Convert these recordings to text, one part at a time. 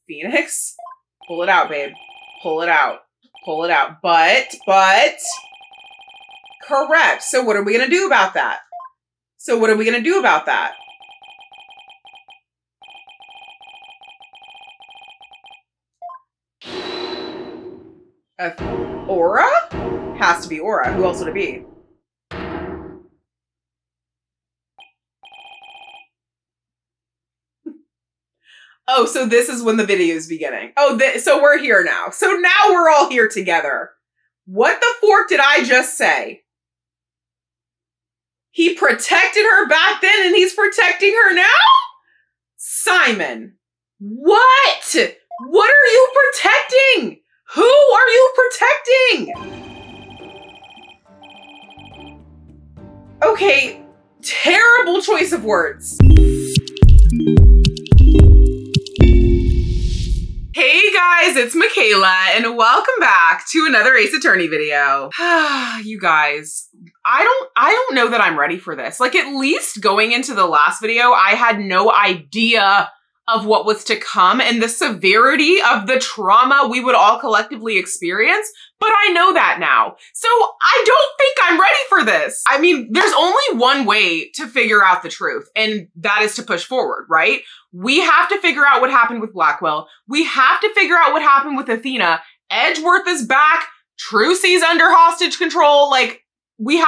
Phoenix, pull it out, babe. Pull it out. Pull it out. But, correct. So what are we going to do about that? Aura? Has to be Aura. Who else would it be? Oh, so this is when the video is beginning. Oh, so we're here now. So now we're all here together. What the fork did I just say? He protected her back then and he's protecting her now? Simon, what? What are you protecting? Who are you protecting? Okay, terrible choice of words. Hey guys, it's Michaela and welcome back to another Ace Attorney video. You guys, I don't know that I'm ready for this. Like, at least going into the last video, I had no idea of what was to come and the severity of the trauma we would all collectively experience, but I know that now. So I don't think I'm ready for this. I mean, there's only one way to figure out the truth, and that is to push forward, right? We have to figure out what happened with Blackquill. We have to figure out what happened with Athena. Edgeworth is back. Trucy's under hostage control. Like, we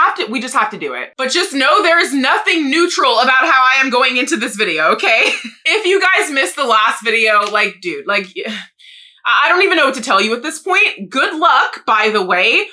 just have to do it. But just know there is nothing neutral about how I am going into this video, okay? If you guys missed the last video, like, dude, like, I don't even know what to tell you at this point. Good luck, by the way.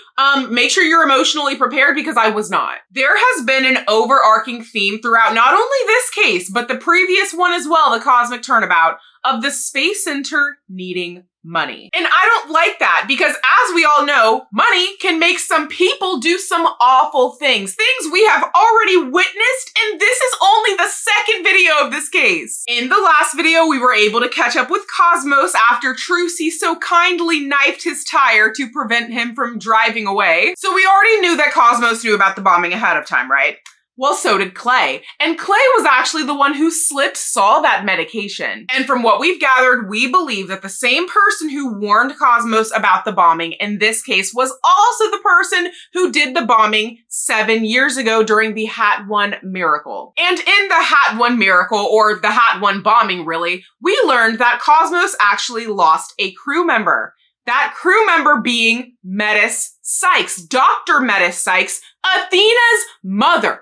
Make sure you're emotionally prepared because I was not. There has been an overarching theme throughout not only this case, but the previous one as well, the Cosmic Turnabout, of the Space Center needing money. And I don't like that because, as we all know, money can make some people do some awful things. Things we have already witnessed, and this is only the second video of this case. In the last video, we were able to catch up with Cosmos after Trucy so kindly knifed his tire to prevent him from driving away. So we already knew that Cosmos knew about the bombing ahead of time, right? Well, so did Clay. And Clay was actually the one who slipped Saul that medication. And from what we've gathered, we believe that the same person who warned Cosmos about the bombing in this case was also the person who did the bombing 7 years ago during the Hat 1 miracle. And in the Hat 1 miracle, or the Hat 1 bombing really, we learned that Cosmos actually lost a crew member. That crew member being Metis Cykes, Dr. Metis Cykes, Athena's mother.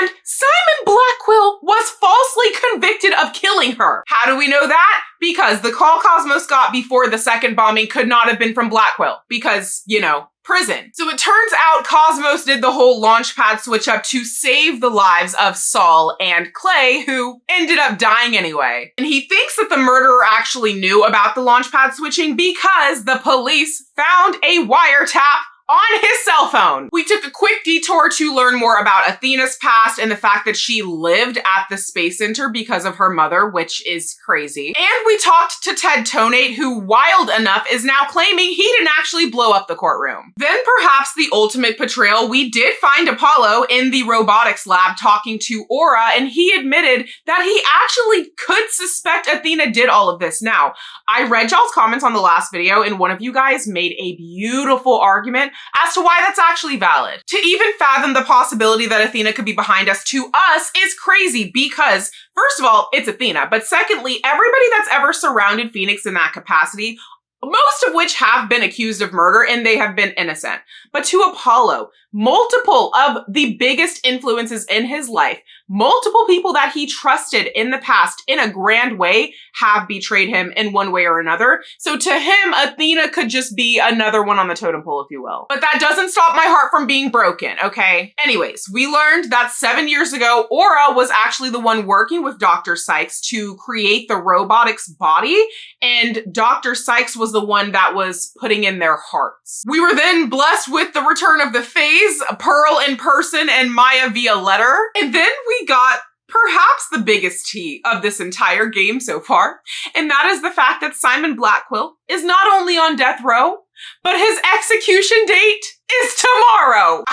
And Simon Blackquill was falsely convicted of killing her. How do we know that? Because the call Cosmos got before the second bombing could not have been from Blackquill. Because, you know, prison. So it turns out Cosmos did the whole launchpad switch up to save the lives of Saul and Clay, who ended up dying anyway. And he thinks that the murderer actually knew about the launchpad switching because the police found a wiretap on his cell phone. We took a quick detour to learn more about Athena's past and the fact that she lived at the Space Center because of her mother, which is crazy. And we talked to Ted Tonate, who, wild enough, is now claiming he didn't actually blow up the courtroom. Then perhaps the ultimate betrayal, we did find Apollo in the robotics lab talking to Aura, and he admitted that he actually could suspect Athena did all of this. Now, I read y'all's comments on the last video, and one of you guys made a beautiful argument as to why that's actually valid. To even fathom the possibility that Athena could be behind us, to us, is crazy because, first of all, it's Athena, but secondly, everybody that's ever surrounded Phoenix in that capacity, most of which have been accused of murder and they have been innocent. But to Apollo, multiple of the biggest influences in his life, multiple people that he trusted in the past in a grand way have betrayed him in one way or another. So to him, Athena could just be another one on the totem pole, if you will. But that doesn't stop my heart from being broken, okay? Anyways, we learned that 7 years ago, Aura was actually the one working with Dr. Cykes to create the robotics body, and Dr. Cykes was the one that was putting in their hearts. We were then blessed with the return of the Fays, Pearl in person and Maya via letter. And then we got perhaps the biggest tea of this entire game so far, and that is the fact that Simon Blackquill is not only on death row, but his execution date is tomorrow.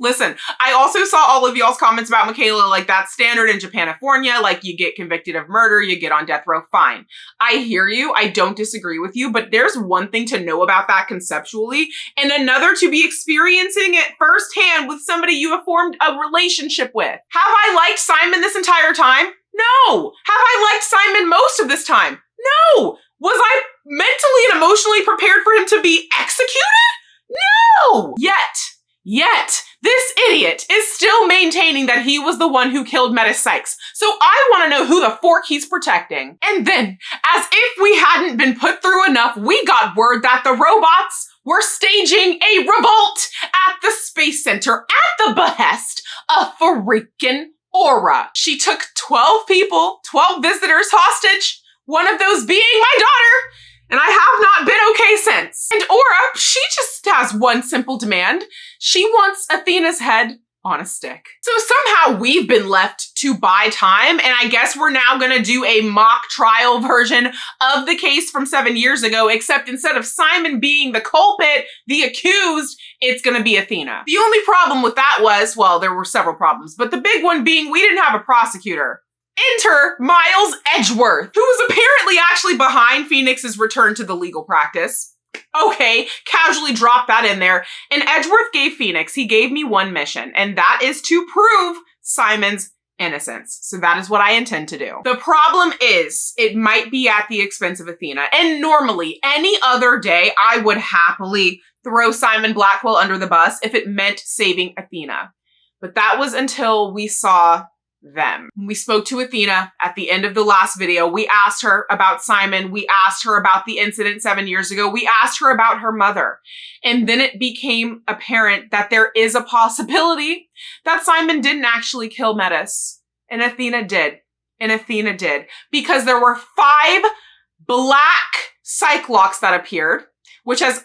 Listen, I also saw all of y'all's comments about Michaela, like that's standard in Japanifornia, like you get convicted of murder, you get on death row, fine. I hear you, I don't disagree with you, but there's one thing to know about that conceptually, and another to be experiencing it firsthand with somebody you have formed a relationship with. Have I liked Simon this entire time? No. Have I liked Simon most of this time? No. Was I mentally and emotionally prepared for him to be executed? No! Yet, this idiot is still maintaining that he was the one who killed Metis Cykes. So I want to know who the fork he's protecting. And then, as if we hadn't been put through enough, we got word that the robots were staging a revolt at the Space Center at the behest of freaking Aura. She took 12 people, 12 visitors hostage, one of those being my daughter, and I have not been okay since. And Aura, she just has one simple demand. She wants Athena's head on a stick. So somehow we've been left to buy time, and I guess we're now gonna do a mock trial version of the case from 7 years ago, except instead of Simon being the culprit, the accused, it's gonna be Athena. The only problem with that was, well, there were several problems, but the big one being we didn't have a prosecutor. Enter Miles Edgeworth, who was apparently actually behind Phoenix's return to the legal practice. Okay, casually drop that in there. And Edgeworth gave Phoenix, he gave me one mission, and that is to prove Simon's innocence. So that is what I intend to do. The problem is, it might be at the expense of Athena. And normally, any other day, I would happily throw Simon Blackquill under the bus if it meant saving Athena. But that was until we saw them. When we spoke to Athena at the end of the last video, we asked her about Simon, we asked her about the incident 7 years ago, we asked her about her mother. And then it became apparent that there is a possibility that Simon didn't actually kill Metis. And Athena did. Because there were 5 black Cyclops that appeared, which has,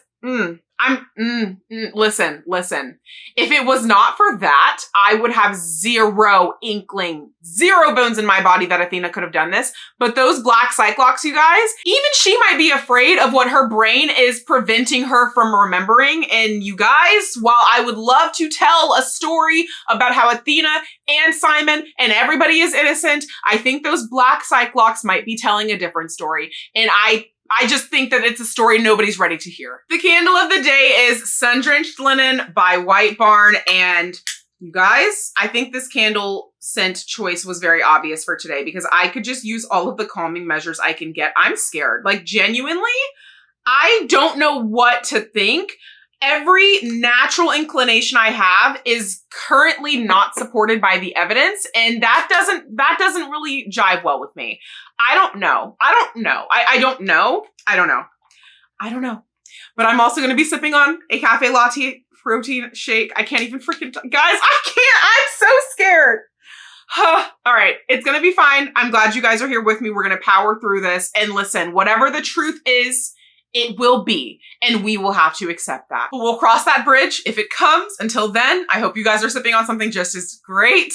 listen. If it was not for that, I would have zero inkling, zero bones in my body that Athena could have done this. But those black Cyclops, you guys, even she might be afraid of what her brain is preventing her from remembering. And you guys, while I would love to tell a story about how Athena and Simon and everybody is innocent, I think those black Cyclops might be telling a different story. And I just think that it's a story nobody's ready to hear. The candle of the day is Sun-Drenched Linen by White Barn. And you guys, I think this candle scent choice was very obvious for today because I could just use all of the calming measures I can get. I'm scared. Like, genuinely, I don't know what to think. Every natural inclination I have is currently not supported by the evidence, and that doesn't really jive well with me. I don't know. But I'm also going to be sipping on a cafe latte protein shake. I can't even freaking guys, I can't. I'm so scared. All right, it's going to be fine. I'm glad you guys are here with me. We're going to power through this, and listen, whatever the truth is, it will be, and we will have to accept that. But we'll cross that bridge if it comes. Until then, I hope you guys are sipping on something just as great.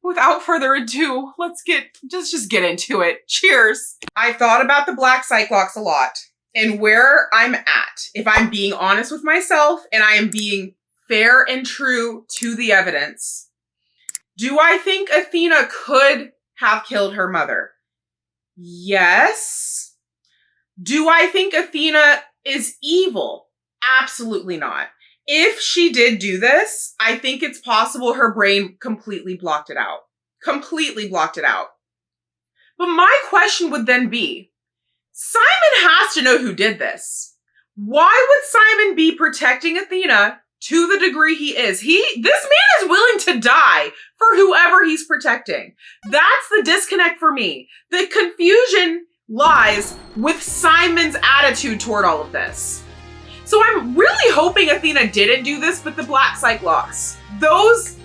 Without further ado, let's just get into it. Cheers. I've thought about the black Cyclops a lot and where I'm at. If I'm being honest with myself and I am being fair and true to the evidence, do I think Athena could have killed her mother? Yes. Do I think Athena is evil? Absolutely not. If she did do this, I think it's possible her brain completely blocked it out. But my question would then be, Simon has to know who did this. Why would Simon be protecting Athena to the degree he is? This man is willing to die for whoever he's protecting. That's the disconnect for me. The confusion lies with Simon's attitude toward all of this. So I'm really hoping Athena didn't do this, but the black Cyclops, those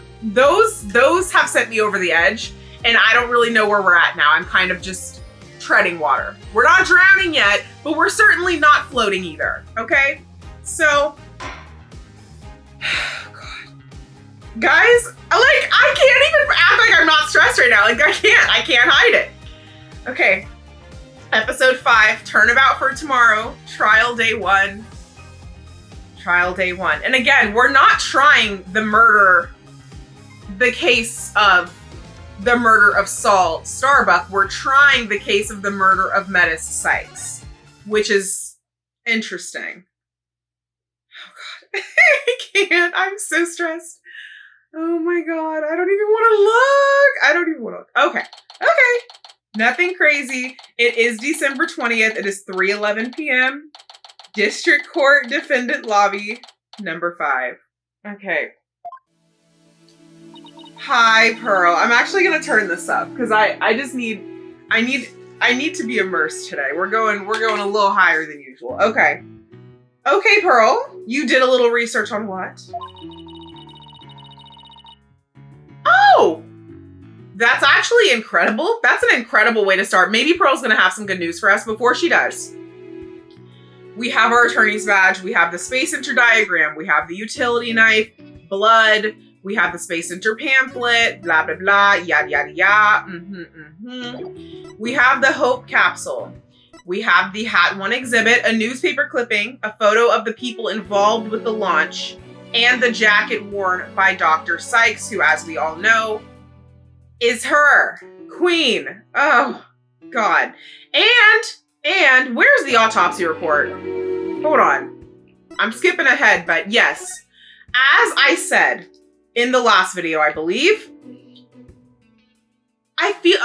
have sent me over the edge, and I don't really know where we're at now. I'm kind of just treading water. We're not drowning yet, but we're certainly not floating either, okay? So, God. Guys, like, I can't even act like I'm not stressed right now. Like, I can't hide it. Okay. Episode 5, Turnabout for tomorrow, trial day 1. Trial day 1. And again, we're not trying the case of the murder of Saul Starbuck. We're trying the case of the murder of Metis Cykes, which is interesting. Oh God, I can't. I'm so stressed. Oh my God, I don't even want to look. Okay. Nothing crazy. It is December 20th. It is 3:11 p.m. District Court Defendant Lobby, number 5. Okay. Hi, Pearl. I'm actually gonna turn this up because I need to be immersed today. We're going a little higher than usual. Okay. Okay, Pearl. You did a little research on what? Oh! That's actually incredible. That's an incredible way to start. Maybe Pearl's gonna have some good news for us before she does. We have our attorney's badge. We have the Space Center diagram. We have the utility knife, blood. We have the Space Center pamphlet, blah, blah, blah, yada, yada, yada. We have the Hope capsule. We have the Hat 1 exhibit, a newspaper clipping, a photo of the people involved with the launch, and the jacket worn by Dr. Cykes, who, as we all know, is her queen. Oh, God. And where's the autopsy report? Hold on. I'm skipping ahead, but yes. As I said in the last video, I believe, I feel,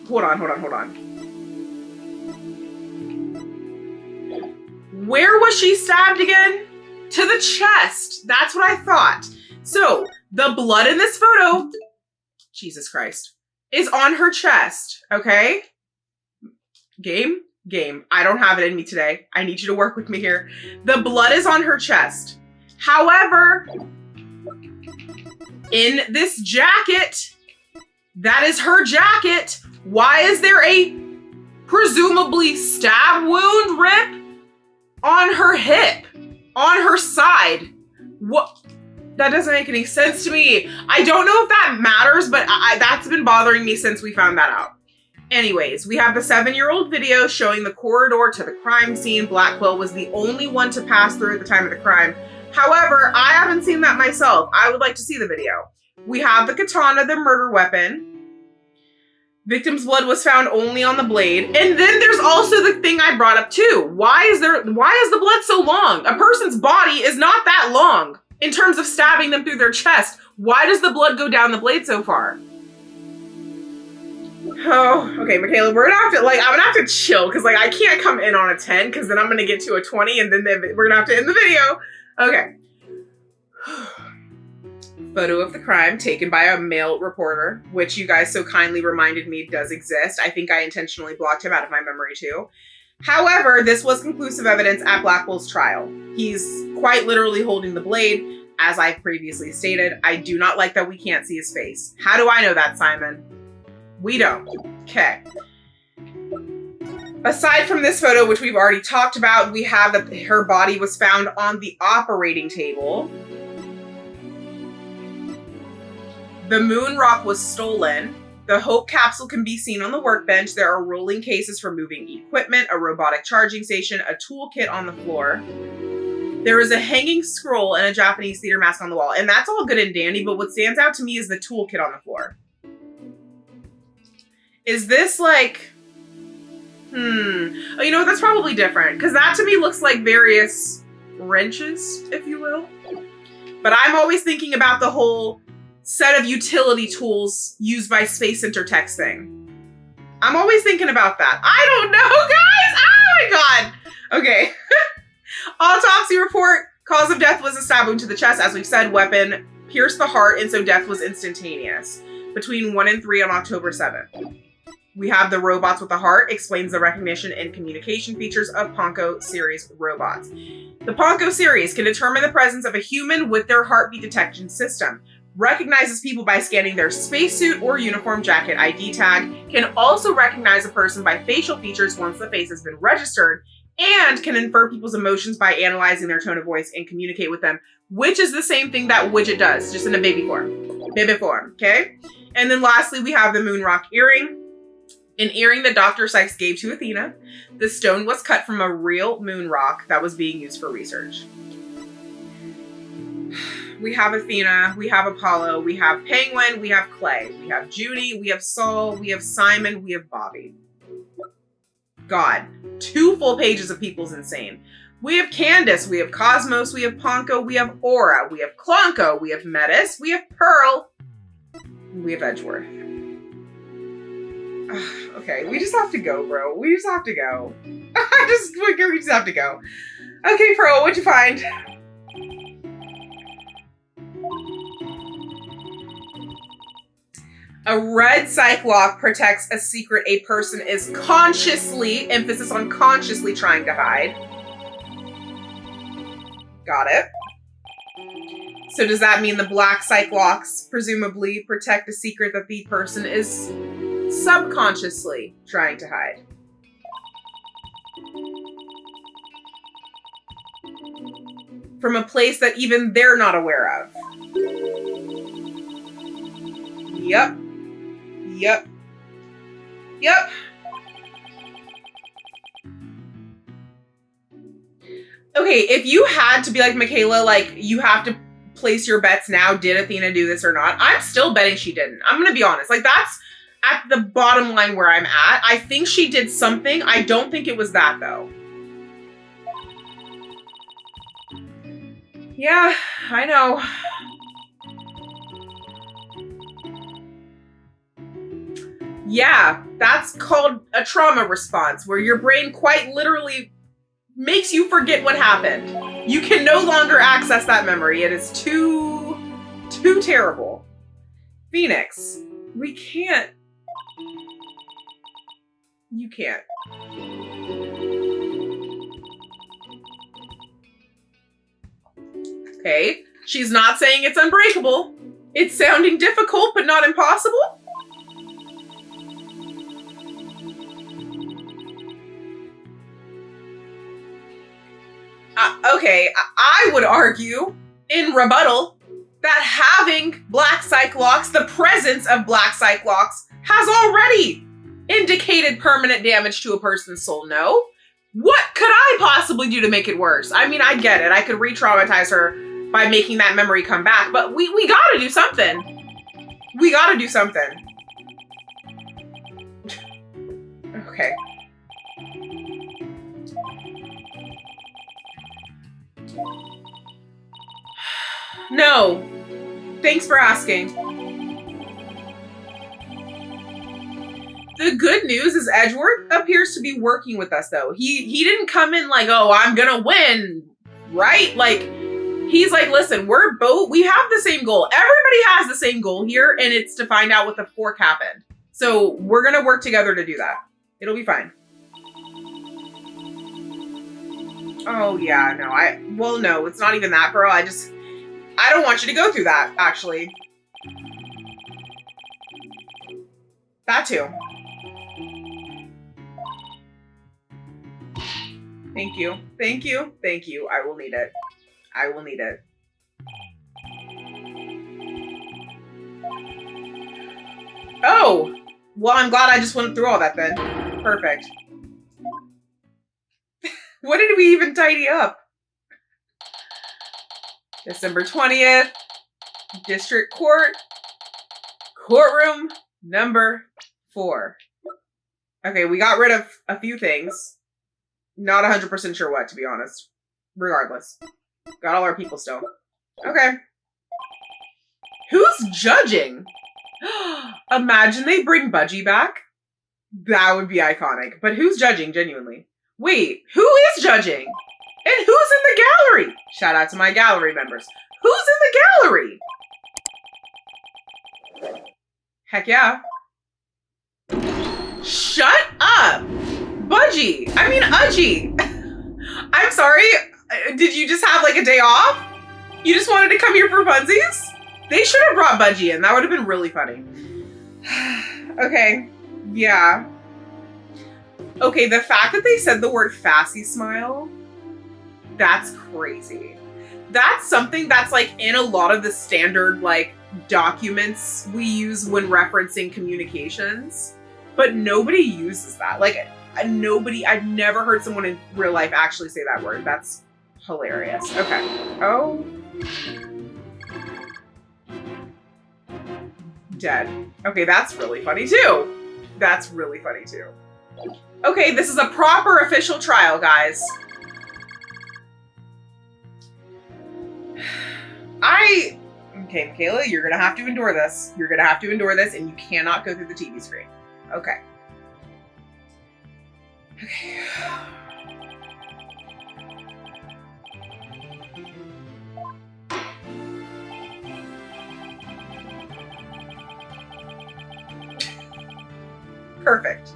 hold on. Where was she stabbed again? To the chest. That's what I thought. So the blood in this photo, Jesus Christ, is on her chest, okay? Game. I don't have it in me today. I need you to work with me here. The blood is on her chest. However, in this jacket, that is her jacket. Why is there a presumably stab wound rip on her hip, on her side? What? That doesn't make any sense to me. I don't know if that matters, but that's been bothering me since we found that out. Anyways, we have the 7-year-old video showing the corridor to the crime scene. Blackquill was the only one to pass through at the time of the crime. However, I haven't seen that myself. I would like to see the video. We have the katana, the murder weapon. Victim's blood was found only on the blade. And then there's also the thing I brought up too. Why is the blood so long? A person's body is not that long in terms of stabbing them through their chest. Why does the blood go down the blade so far? Oh, okay, Michaela, I'm gonna have to chill because I can't come in on a 10 because then I'm gonna get to a 20 and then we're gonna have to end the video. Okay. Photo of the crime taken by a male reporter, which you guys so kindly reminded me does exist. I think I intentionally blocked him out of my memory too. However, this was conclusive evidence at Blackwell's trial. He's quite literally holding the blade. As I've previously stated, I do not like that we can't see his face. How do I know that, Simon? We don't. Okay. Aside from this photo, which we've already talked about, we have that her body was found on the operating table. The moon rock was stolen. The Hope capsule can be seen on the workbench. There are rolling cases for moving equipment, a robotic charging station, a toolkit on the floor. There is a hanging scroll and a Japanese theater mask on the wall. And that's all good and dandy, but what stands out to me is the toolkit on the floor. Is this oh, you know, that's probably different because that to me looks like various wrenches, if you will. But I'm always thinking about the whole set of utility tools used by Space Center techs thing. I'm always thinking about that. I don't know, guys. Oh my God. Okay. Autopsy report. Cause of death was a stab wound to the chest. As we've said, weapon pierced the heart, and so death was instantaneous. Between 1 and 3 on October 7th. We have the robots with the heart, explains the recognition and communication features of Ponko series robots. The Ponko series can determine the presence of a human with their heartbeat detection system, recognizes people by scanning their spacesuit or uniform jacket ID tag, can also recognize a person by facial features once the face has been registered, and can infer people's emotions by analyzing their tone of voice and communicate with them, which is the same thing that widget does, just in a baby form, okay? And then lastly, we have the moon rock earring. An earring that Dr. Cykes gave to Athena. The stone was cut from a real moon rock that was being used for research. We have Athena, we have Apollo, we have Penguin, we have Clay, we have Judy, we have Saul, we have Simon, we have Bobby. God, 2 full pages of people's insane. We have Candace, we have Cosmos, we have Ponko, we have Aura, we have Clonko, we have Metis, we have Pearl, we have Edgeworth. Okay, we just have to go, bro. We just have to go. We just have to go. Okay, Pearl, what'd you find? A red psych lock protects a secret a person is consciously, emphasis on consciously, trying to hide. Got it. So does that mean the black psych locks presumably protect a secret that the person is subconsciously trying to hide? From a place that even they're not aware of. Yep. Yep. Yep. Okay, if you had to be like Michaela, like you have to place your bets now, did Athena do this or not? I'm still betting she didn't. I'm gonna be honest. Like that's at the bottom line where I'm at. I think she did something. I don't think it was that though. Yeah, I know. Yeah, that's called a trauma response, where your brain quite literally makes you forget what happened. You can no longer access that memory. It is too terrible. Phoenix, we can't. You can't. Okay, she's not saying it's unbreakable. It's sounding difficult, but not impossible. Okay, I would argue in rebuttal that having black psych locks, the presence of black psych locks, has already indicated permanent damage to a person's soul. No? What could I possibly do to make it worse? I mean, I get it. I could re-traumatize her by making that memory come back, but we gotta do something. We gotta do something. Okay. No. Thanks for asking. The good news is Edgeworth appears to be working with us though. He didn't come in like, oh, I'm gonna win, right? Like, he's like, listen, we have the same goal. Everybody has the same goal here, and it's to find out what the fork happened. So we're gonna work together to do that. It'll be fine. Oh yeah, no, no, it's not even that, bro. I don't want you to go through that, actually. That too. Thank you. Thank you. Thank you. I will need it. I will need it. Oh! Well, I'm glad I just went through all that then. Perfect. What did we even tidy up? December 20th. District Court. Courtroom number 4. Okay, we got rid of a few things. Not 100% sure what, to be honest. Regardless. Got all our people still. Okay. Who's judging? Imagine they bring Budgie back. That would be iconic. But who's judging, genuinely? Wait, who is judging? And who's in the gallery? Shout out to my gallery members. Who's in the gallery? Heck yeah. Shut up! Budgie! I mean, Udgie! I'm sorry, did you just have like a day off? You just wanted to come here for funsies? They should have brought Budgie in. That would have been really funny. Okay, yeah. Okay, the fact that they said the word Fassy Smile, that's crazy. That's something that's like in a lot of the standard like documents we use when referencing communications, but nobody uses that. Like nobody, I've never heard someone in real life actually say that word. That's hilarious. Okay. Oh Dead. Okay, that's really funny too. That's really funny too. Okay, this is a proper official trial, guys. Okay, Michaela, you're gonna have to endure this. You're gonna have to endure this, and you cannot go through the TV screen. Okay. Okay. Perfect.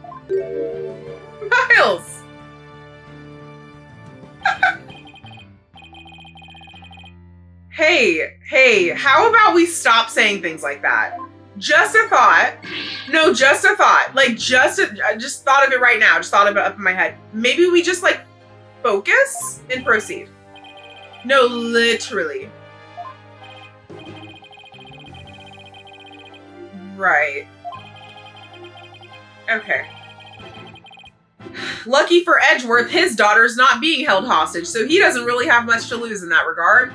Miles! Hey, how about we stop saying things like that? Just a thought. No, just a thought. Like, I just thought of it right now. Just thought of it up in my head. Maybe we just, like, focus and proceed. No, literally. Right. Okay. Lucky for Edgeworth, his daughter's not being held hostage, so he doesn't really have much to lose in that regard.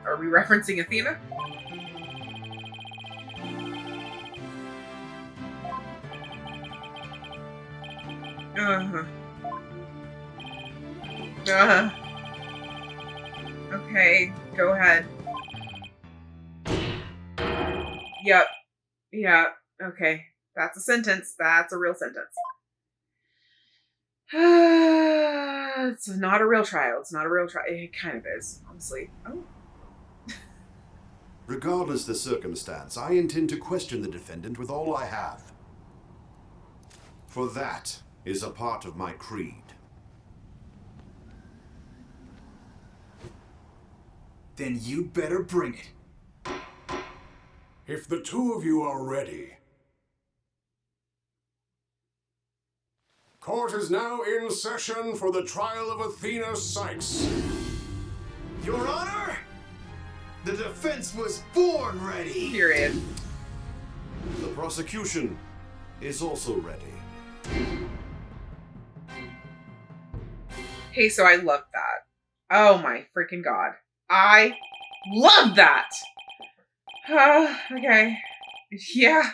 Are we referencing Athena? Okay, go ahead. Yep. Yeah, okay. That's a sentence. That's a real sentence. It's not a real trial. It's not a real trial. It kind of is, honestly. Oh. Regardless the circumstance, I intend to question the defendant with all I have. For that is a part of my creed. Then you'd better bring it. If the two of you are ready. Court is now in session for the trial of Athena Cykes. Your Honor, the defense was born ready. Period. The prosecution is also ready. Hey, so I love that. Oh my freaking god. I love that! Okay. Yeah.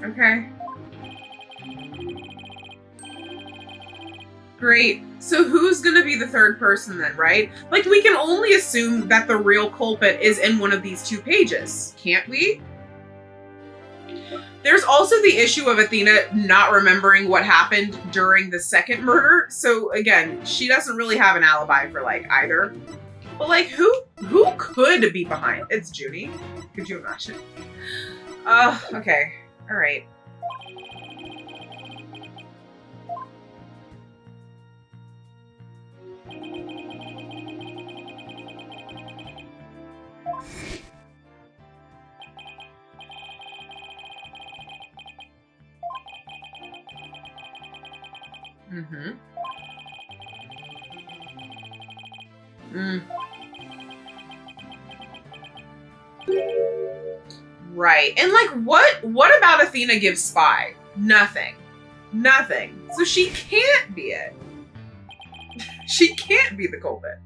Okay. Great. So who's gonna be the third person then, right? Like, we can only assume that the real culprit is in one of these two pages, can't we? There's also the issue of Athena not remembering what happened during the second murder. So again, she doesn't really have an alibi for like either. But like, who could be behind? It's Junie. Could you imagine? Okay. All right. Right. And like, what about Athena gives Spy? Nothing. Nothing. So she can't be it. She can't be the culprit.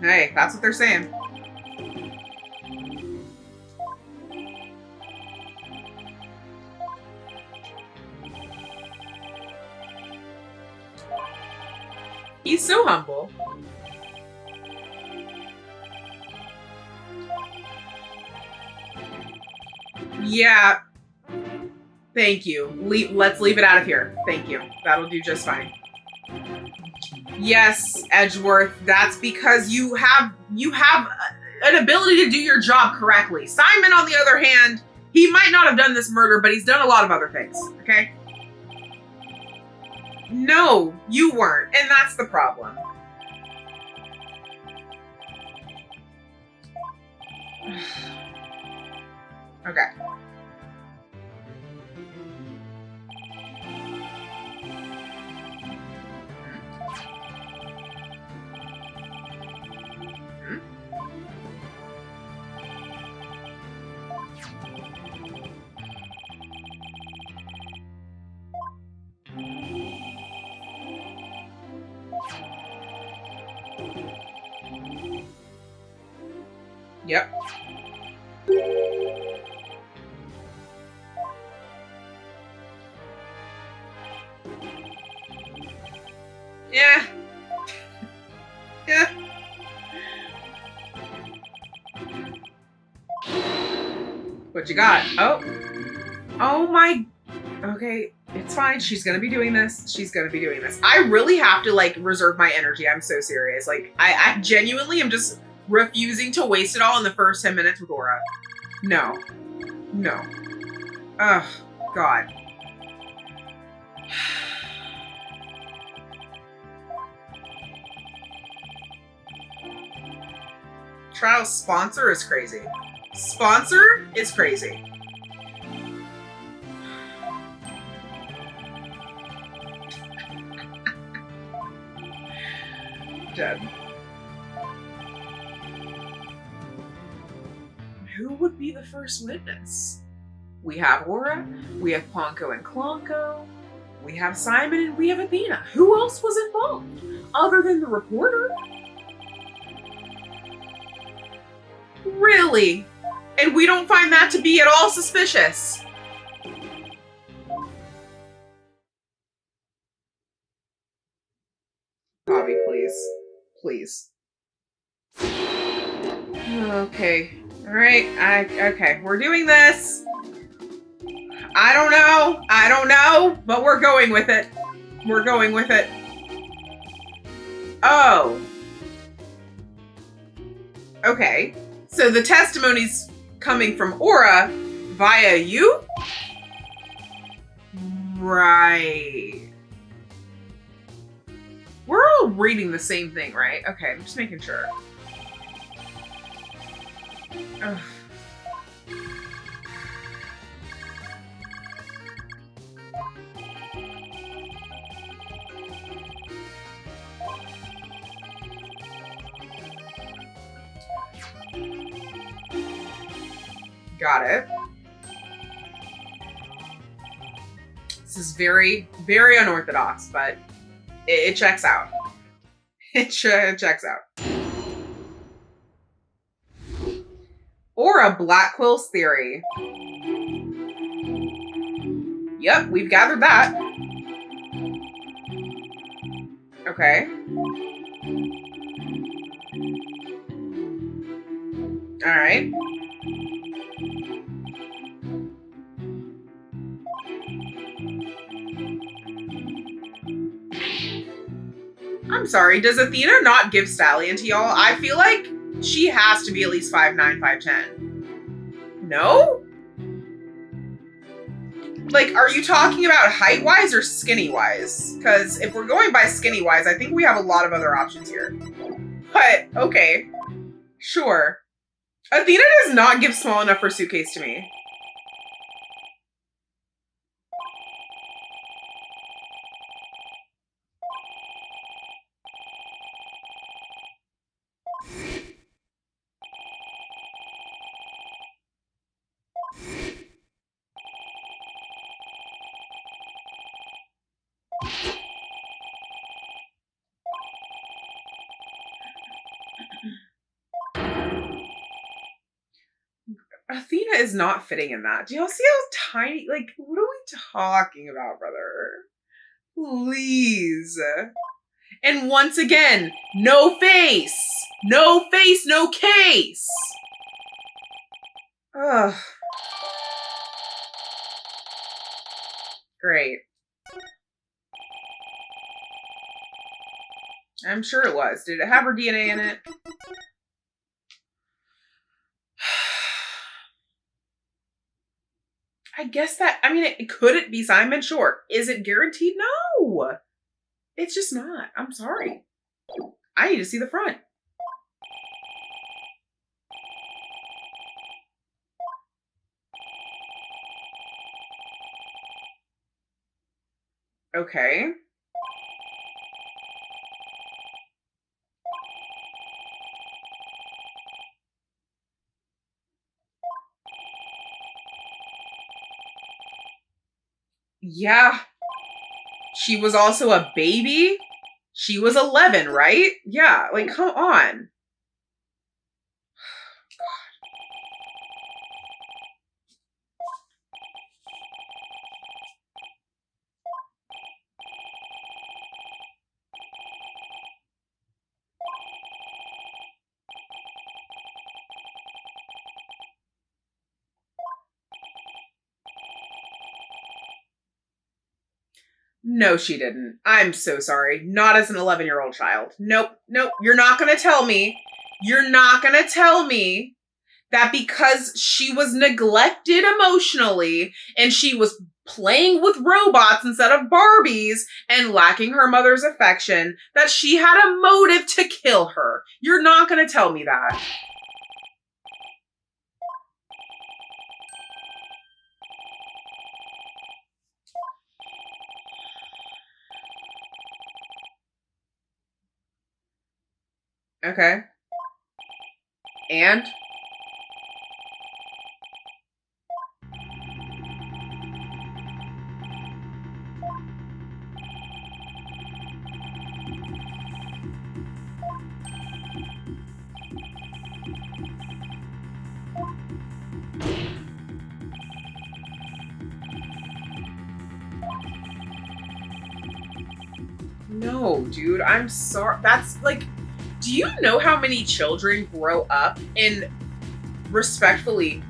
Hey, that's what they're saying. He's so humble. Yeah. Thank you. Let's leave it out of here. Thank you. That'll do just fine. Yes, Edgeworth. That's because you have an ability to do your job correctly. Simon, on the other hand, he might not have done this murder, but he's done a lot of other things. Okay? No, you weren't, and that's the problem. Okay. Yep. Yeah. Yeah. What you got? Oh. Oh my. Okay. It's fine. She's gonna be doing this. She's gonna be doing this. I really have to, like, reserve my energy. I'm so serious. Like, I genuinely am just refusing to waste it all in the first 10 minutes with Aura. No. No. Ugh. God. Trial sponsor is crazy. Sponsor is crazy. Dead. Who would be the first witness? We have Aura, we have Ponko and Klonko, we have Simon, and we have Athena. Who else was involved? Other than the reporter? Really? And we don't find that to be at all suspicious. Bobby, please. Please. Okay. Alright. Okay. We're doing this. I don't know, but we're going with it. We're going with it. Oh. Okay. So the testimony's coming from Aura via you? Right. We're all reading the same thing, right? Okay, I'm just making sure. Ugh. Got it. This is very, very unorthodox, but it checks out. It checks out. Aura Blackquill's theory. Yep, we've gathered that. Okay. All right. I'm sorry, does Athena not give Stallion to y'all? I feel like she has to be at least 5'9", 5'10". No? Like, are you talking about height-wise or skinny-wise? Because if we're going by skinny-wise, I think we have a lot of other options here. But, okay. Sure. Athena does not give small enough for a suitcase to me. Athena is not fitting in that. Do y'all see how tiny, like, what are we talking about, brother? Please. And once again, no face. No face, no case. Ugh. Great. I'm sure it was. Did it have her DNA in it? I guess that, I mean, could it be Simon? Sure. Is it guaranteed? No. It's just not. I'm sorry. I need to see the front. Okay. Yeah. She was also a baby. She was 11, right? Yeah, like, come on. No, she didn't. I'm so sorry. Not as an 11-year-old child. Nope, nope. You're not going to tell me. You're not going to tell me that because she was neglected emotionally and she was playing with robots instead of Barbies and lacking her mother's affection, that she had a motive to kill her. You're not going to tell me that. Okay. And? No, dude, I'm sorry. That's like, do you know how many children grow up in respectfully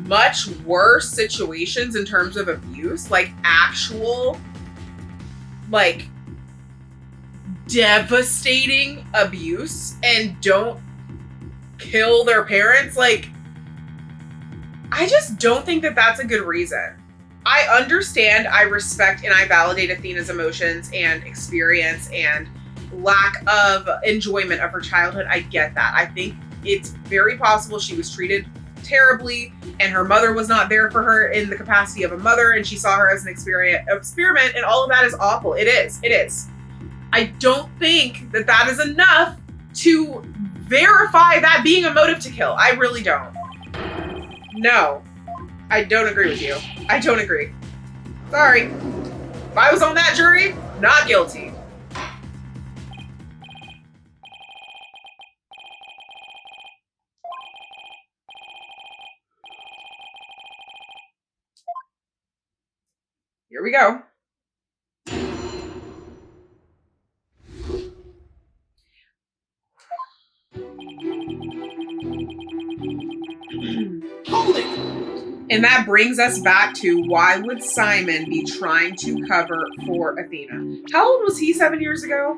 much worse situations in terms of abuse? Like, actual, like, devastating abuse and don't kill their parents? Like, I just don't think that that's a good reason. I understand, I respect, and I validate Athena's emotions and experience and lack of enjoyment of her childhood. I get that. I think it's very possible she was treated terribly and her mother was not there for her in the capacity of a mother and she saw her as an experiment, and all of that is awful. It is. It is. I don't think that that is enough to verify that being a motive to kill. I really don't. No. I don't agree with you. I don't agree. Sorry. If I was on that jury, not guilty. Here we go. Hold it! And that brings us back to, why would Simon be trying to cover for Athena? How old was he 7 years ago?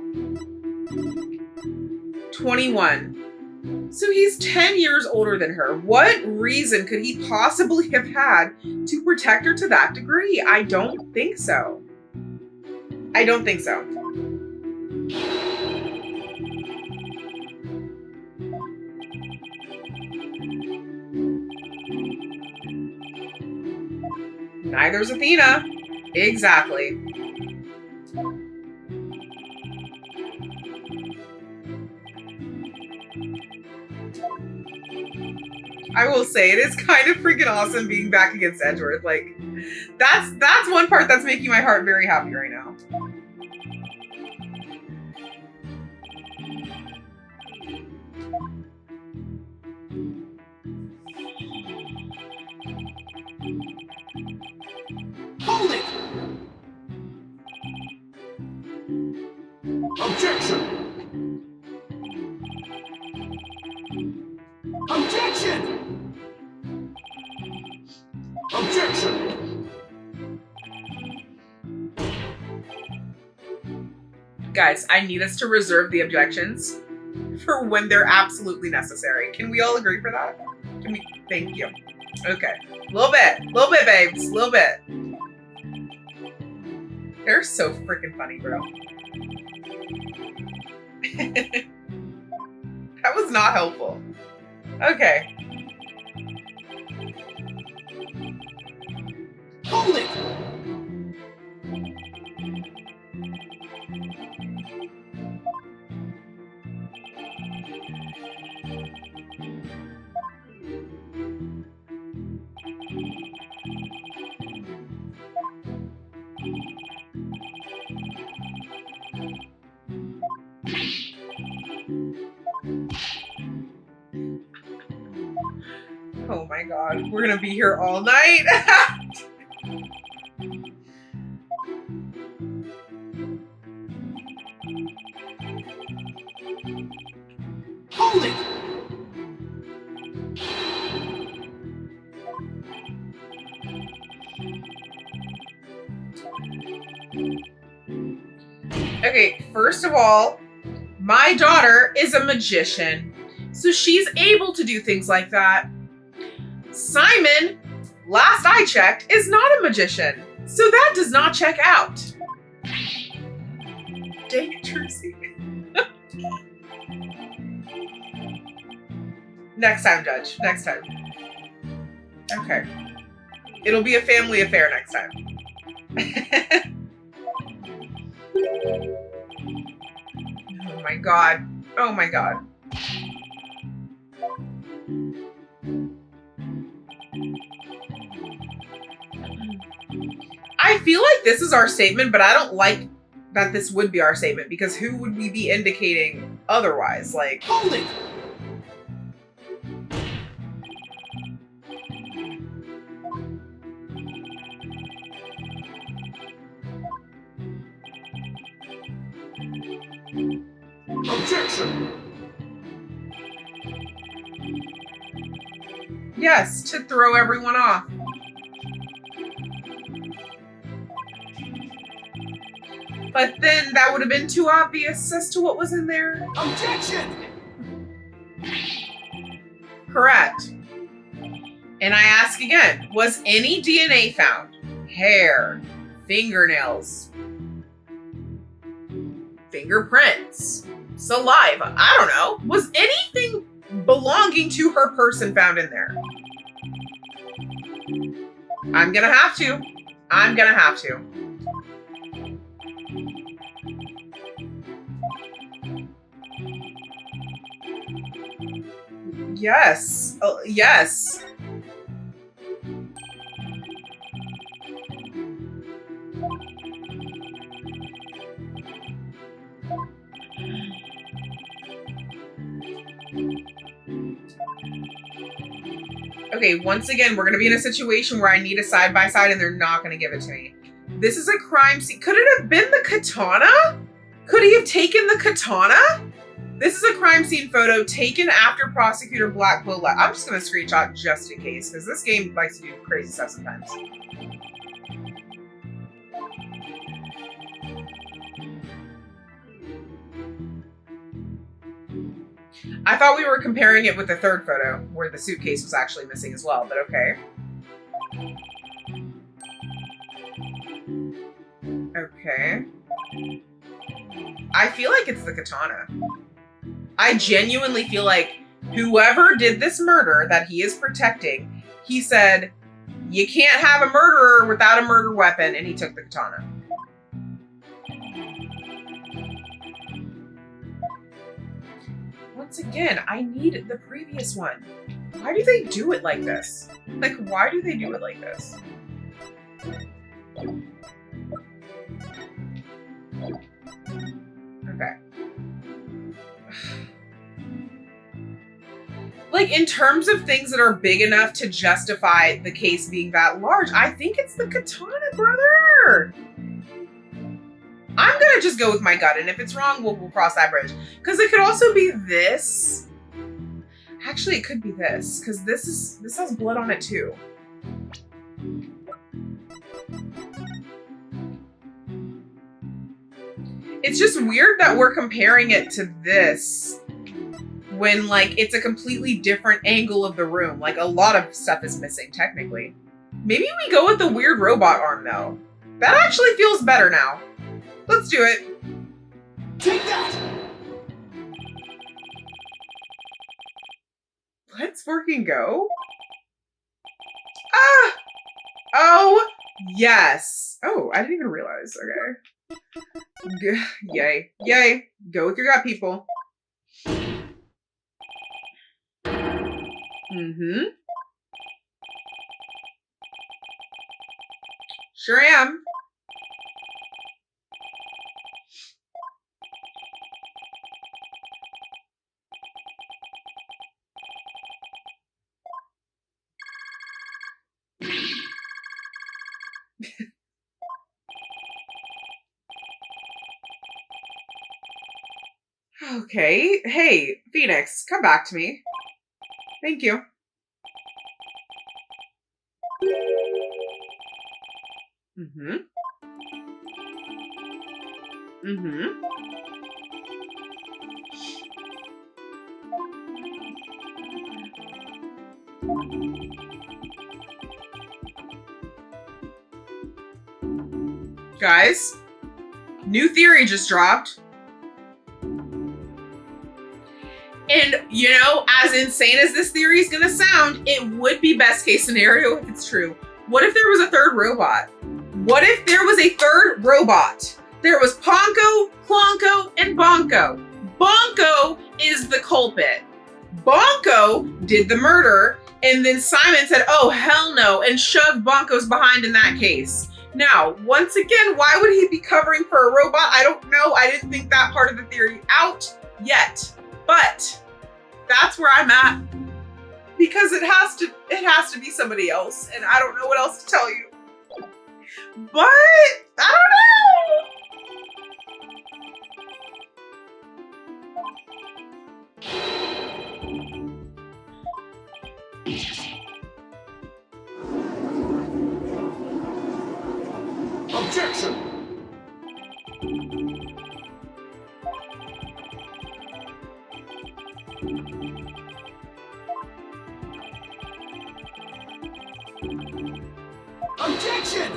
21. So he's 10 years older than her. What reason could he possibly have had to protect her to that degree? I don't think so. I don't think so. Neither's Athena. Exactly. I will say, it is kind of freaking awesome being back against Edgeworth. Like, that's one part that's making my heart very happy right now. Hold it! Objection! Objection! Objection! Guys, I need us to reserve the objections for when they're absolutely necessary. Can we all agree for that? Can we? Thank you. Okay. A little bit, babes. A little bit. They're so freaking funny, bro. That was not helpful. Okay. Hold it! God. We're gonna be here all night. Hold it! Okay, first of all, my daughter is a magician, so she's able to do things like that. Simon, last I checked, is not a magician, so that does not check out. Dang it, Trucy. Next time, Judge. Next time. Okay. It'll be a family affair next time. Oh my God. Oh my God. I feel like this is our statement, but I don't like that this would be our statement, because who would we be indicating otherwise? Like, Hold it! Objection! yes, to throw everyone off. But then that would have been too obvious as to what was in there. Objection! Correct. And I ask again, was any DNA found? Hair, fingernails, fingerprints, saliva, I don't know. Was anything belonging to her person found in there? I'm gonna have to. I'm gonna have to. Yes. Yes. Okay, once again, we're going to be in a situation where I need a side-by-side and they're not going to give it to me. This is a crime scene. Could it have been the katana? Could he have taken the katana? This is a crime scene photo taken after Prosecutor Blackquill left. I'm just going to screenshot just in case, because this game likes to do crazy stuff sometimes. I thought we were comparing it with the third photo, where the suitcase was actually missing as well, but okay. Okay. I feel like it's the katana. I genuinely feel like whoever did this murder that he is protecting, he said, you can't have a murderer without a murder weapon, and he took the katana. Once again, I need the previous one. Why do they do it like this? Like, why do they do it like this? Okay. Like, in terms of things that are big enough to justify the case being that large, I think it's the katana, brother. I'm gonna just go with my gut, and if it's wrong, we'll cross that bridge. Because it could also be this. Actually, it could be this, because this has blood on it too. It's just weird that we're comparing it to this when, like, it's a completely different angle of the room. Like, a lot of stuff is missing, technically. Maybe we go with the weird robot arm, though. That actually feels better now. Let's do it. Take that! Let's freaking go. Ah! Oh, yes. Oh, I didn't even realize. Okay. Yay. Yay. Go with your gut, people. Mm-hmm. Sure am. Okay. Hey, Phoenix, come back to me. Thank you. Mm-hmm. Mm-hmm. Guys, new theory just dropped. And, you know, as insane as this theory is going to sound, it would be best case scenario if it's true. What if there was a third robot? What if there was a third robot? There was Ponko, Clonko, and Bonko. Bonko is the culprit. Bonko did the murder, and then Simon said, oh, hell no, and shoved Bonko's behind in that case. Now, once again, why would he be covering for a robot? I don't know. I didn't think that part of the theory out yet. But that's where I'm at. Because it has to be somebody else, and I don't know what else to tell you. But I don't know. Objection! Objection!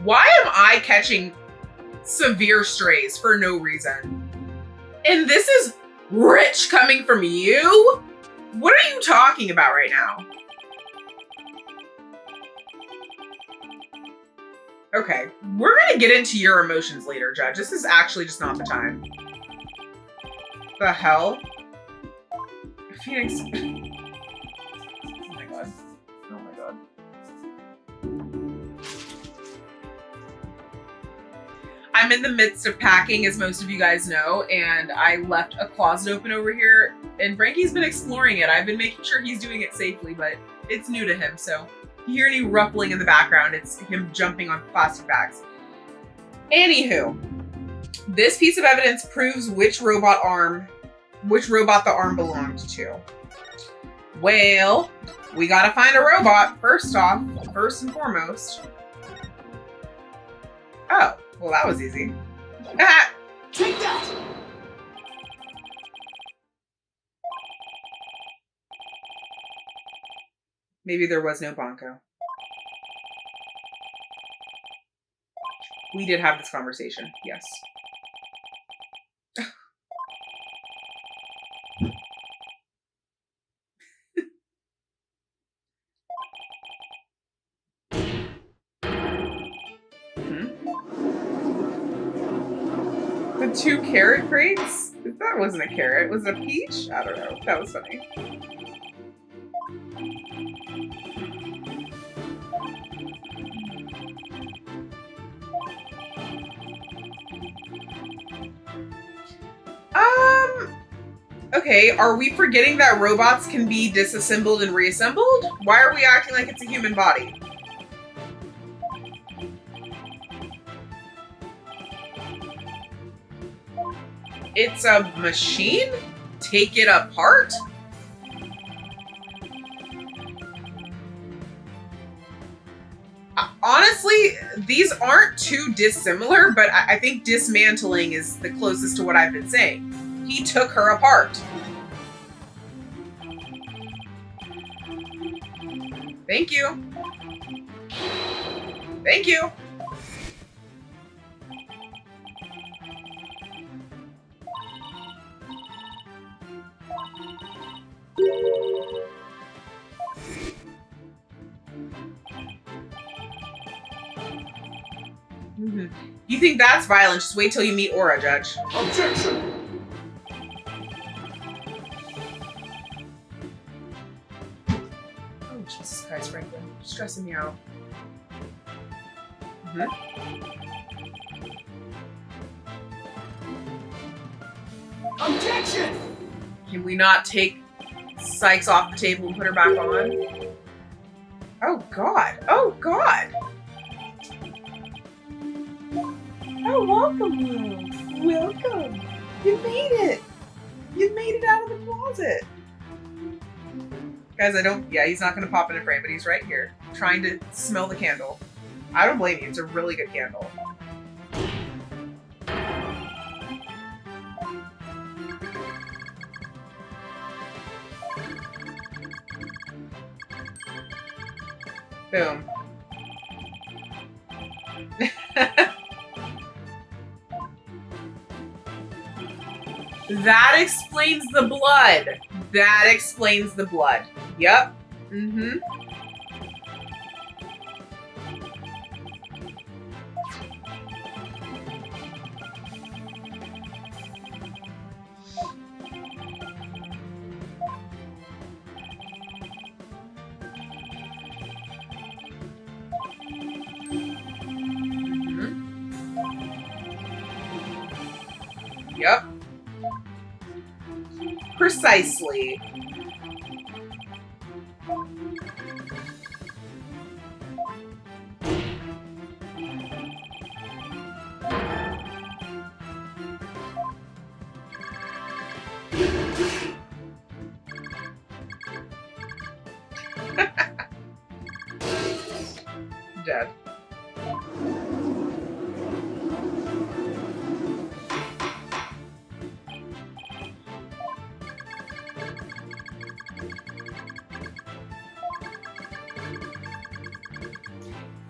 Why am I catching severe strays for no reason? And this is rich coming from you? What are you talking about right now? Okay, we're gonna get into your emotions later, Judge. This is actually just not the time. The hell? Phoenix. Oh my god. Oh my god. I'm in the midst of packing, as most of you guys know, and I left a closet open over here, and Frankie's been exploring it. I've been making sure he's doing it safely, but it's new to him, so if you hear any ruffling in the background, it's him jumping on plastic bags. Anywho, this piece of evidence proves which robot the arm belonged to. Well, we gotta find a robot, first and foremost. Oh, well, that was easy. Take that! Maybe there was no Bonko. We did have this conversation, yes. The 2 carrot crates? That wasn't a carrot. Was it a peach? I don't know. That was funny. Okay, are we forgetting that robots can be disassembled and reassembled? Why are we acting like it's a human body? It's a machine? Take it apart? Honestly, these aren't too dissimilar, but I think dismantling is the closest to what I've been saying. He took her apart. Thank you. Thank you. You think that's violent? Just wait till you meet Aura, Judge. Objection! Oh, Jesus Christ, Franklin. You're stressing me out. Objection! Can we not take Cykes off the table and put her back on? Oh God! Oh God! Oh, welcome, Will. Welcome. You made it. You made it out of the closet. Guys, yeah, he's not going to pop in a frame, but he's right here, trying to smell the candle. I don't blame you. It's a really good candle. Boom. That explains the blood. That explains the blood. Yep. Mm-hmm. Yep. Precisely. Dead.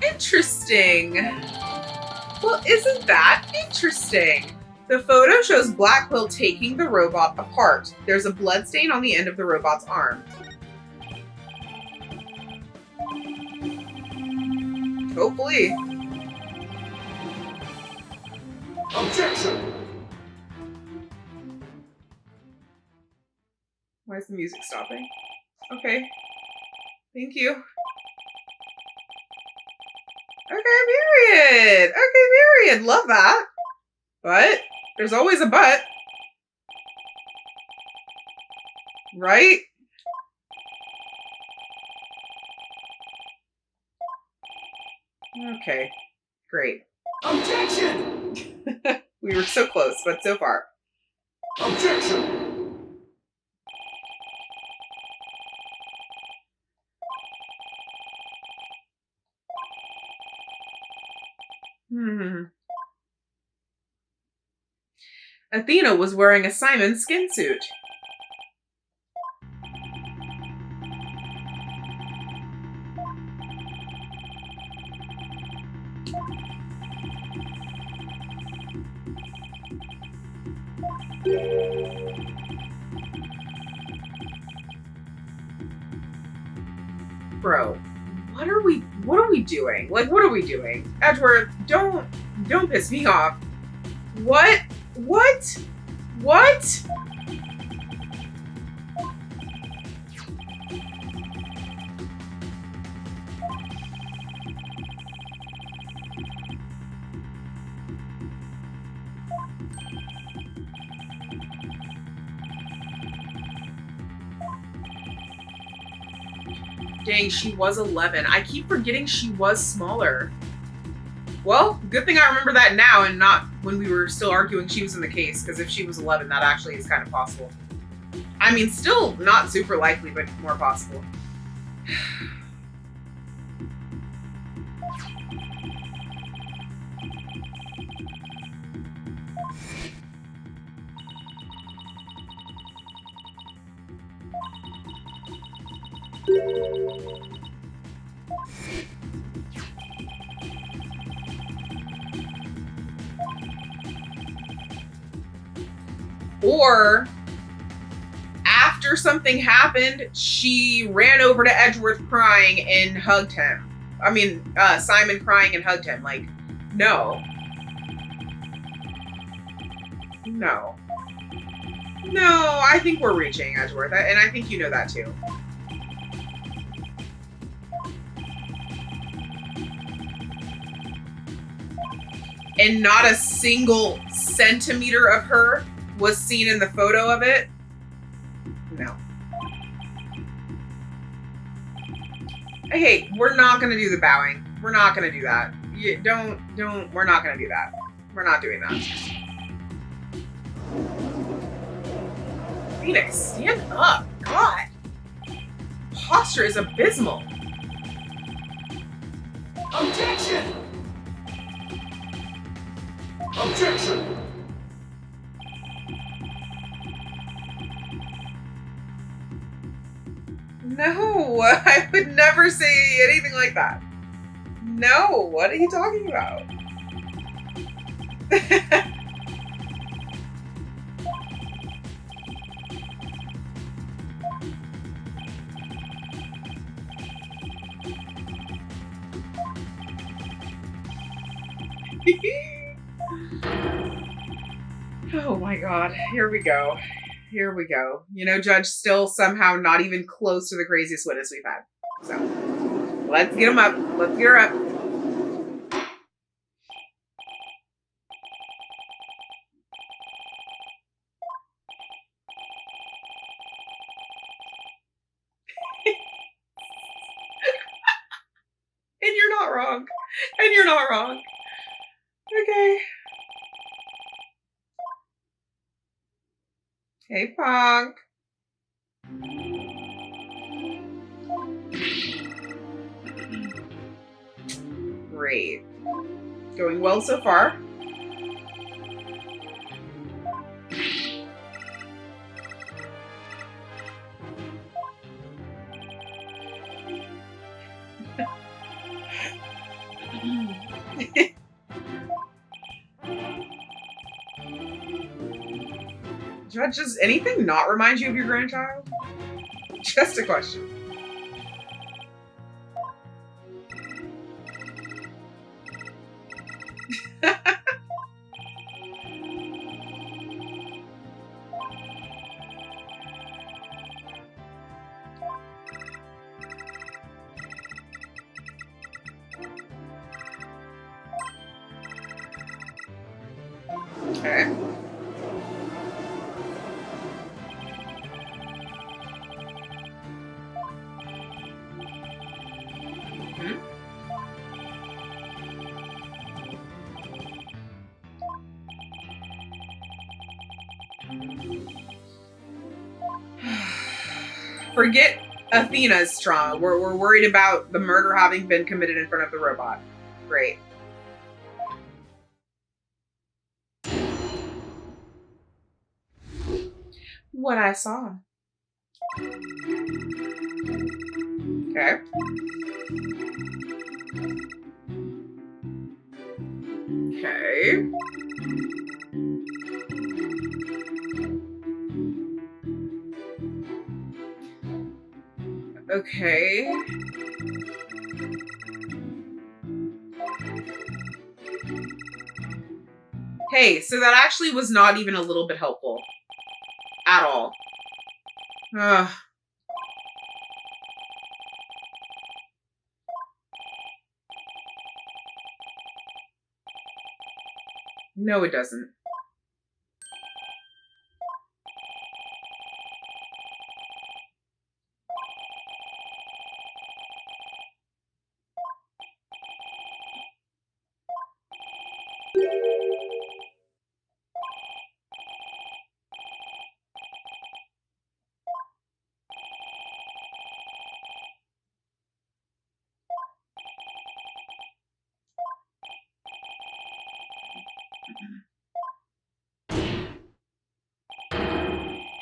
Interesting. Well, isn't that interesting? The photo shows Blackquill taking the robot apart. There's a bloodstain on the end of the robot's arm. Hopefully. Objection! Why is the music stopping? Okay. Thank you. Okay, period. Okay, period. Love that. But there's always a but. Right? Okay. Great. Objection! We were so close, but so far. Objection! Athena was wearing a Simon skin suit. Bro, what are we doing? Like, what are we doing? Edgeworth, don't piss me off. What? Dang, she was 11. I keep forgetting she was smaller. Well, good thing I remember that now and not when we were still arguing she was in the case, because if she was 11, that actually is kind of possible. I mean, still not super likely, but more possible. Or after something happened, she ran over to Edgeworth crying and hugged him. I mean, Simon crying and hugged him. Like, no. No. No, I think we're reaching, Edgeworth, and I think you know that too. And not a single centimeter of her was seen in the photo of it? No. Hey, we're not gonna do the bowing. We're not gonna do that. We're not gonna do that. We're not doing that. Phoenix, stand up. God. Posture is abysmal. Objection! Objection! No, I would never say anything like that. No, what are you talking about? Oh my God, here we go. Here we go. You know, Judge still somehow not even close to the craziest witness we've had. So, let's get him up. Let's get her up. And you're not wrong. And you're not wrong. Okay. Hey, Punk. Great. Going well so far. Judge, does anything not remind you of your grandchild? Just a question. Okay. Forget Athena's trauma. We're worried about the murder having been committed in front of the robot. Great. What I saw. Okay. Okay. Okay. Hey, so that actually was not even a little bit helpful. At all. Ugh. No, it doesn't.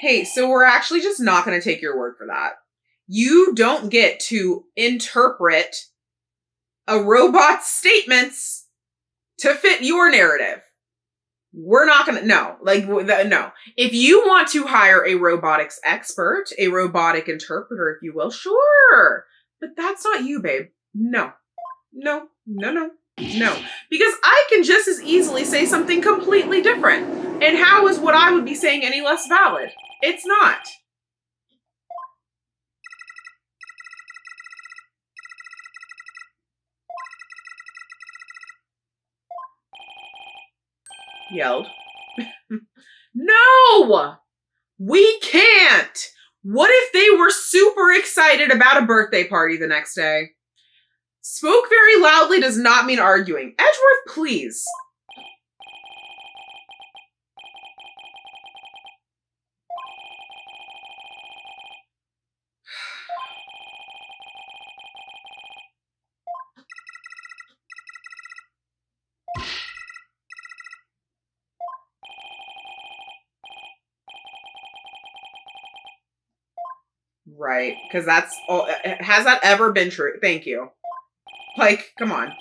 Hey, so we're actually just not going to take your word for that. You don't get to interpret a robot's statements to fit your narrative. We're not going to, no. No. If you want to hire a robotics expert, a robotic interpreter, if you will, sure. But that's not you, babe. No. No. No, no. No. Because I can just as easily say something completely different. And how is what I would be saying any less valid? It's not. Yelled. No! We can't! What if they were super excited about a birthday party the next day? Spoke very loudly does not mean arguing. Edgeworth, please. Right, because that's all. Has that ever been true? Thank you. Like, come on.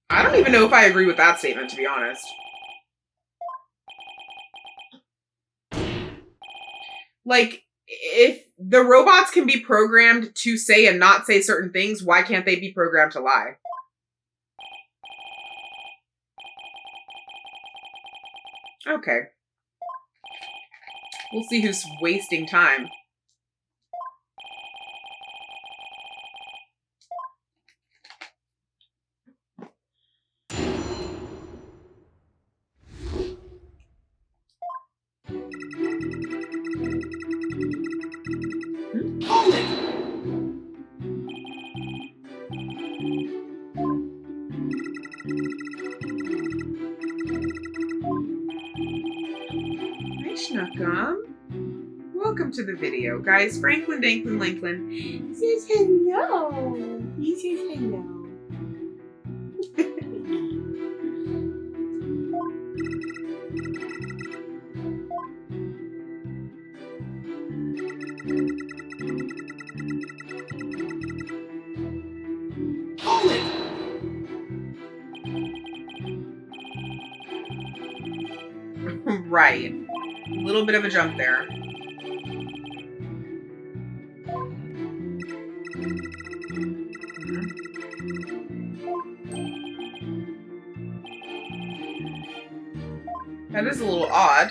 I don't even know if I agree with that statement, to be honest. Like, if the robots can be programmed to say and not say certain things, why can't they be programmed to lie? Okay. We'll see who's wasting time. Hold it! Hi, Schnuckum. Welcome to the video, guys. Franklin Danklin Lanklin says hello. He says hello. Hold it! Right. A little bit of a jump there. That is a little odd.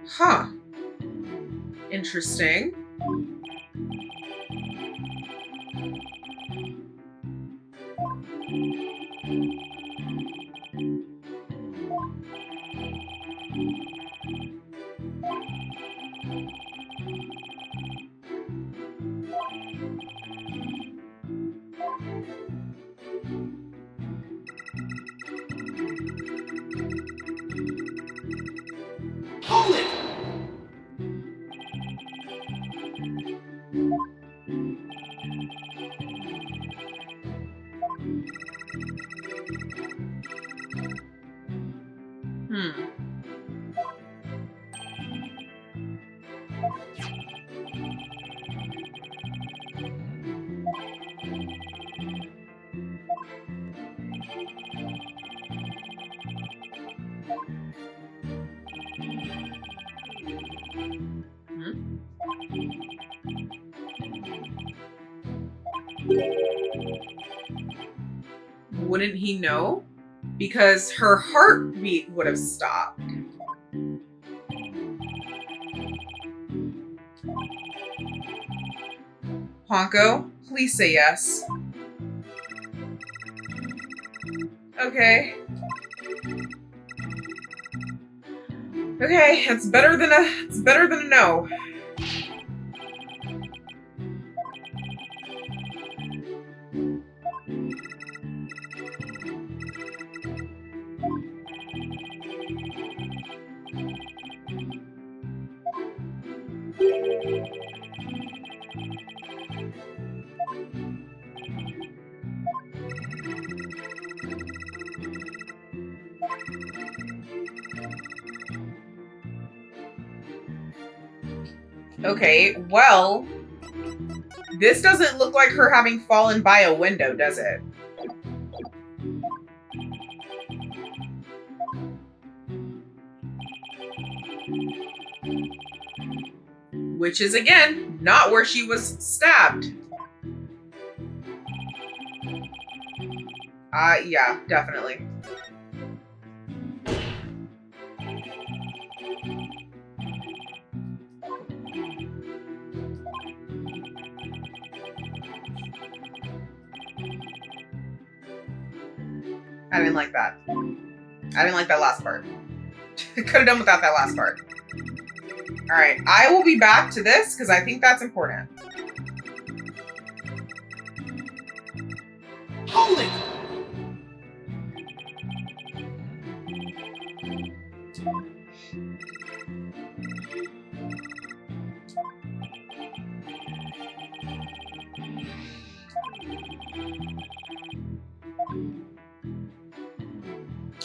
Huh. Interesting. Hold it! Wouldn't he know? Because her heartbeat would have stopped. Honko, please say yes. Okay. Okay, it's better than a no. Okay, well, this doesn't look like her having fallen by a window, does it? Which is, again, not where she was stabbed. Yeah, definitely. I didn't like that. I didn't like that last part. Could have done without that last part. All right, I will be back to this because I think that's important. Hold it!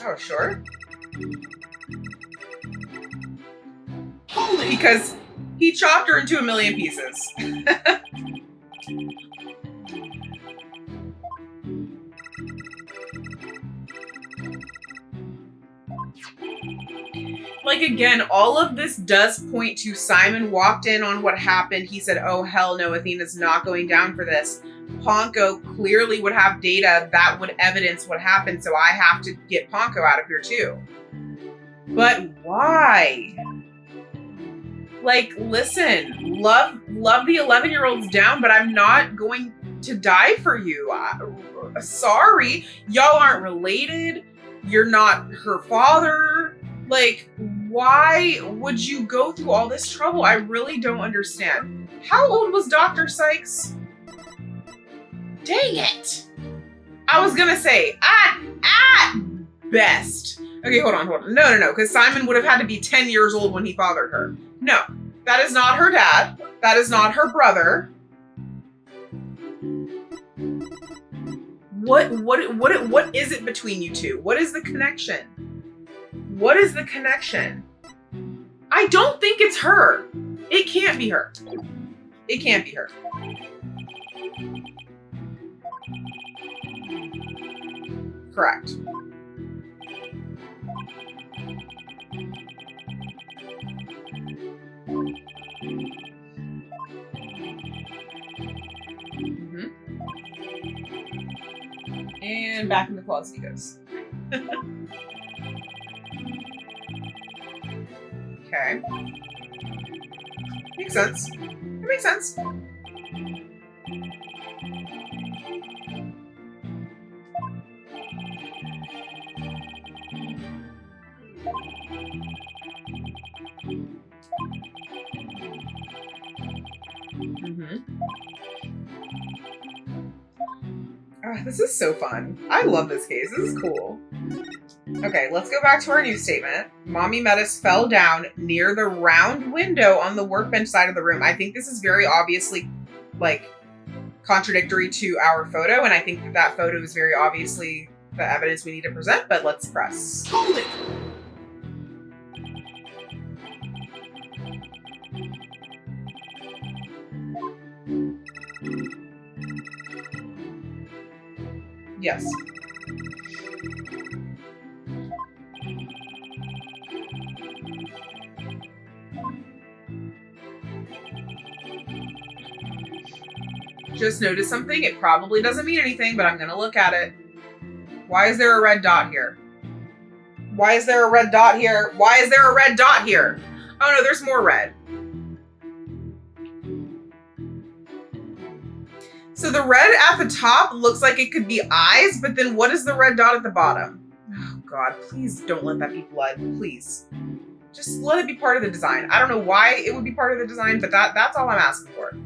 Oh, sure. Hold it! Because he chopped her into a million pieces. Like, again, all of this does point to Simon walked in on what happened. He said, oh, hell no, Athena's not going down for this. Ponko clearly would have data that would evidence what happened, so I have to get Ponko out of here too. But why? Like, listen, love the 11-year-olds down, but I'm not going to die for you. Sorry, y'all aren't related. You're not her father. Like, why would you go through all this trouble? I really don't understand. How old was Dr. Cykes? Dang it. I was gonna say, at best. Okay, hold on. No, because Simon would have had to be 10 years old when he fathered her. No, that is not her dad. That is not her brother. What is it between you two? What is the connection? What is the connection? I don't think it's her. It can't be her. It can't be her. Correct. Mm-hmm. And back in the closet he goes. Okay. Makes sense. It makes sense. Oh, this is so fun. I love this case. This is cool. Okay, let's go back to our news statement. Mommy Metis fell down near the round window on the workbench side of the room. I think this is very obviously, like, contradictory to our photo, and I think that that photo is very obviously the evidence we need to present, but let's press. Hold it! Yes. Just noticed something. It probably doesn't mean anything, but I'm gonna look at it. Why is there a red dot here? Why is there a red dot here? Why is there a red dot here? Oh no, there's more red. So the red at the top looks like it could be eyes, but then what is the red dot at the bottom? Oh God, please don't let that be blood, please. Just let it be part of the design. I don't know why it would be part of the design, but that's all I'm asking for.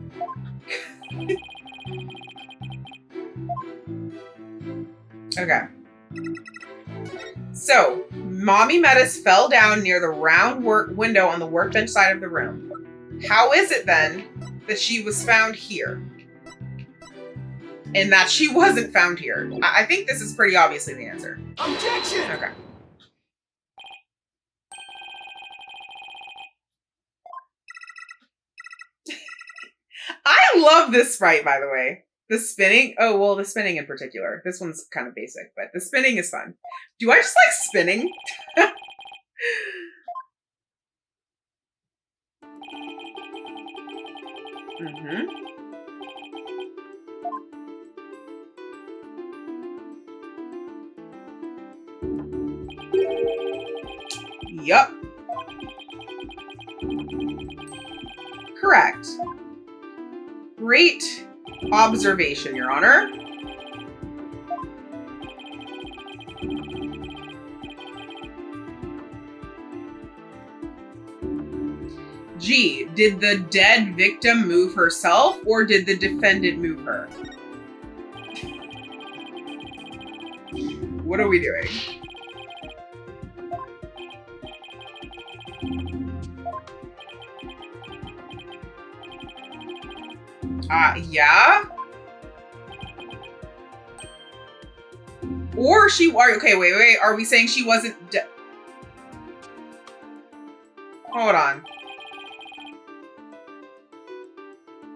Okay. So, Mommy Metis fell down near the round window on the workbench side of the room. How is it then that she was found here? And that she wasn't found here? I think this is pretty obviously the answer. Objection! Okay. I love this sprite, by the way. The spinning. Oh, well, the spinning in particular. This one's kind of basic, but the spinning is fun. Do I just like spinning? Mm-hmm. Yup. Correct. Great observation, Your Honor. G, did the dead victim move herself or did the defendant move her? What are we doing? Yeah? Or okay, wait. Are we saying she wasn't Hold on.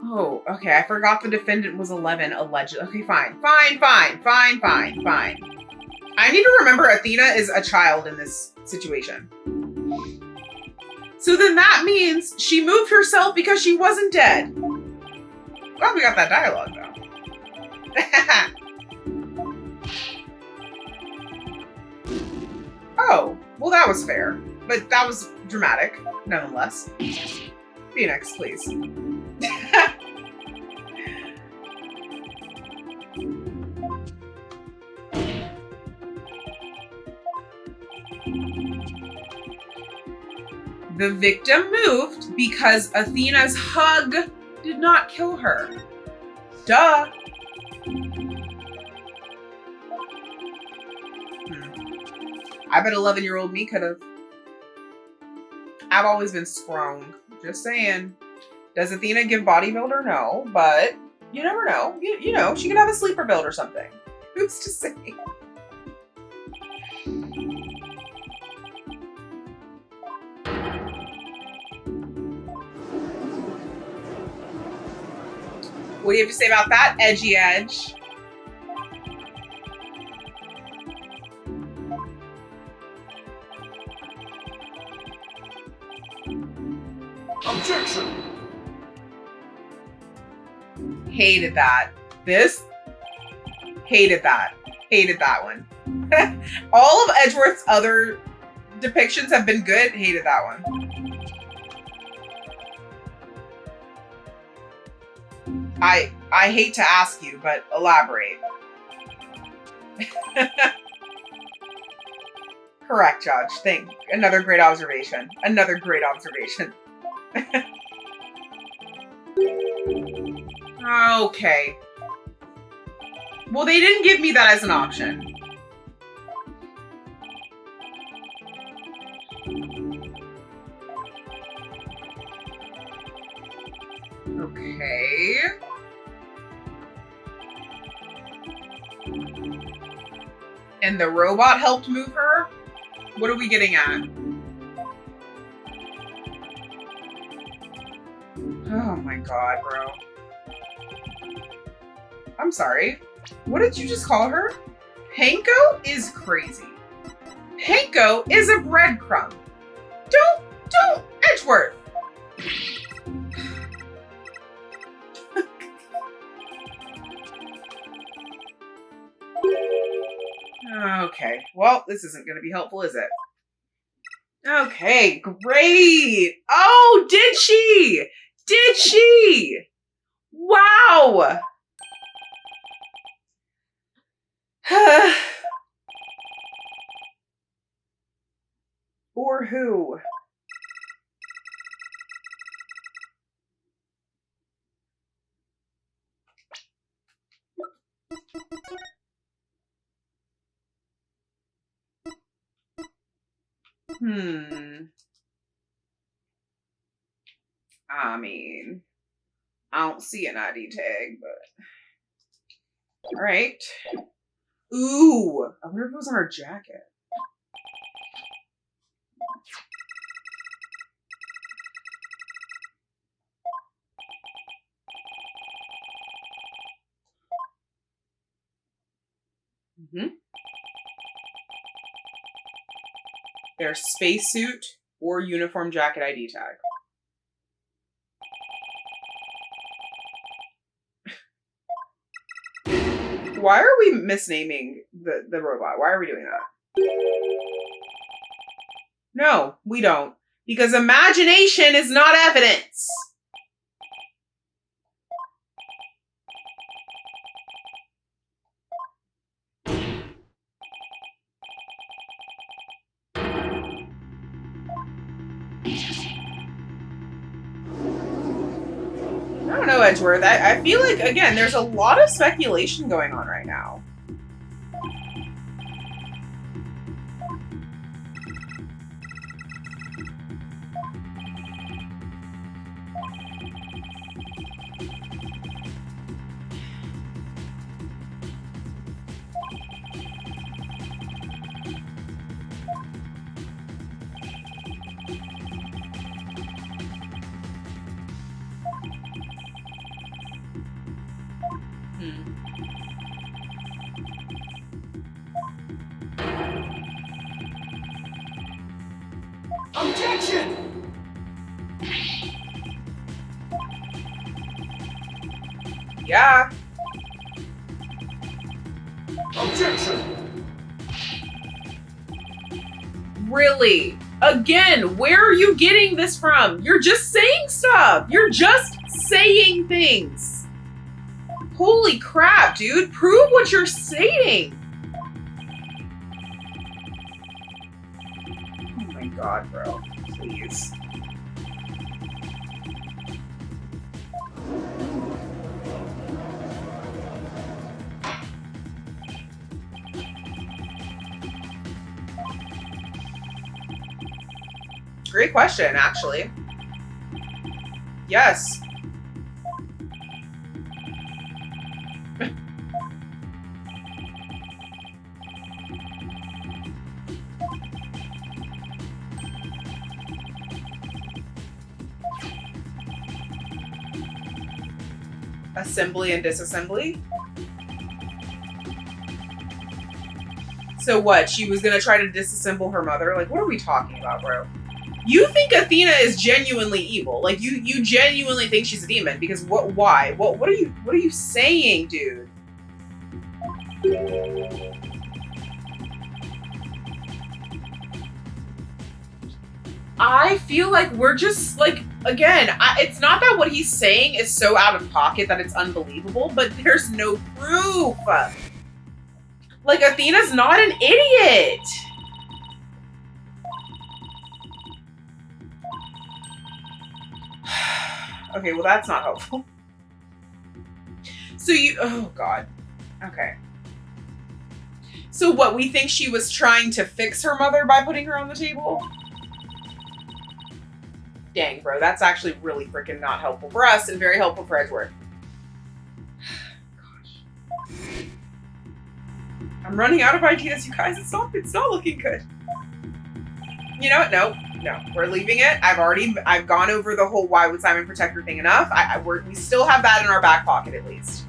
Oh, okay. I forgot the defendant was 11, allegedly. Okay, fine. Fine. I need to remember Athena is a child in this situation. So then that means she moved herself because she wasn't dead. Glad we got that dialogue, though. Oh, well, that was fair. But that was dramatic, nonetheless. Phoenix, please. The victim moved because Athena's hug did not kill her. Duh. I bet 11-year-old me could have. I've always been strong. Just saying. Does Athena give bodybuilder? No, but you never know. You know, she could have a sleeper build or something. Who's to say? What do you have to say about that, Edgy Edge? Objection! Hated that. This? Hated that. Hated that one. All of Edgeworth's other depictions have been good. Hated that one. I hate to ask you, but elaborate. Correct, Judge. Another great observation. Another great observation. Okay. Well, they didn't give me that as an option. Okay. And the robot helped move her? What are we getting at? Oh my god, bro. I'm sorry. What did you just call her? Panko is crazy. Panko is a breadcrumb. Don't, Edgeworth. Okay, well, this isn't going to be helpful, is it? Okay, great. Oh, did she? Did she? Wow. Or who? I mean, I don't see an ID tag, but all right. Ooh, I wonder if it was on her jacket. Their spacesuit or uniform jacket ID tag. Why are we misnaming the robot? Why are we doing that? No, we don't. Because imagination is not evidence. know, Edgeworth. I feel like, again, there's a lot of speculation going on right now. Objection! Yeah. Objection! Really? Again, where are you getting this from? You're just saying stuff. You're just saying things. Holy crap, dude. Prove what you're saying. Oh my god, bro. Please. Great question, actually. Yes. Assembly and disassembly? So what? She was gonna try to disassemble her mother? Like, what are we talking about, bro? You think Athena is genuinely evil? Like, you genuinely think she's a demon? Because what? Why? What are you saying, dude? I feel like we're just, like, again, it's not that what he's saying is so out of pocket that it's unbelievable, but there's no proof. Like, Athena's not an idiot. Okay, well, that's not helpful. So oh God. Okay. So what, we think she was trying to fix her mother by putting her on the table? Dang, bro, that's actually really freaking not helpful for us and very helpful for Edgeworth. Gosh. I'm running out of ideas, you guys. It's not looking good. You know what? No, we're leaving it. I've gone over the whole why would Simon protect her thing enough. We still have that in our back pocket at least.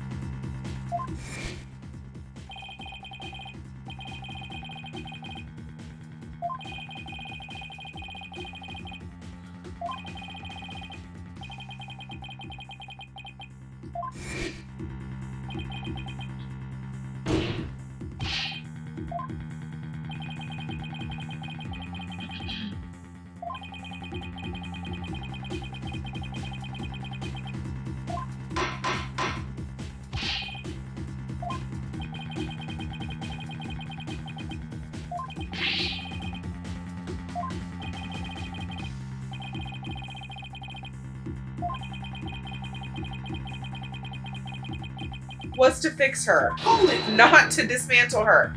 Was to fix her. Hold it! Not to dismantle her.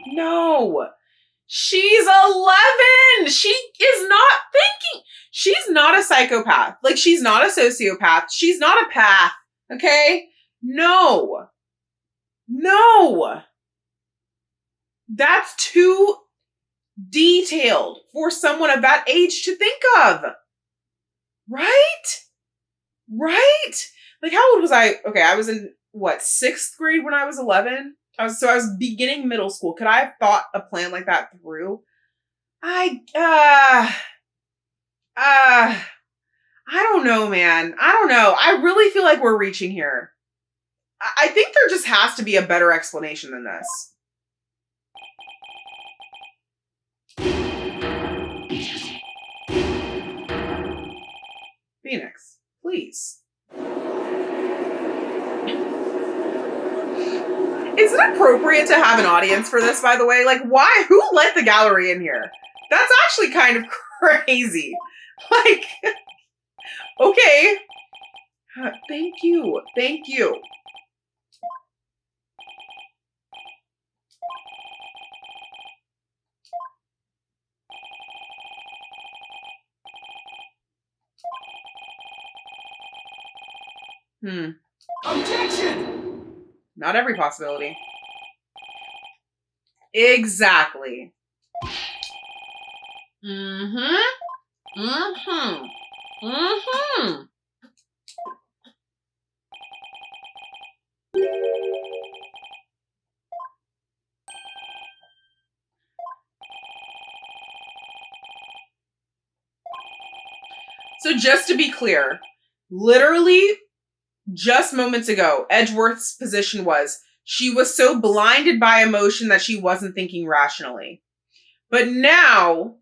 No. She's 11. She is not thinking. She's not a psychopath. Like, she's not a sociopath. She's not a path. Okay? No. That's too detailed for someone of that age to think of. Right? Like, how old was I? Okay, I was in, what, 6th grade when I was 11? I was beginning middle school. Could I have thought a plan like that through? I don't know, man. I don't know. I really feel like we're reaching here. I think there just has to be a better explanation than this. Phoenix, please. Is it appropriate to have an audience for this, by the way? Like, why? Who let the gallery in here? That's actually kind of crazy. Like, okay. Thank you. Thank you. Objection! Not every possibility. Exactly. Mm-hmm. Mm-hmm. Mm-hmm. So just to be clear, literally just moments ago, Edgeworth's position was she was so blinded by emotion that she wasn't thinking rationally. But now,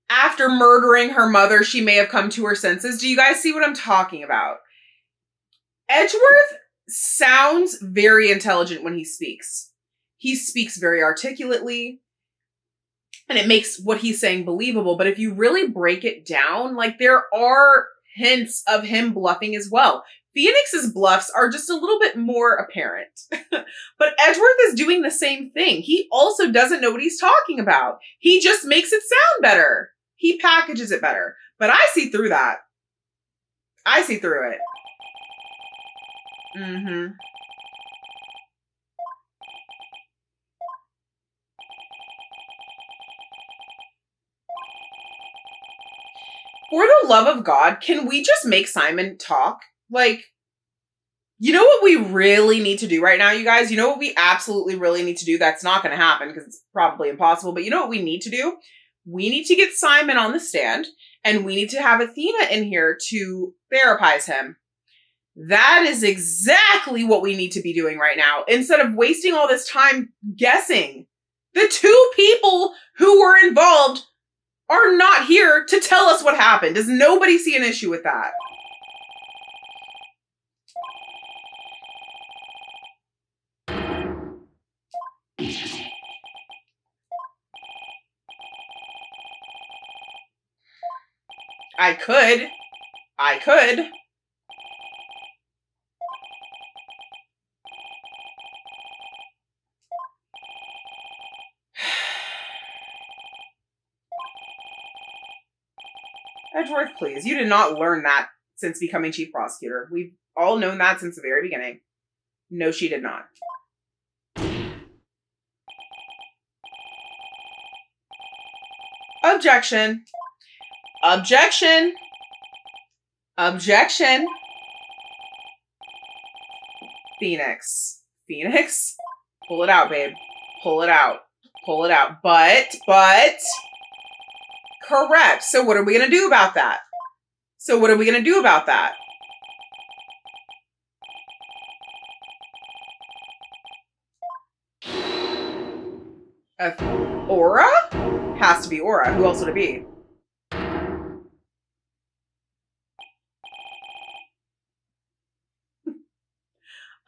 after murdering her mother, she may have come to her senses. Do you guys see what I'm talking about? Edgeworth sounds very intelligent when he speaks. He speaks very articulately, and it makes what he's saying believable. But if you really break it down, like, there are hints of him bluffing as well. Phoenix's bluffs are just a little bit more apparent. But Edgeworth is doing the same thing. He also doesn't know what he's talking about. He just makes it sound better. He packages it better. But I see through that. I see through it. Mm-hmm. For the love of God, can we just make Simon talk? Like, you know what we really need to do right now, you guys? You know what we absolutely really need to do? That's not going to happen because it's probably impossible. But you know what we need to do? We need to get Simon on the stand, and we need to have Athena in here to therapize him. That is exactly what we need to be doing right now, instead of wasting all this time guessing. The two people who were involved are not here to tell us what happened. Does nobody see an issue with that? I could. Edgeworth, please. You did not learn that since becoming chief prosecutor. We've all known that since the very beginning. No, she did not. Objection. Objection. Objection. Phoenix. Phoenix? Pull it out, babe. Pull it out. Pull it out. But. Correct. So what are we going to do about that? Aura? Has to be Aura. Who else would it be?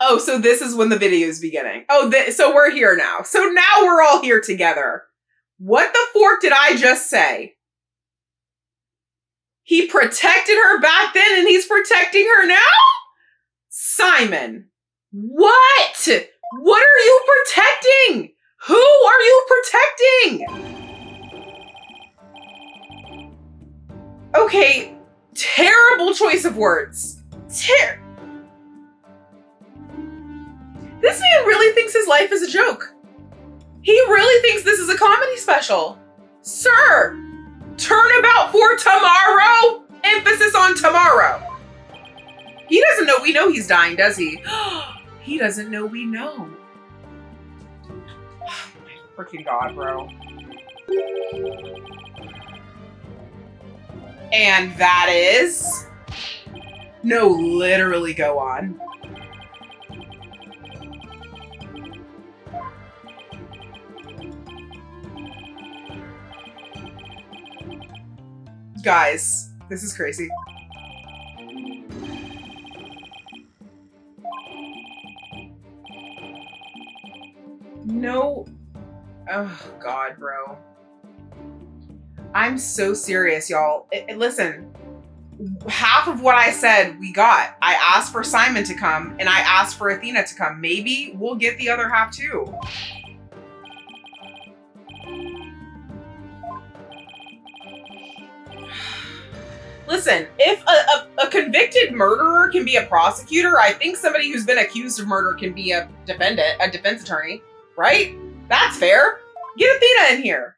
Oh, so this is when the video is beginning. Oh, so we're here now. So now we're all here together. What the fork did I just say? He protected her back then and he's protecting her now? Simon, what? What are you protecting? Who are you protecting? Okay, terrible choice of words. This man really thinks his life is a joke. He really thinks this is a comedy special. Sir, turnabout for tomorrow? Emphasis on tomorrow. He doesn't know we know he's dying, does he? He doesn't know we know. Oh my freaking God, bro. And that is... No, literally go on. Guys, this is crazy. No. Oh, God, bro. I'm so serious, y'all. Listen, half of what I said, we got. I asked for Simon to come, and I asked for Athena to come. Maybe we'll get the other half too. Listen, if a convicted murderer can be a prosecutor, I think somebody who's been accused of murder can be a defendant, a defense attorney, right? That's fair. Get Athena in here.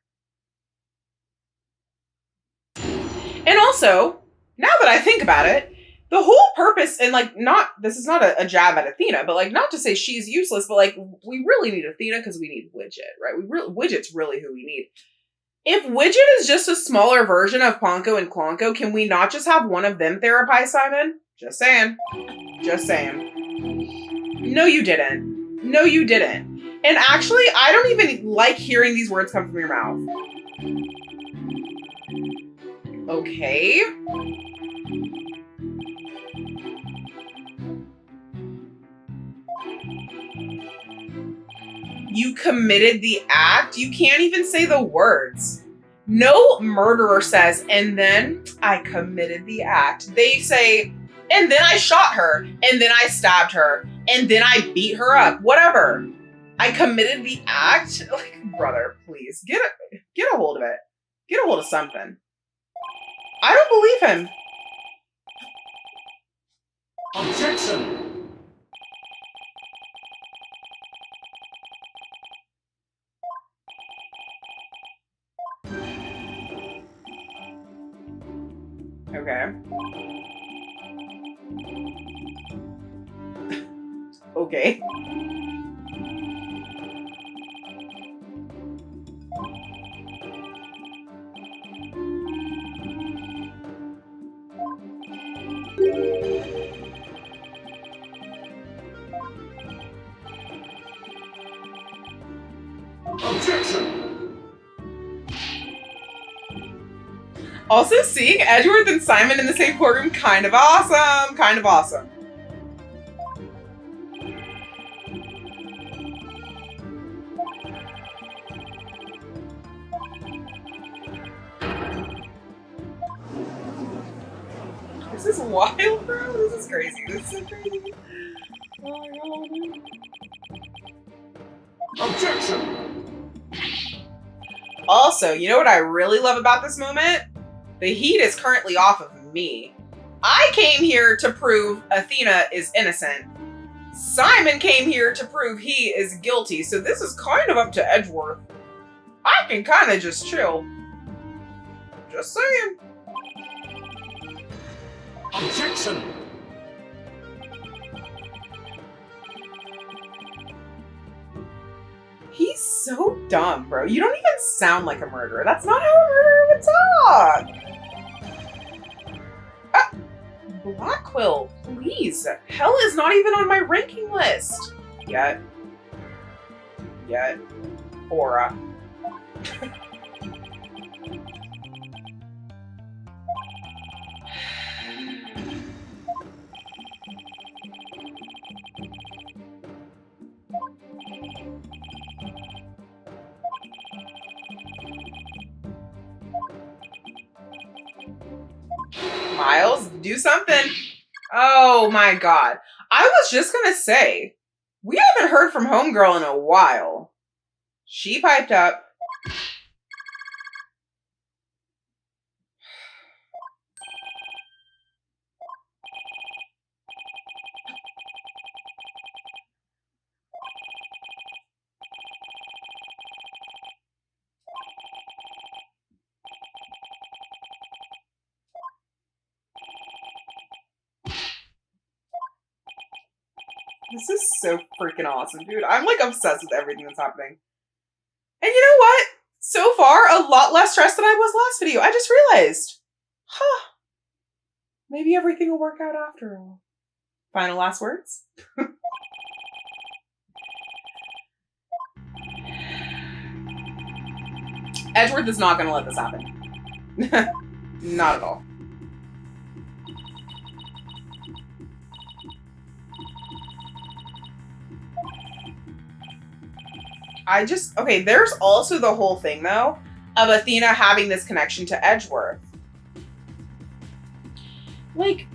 And also, now that I think about it, the whole purpose, and like, this is not a jab at Athena, but like, not to say she's useless, but like, we really need Athena because we need Widget, right? Widget's really who we need. If Widget is just a smaller version of Ponko and Klonko, can we not just have one of them therapize Simon? Just saying. Just saying. No, you didn't. No, you didn't. And actually, I don't even like hearing these words come from your mouth. Okay. You committed the act? You can't even say the words. No murderer says, and then I committed the act. They say, and then I shot her, and then I stabbed her, and then I beat her up. Whatever. I committed the act? Like, brother, please, get a hold of it. Get a hold of something. I don't believe him. Objection! Okay. Okay. Objection! Also, seeing Edgeworth and Simon in the same courtroom, kind of awesome. Kind of awesome. This is wild, bro. This is crazy. This is so crazy. Oh my god. Objection! Also, you know what I really love about this moment? The heat is currently off of me. I came here to prove Athena is innocent. Simon came here to prove he is guilty, so this is kind of up to Edgeworth. I can kind of just chill. Just saying. Objection! He's so dumb, bro. You don't even sound like a murderer. That's not how a murderer would talk. Blackquill, please. Hell is not even on my ranking list. Yet. Aura. Miles, do something. Oh my god. I was just gonna say, we haven't heard from Homegirl in a while. She piped up. This is so freaking awesome, dude. I'm like obsessed with everything that's happening. And you know what? So far, a lot less stressed than I was last video. I just realized. Huh. Maybe everything will work out after all. Final last words? Edgeworth is not going to let this happen. Not at all. Okay, there's also the whole thing though. of Athena having this connection to Edgeworth. Like,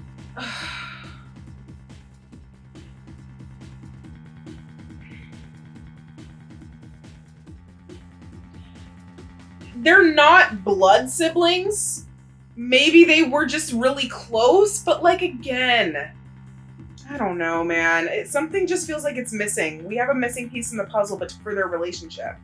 they're not blood siblings. Maybe they were just really close, but like, again, I don't know, man. Something just feels like it's missing. We have a missing piece in the puzzle, but for their relationship.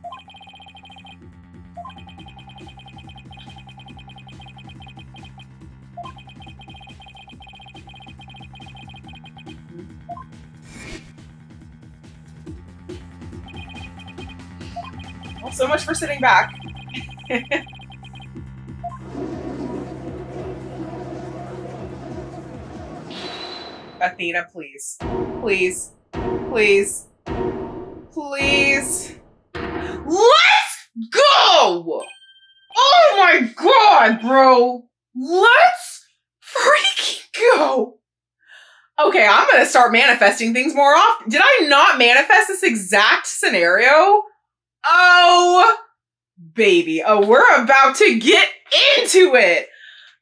Well, so much for sitting back. Athena, please. Please. Please. Please. Let's go! Oh my god, bro! Let's freaking go! Okay, I'm gonna start manifesting things more often. Did I not manifest this exact scenario? Oh, baby. Oh, we're about to get into it.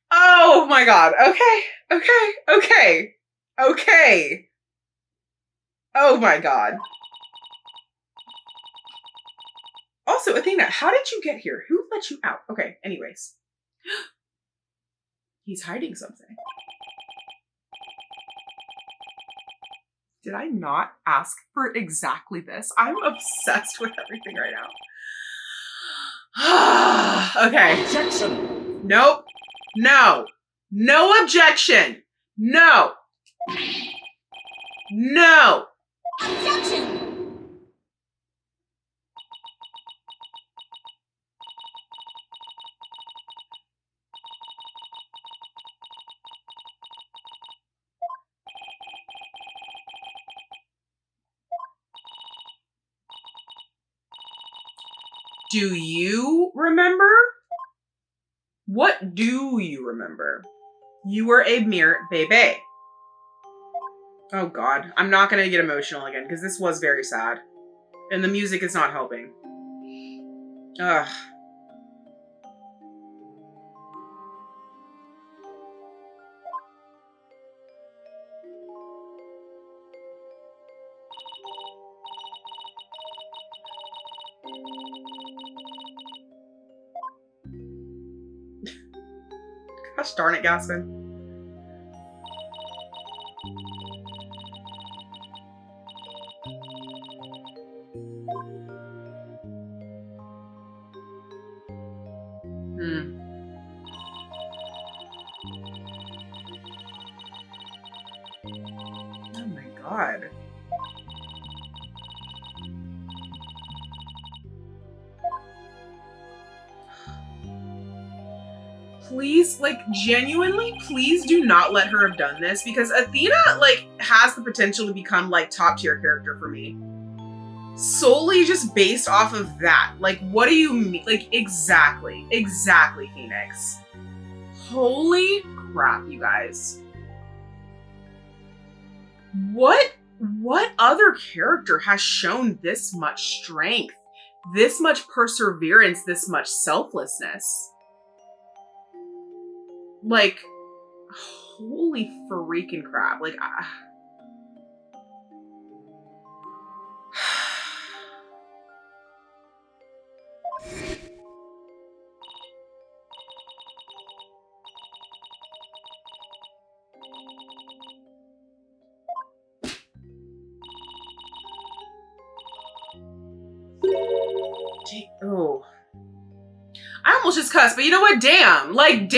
Oh my god. Okay. Oh my god. Also, Athena, how did you get here? Who let you out? Okay, anyways. He's hiding something. Did I not ask for exactly this? I'm obsessed with everything right now. Okay. Objection! Nope. No. No objection. No. No. Objection! Do you remember? What do you remember? You were a mere bebe. Oh god, I'm not gonna get emotional again because this was very sad. And the music is not helping. Ugh. Gosh darn it, Gaspin. Oh my god. Please, like, genuinely, please do not let her have done this because Athena, like, has the potential to become, like, top tier character for me. Solely just based off of that. Like, what do you mean? Like, exactly, Phoenix. Holy crap, you guys. What other character has shown this much strength, this much perseverance, this much selflessness? Like, holy freaking crap. Like, oh. I almost just cussed, but you know what? Damn, like,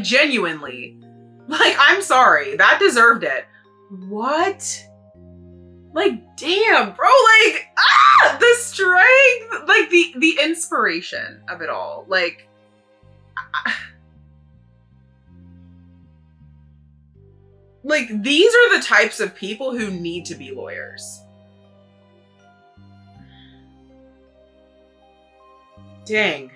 genuinely. Like, I'm sorry. That deserved it. What? Like, damn, bro, like, the strength, like, the inspiration of it all. Like, like, these are the types of people who need to be lawyers. Dang.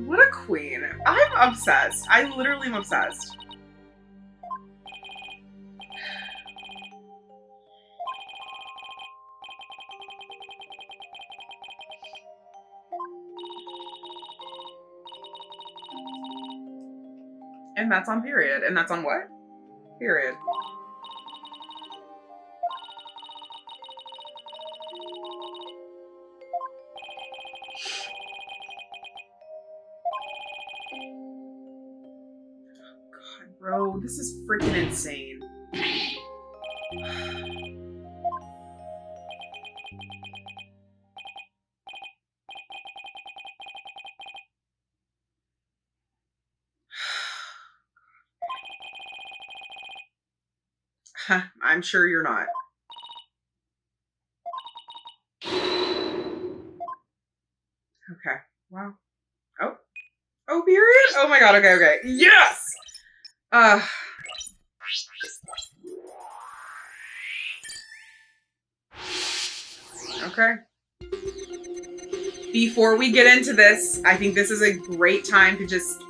What a queen. I'm obsessed. I literally am obsessed. And that's on period. And that's on what? Period. God, bro, this is freaking insane. I'm sure you're not. Okay. Wow. Oh. Oh, period? Oh my god, okay, okay. Yes! Okay. Before we get into this, I think this is a great time to just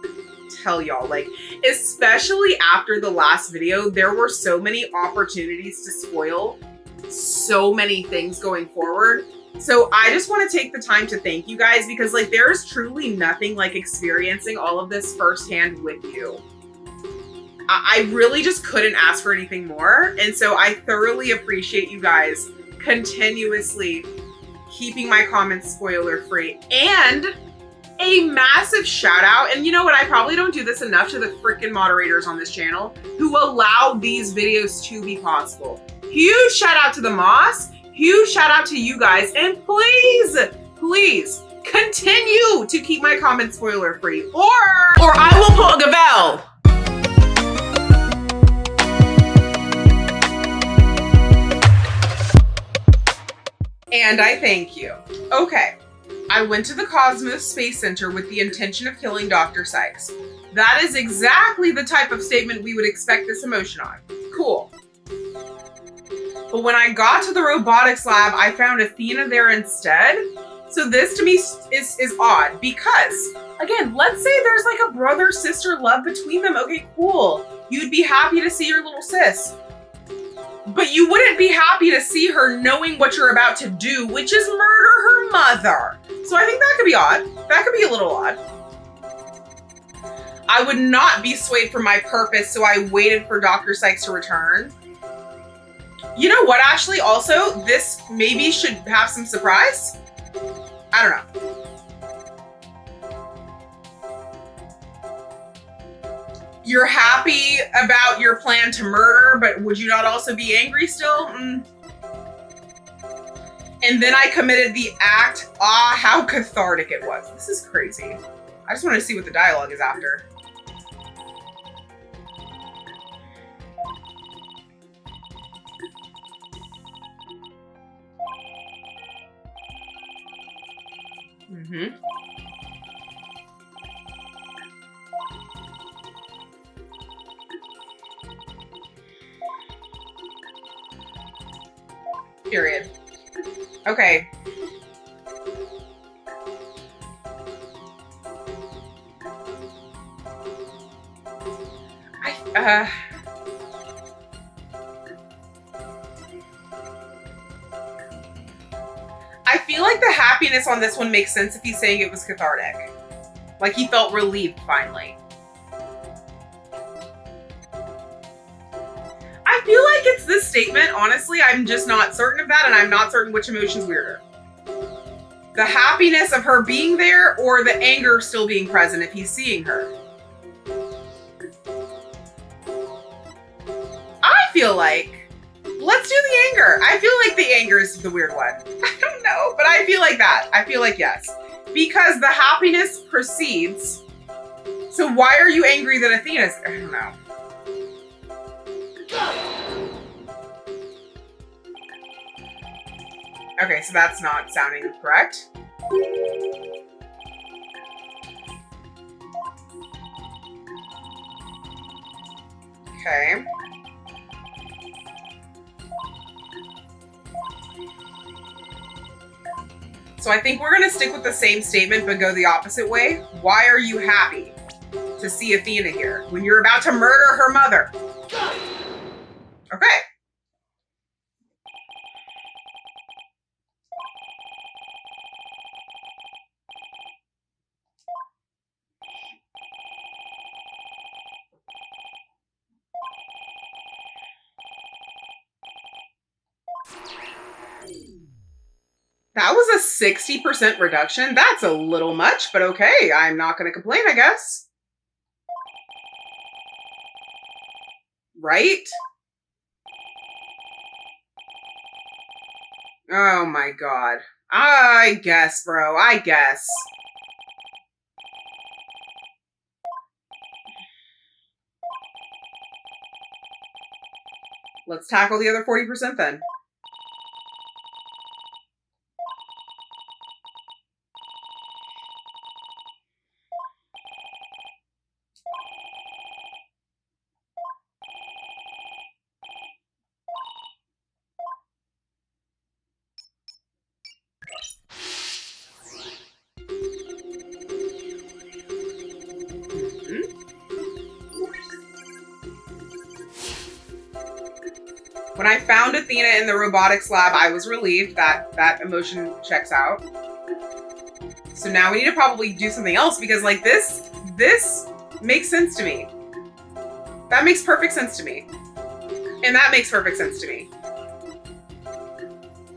tell y'all, like, especially after the last video, there were so many opportunities to spoil so many things going forward. So I just want to take the time to thank you guys because, like, there is truly nothing like experiencing all of this firsthand with you. I really just couldn't ask for anything more. And so I thoroughly appreciate you guys continuously keeping my comments spoiler free. And a massive shout out, and you know what, I probably don't do this enough, to the freaking moderators on this channel who allow these videos to be possible. Huge shout out to the Moss, huge shout out to you guys, and please, please continue to keep my comments spoiler free, or I will pull a gavel. And I thank you. Okay. I went to the Cosmos Space Center with the intention of killing Dr. Cykes. That is exactly the type of statement we would expect this emotion on. Cool. But when I got to the robotics lab, I found Athena there instead. So this to me is odd because, again, let's say there's like a brother-sister love between them. Okay, cool. You'd be happy to see your little sis. But you wouldn't be happy to see her knowing what you're about to do, which is murder her mother. So I think that could be odd. That could be a little odd. I would not be swayed from my purpose, so I waited for Dr. Cykes to return. You know what, actually, also, this maybe should have some surprise? I don't know. You're happy about your plan to murder, but would you not also be angry still? And then I committed the act. Ah, how cathartic it was. This is crazy. I just want to see what the dialogue is after. Mm-hmm. Period. Okay. I feel like the happiness on this one makes sense if he's saying it was cathartic. Like he felt relieved finally. I feel like it's this statement, honestly, I'm just not certain of that, and I'm not certain which emotion's weirder. The happiness of her being there, or the anger still being present if he's seeing her. I feel like, let's do the anger. I feel like the anger is the weird one. I don't know, but I feel like that. I feel like yes. Because the happiness precedes. So why are you angry that Athena's, I don't know. Okay, so that's not sounding correct. Okay. So I think we're gonna stick with the same statement but go the opposite way. Why are you happy to see Athena here when you're about to murder her mother? Okay. That was a 60% reduction. That's a little much, but okay. I'm not going to complain, I guess. Right? Oh my god. I guess, bro. I guess. Let's tackle the other 40% then. When I found Athena in the robotics lab, I was relieved that that emotion checks out. So now we need to probably do something else because like this makes sense to me. That makes perfect sense to me. And that makes perfect sense to me.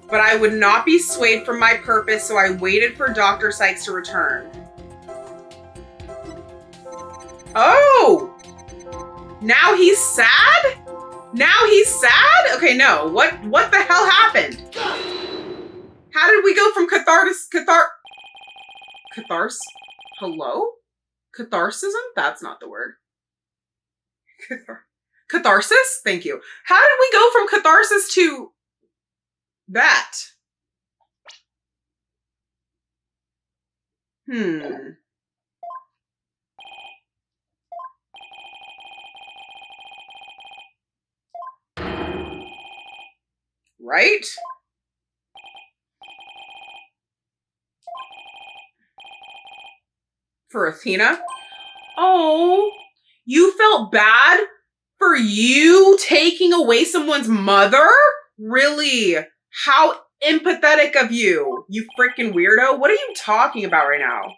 But I would not be swayed from my purpose, so I waited for Dr. Cykes to return. Oh! Now he's sad? Now he's sad? Okay, no. What the hell happened? How did we go from catharsis? Hello? Catharsism? That's not the word. Catharsis? Thank you. How did we go from catharsis to that? Right? For Athena? Oh, you felt bad for you taking away someone's mother? Really? How empathetic of you, you freaking weirdo. What are you talking about right now?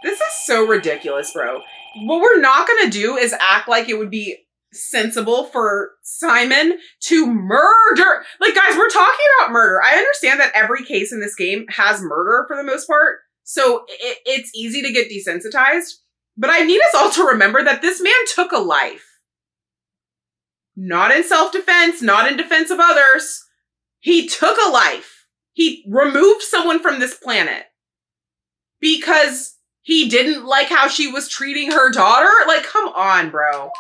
This is so ridiculous, bro. What we're not gonna do is act like it would be sensible for Simon to murder. Like, guys, we're talking about murder. I understand that every case in this game has murder for the most part, so it's easy to get desensitized. But I need us all to remember that this man took a life. Not in self-defense, not in defense of others. He took a life. He removed someone from this planet because he didn't like how she was treating her daughter? Like, come on, bro.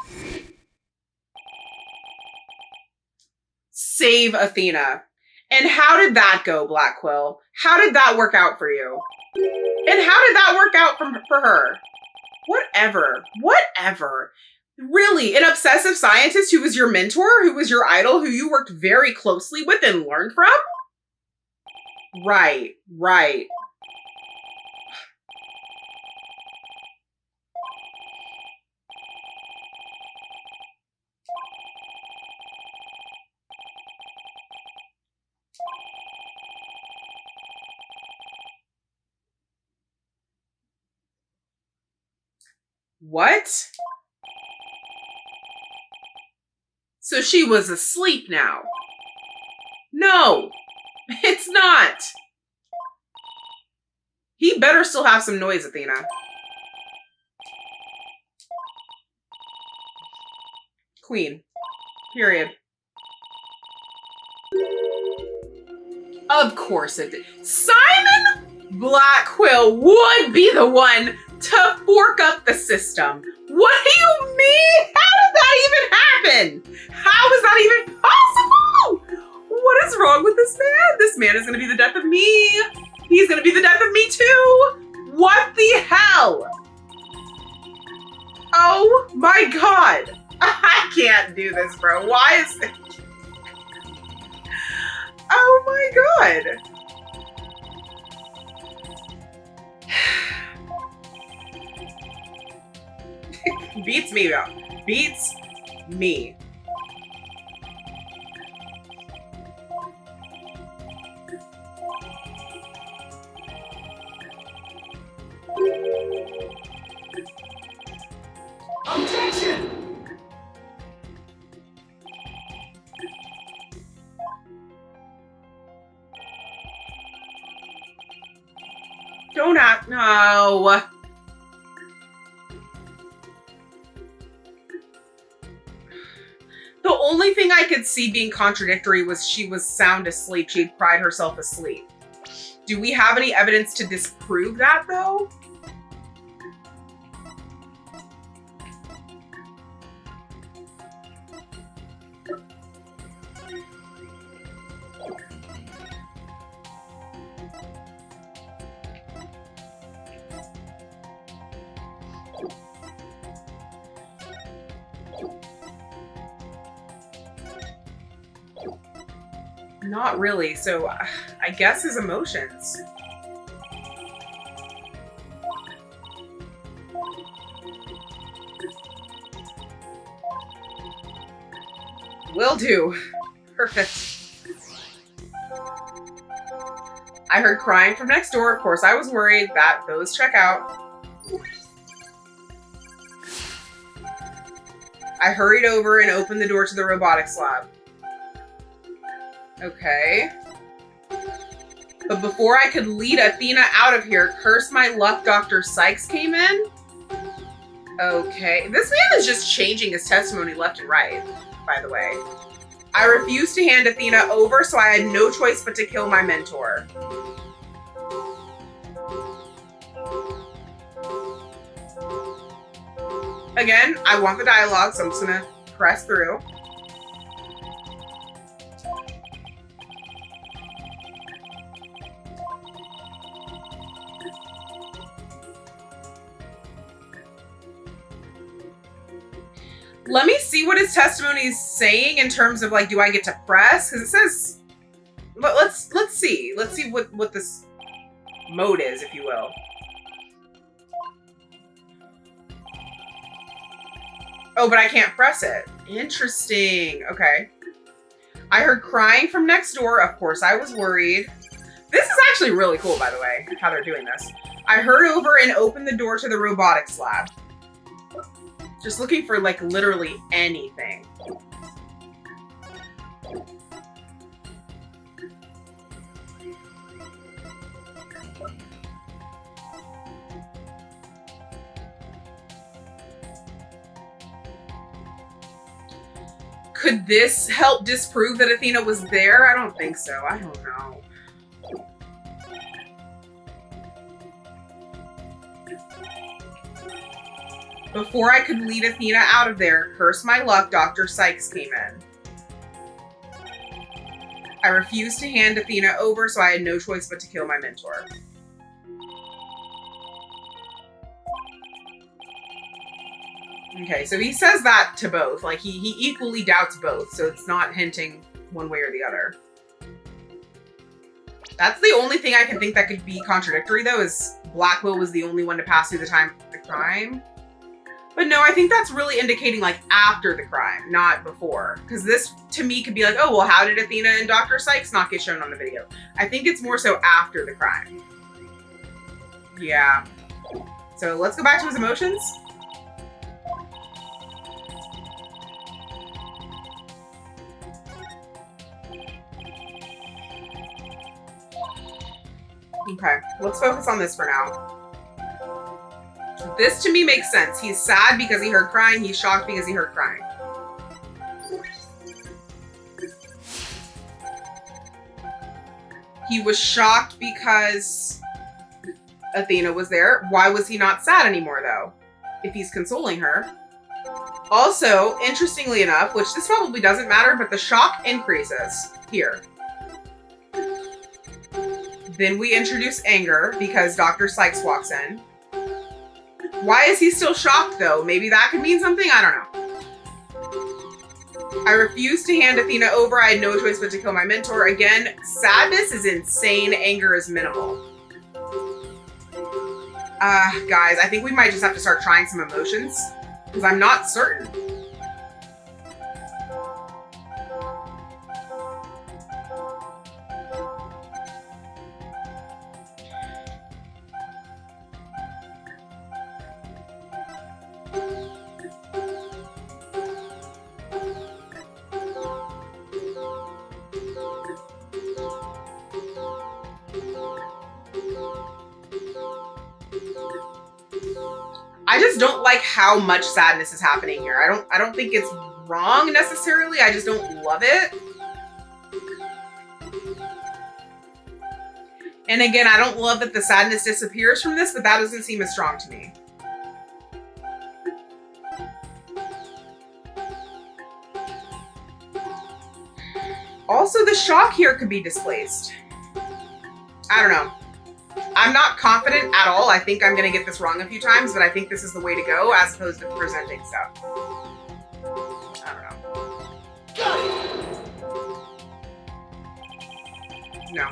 Save Athena. And how did that go, Blackquill? How did that work out for you? And how did that work out for her? Whatever. Really, an obsessive scientist who was your mentor, who was your idol, who you worked very closely with and learned from? Right. What? So she was asleep now. No, it's not. He better still have some noise, Athena. Queen. Period. Of course it did. Simon Blackquill would be the one to fork up the system. What do you mean? How did that even happen? How is that even possible? What is wrong with this man? This man is going to be the death of me. He's going to be the death of me too. What the hell? Oh my god. I can't do this, bro. Why is it? Oh my god. Beats me, bro. Beats me. no. The only thing I could see being contradictory was she was sound asleep. She had cried herself asleep. Do we have any evidence to disprove that, though? Not really, so I guess his emotions. Will do. Perfect. I heard crying from next door. Of course, I was worried. Those check out. I hurried over and opened the door to the robotics lab. Okay. But before I could lead Athena out of here, curse my luck, Dr. Cykes came in? Okay. This man is just changing his testimony left and right, by the way. I refused to hand Athena over, so I had no choice but to kill my mentor. Again, I want the dialogue, so I'm just gonna press through. Let me see what his testimony is saying in terms of, like, do I get to press? Because it says, but let's see. Let's see what this mode is, if you will. Oh, but I can't press it. Interesting. Okay. I heard crying from next door. Of course, I was worried. This is actually really cool, by the way, how they're doing this. I hurried over and opened the door to the robotics lab. Just looking for, like, literally anything. Could this help disprove that Athena was there? I don't think so. I don't know. Before I could lead Athena out of there, curse my luck, Dr. Cykes came in. I refused to hand Athena over, so I had no choice but to kill my mentor. Okay, so he says that to both. Like, he equally doubts both, so it's not hinting one way or the other. That's the only thing I can think that could be contradictory, though, is Blackquill was the only one to pass through the crime. But no, I think that's really indicating, like, after the crime, not before. Because this, to me, could be like, oh, well, how did Athena and Dr. Cykes not get shown on the video? I think it's more so after the crime. Yeah. So let's go back to his emotions. Okay, let's focus on this for now. This to me makes sense. He's sad because he heard crying. He's shocked because he heard crying. He was shocked because Athena was there. Why was he not sad anymore, though? If he's consoling her. Also, interestingly enough, which this probably doesn't matter, but the shock increases here. Then we introduce anger because Dr. Cykes walks in. Why is he still shocked, though? Maybe that could mean something? I don't know. I refused to hand Athena over. I had no choice but to kill my mentor. Again, sadness is insane. Anger is minimal. Guys, I think we might just have to start trying some emotions because I'm not certain. just don't like how much sadness is happening here. I don't think it's wrong necessarily. I just don't love it. And again, I don't love that the sadness disappears from this, but that doesn't seem as strong to me. Also, the shock here could be displaced. I don't know. I'm not confident at all. I think I'm going to get this wrong a few times, but I think this is the way to go as opposed to presenting stuff. I don't know. No.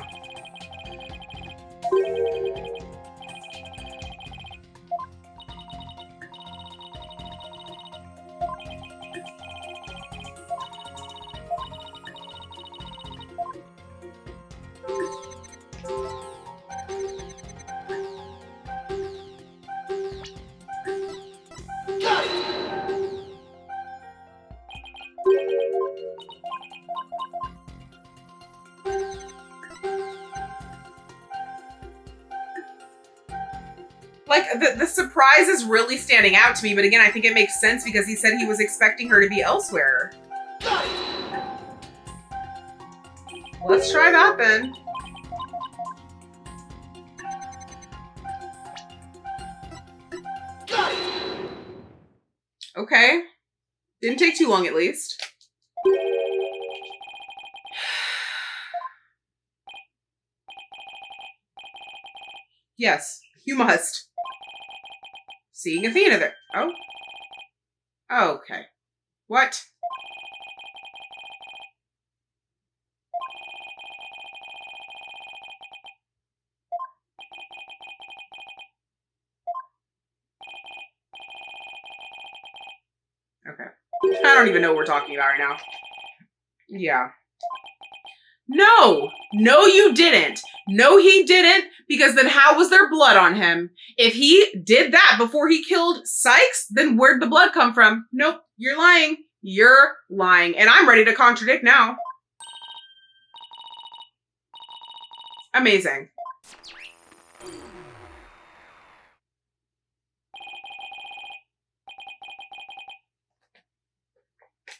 Like, the surprise is really standing out to me, but again, I think it makes sense because he said he was expecting her to be elsewhere. Let's try that then. Okay. Didn't take too long, at least. Yes, you must. Seeing Athena there. Oh. Okay. What? Okay. I don't even know what we're talking about right now. Yeah. No! No, you didn't. No, he didn't, because then how was there blood on him? If he did that before he killed Cykes, then where'd the blood come from? Nope, you're lying. You're lying. And I'm ready to contradict now. Amazing.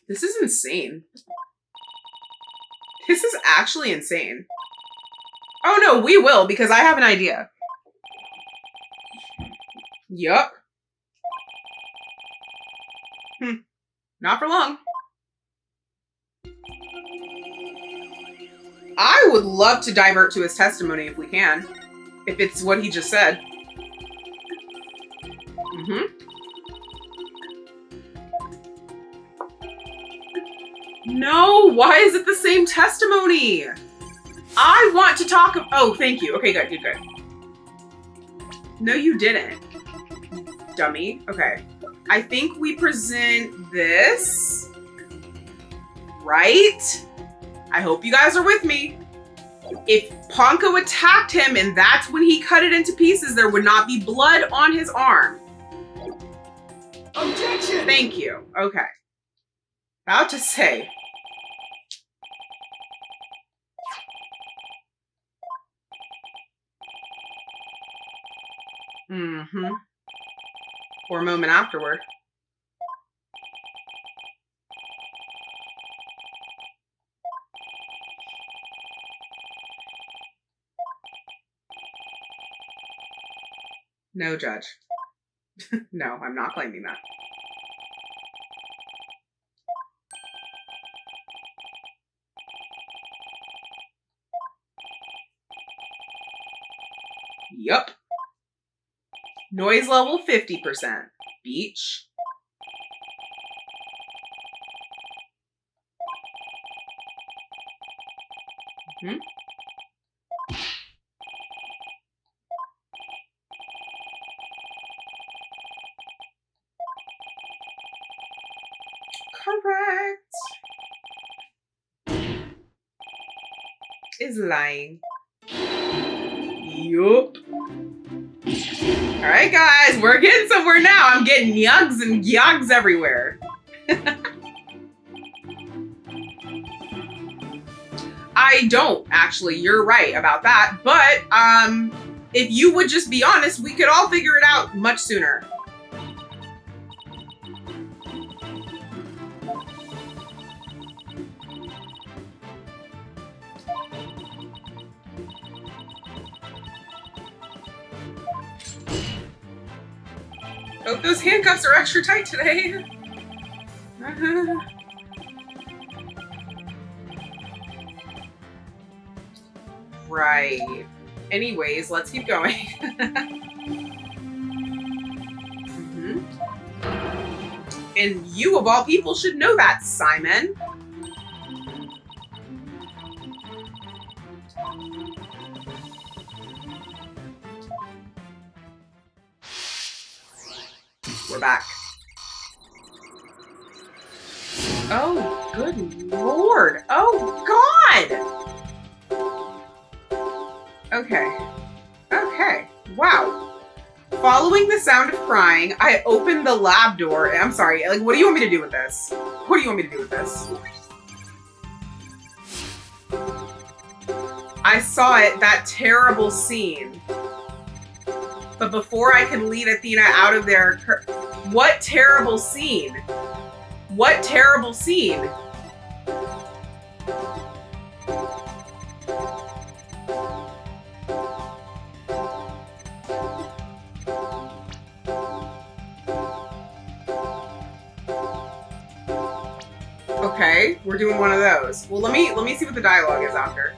This is insane. This is actually insane. Oh no, we will, because I have an idea. Yup. Not for long. I would love to divert to his testimony if we can. If it's what he just said. No, why is it the same testimony? I want to talk. Oh, thank you. Okay, good, good, good. No, you didn't. Dummy. Okay. I think we present this. Right? I hope you guys are with me. If Ponko attacked him and that's when he cut it into pieces, there would not be blood on his arm. Objection! Thank you. Okay. About to say. Or a moment afterward. No, Judge. No, I'm not claiming that. Yup. Noise level 50%. Beach. Correct. Is lying. Yup. All right, guys, we're getting somewhere now. I'm getting yugs and yogs everywhere. I don't, actually. You're right about that. But if you would just be honest, we could all figure it out much sooner. Hope those handcuffs are extra tight today. Right. Anyways, let's keep going. And you, of all people, should know that, Simon. We're back. Oh, good lord. Oh, God. Okay. Okay. Wow. Following the sound of crying, I opened the lab door. I'm sorry. Like, what do you want me to do with this? What do you want me to do with this? I saw it, that terrible scene. But before I could lead Athena out of there, what terrible scene? What terrible scene? Okay, we're doing one of those. Well, let me see what the dialogue is after.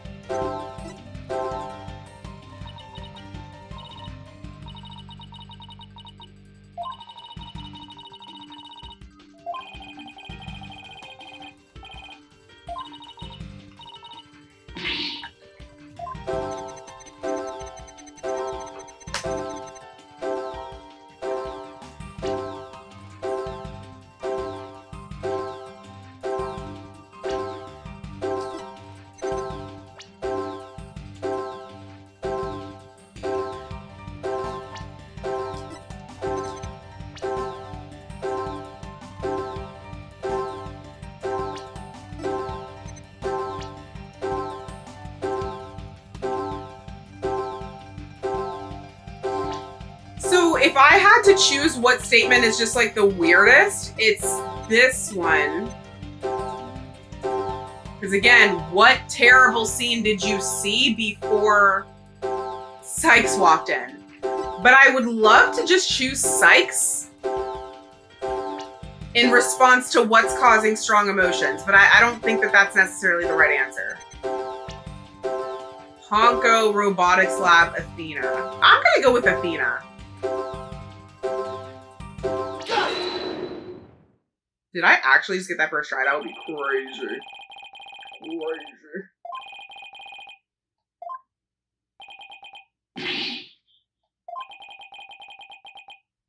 So if I had to choose what statement is just like the weirdest, it's this one. Because again, what terrible scene did you see before Cykes walked in? But I would love to just choose Cykes in response to what's causing strong emotions. But I don't think that that's necessarily the right answer. Honko Robotics Lab Athena. I'm going to go with Athena. Did I actually just get that first try? That would be crazy.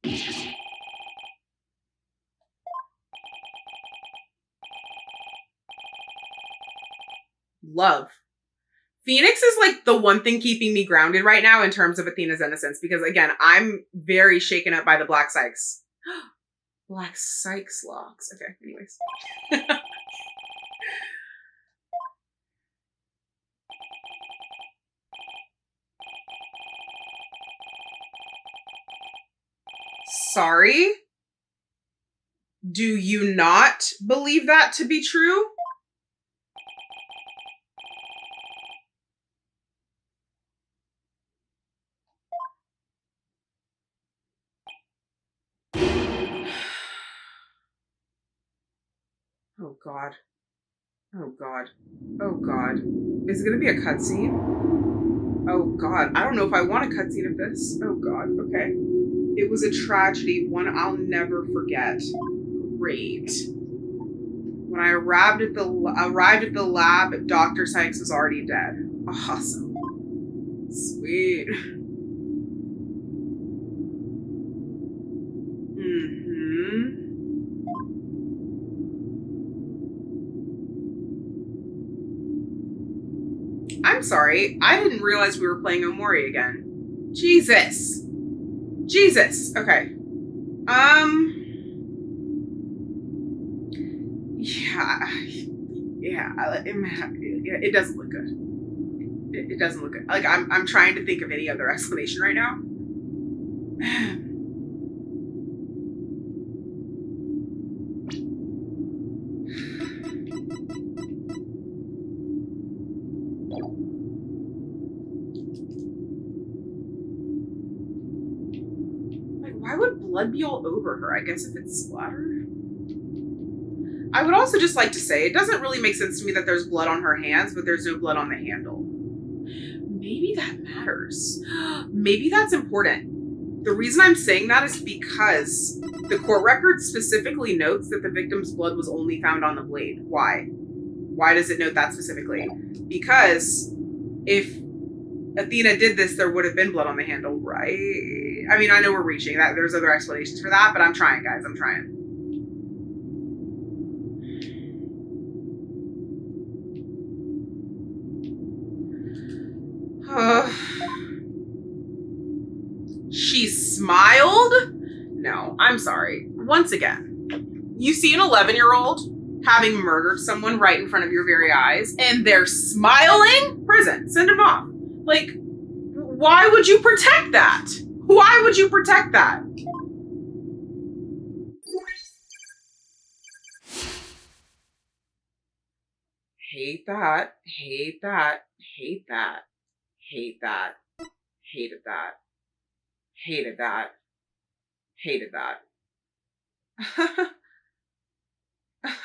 Crazy. Love. Phoenix is like the one thing keeping me grounded right now in terms of Athena's innocence, because again, I'm very shaken up by the Black Cykes. Black Cykes locks. Okay, anyways. Sorry? Do you not believe that to be true? Oh God. Oh God. Oh God. Is it gonna be a cutscene? Oh God. I don't know if I want a cutscene of this. Oh God. Okay. It was a tragedy, one I'll never forget. Great. When I arrived at the lab, Dr. Cykes was already dead. Awesome. Sweet. I'm sorry. I didn't realize we were playing Omori again. Jesus. Jesus. Okay. Yeah, it doesn't look good. It doesn't look good. Like, I'm trying to think of any other explanation right now. Like, why would blood be all over her, I guess, if it's splattered. I would also just like to say, it doesn't really make sense to me that there's blood on her hands, but there's no blood on the handle. Maybe that matters. Maybe that's important. The reason I'm saying that is because the court record specifically notes that the victim's blood was only found on the blade. Why? Why does it note that specifically? Because if Athena did this, there would have been blood on the handle, right? I mean, I know we're reaching that. There's other explanations for that, but I'm trying, guys. I'm trying. She smiled? No, I'm sorry. Once again, you see an 11-year-old having murdered someone right in front of your very eyes, and they're smiling? Prison. Send them off. Like, why would you protect that? Why would you protect that? Hate that. Hate that. Hate that. Hate that. Hated that. Hated that. Hated that.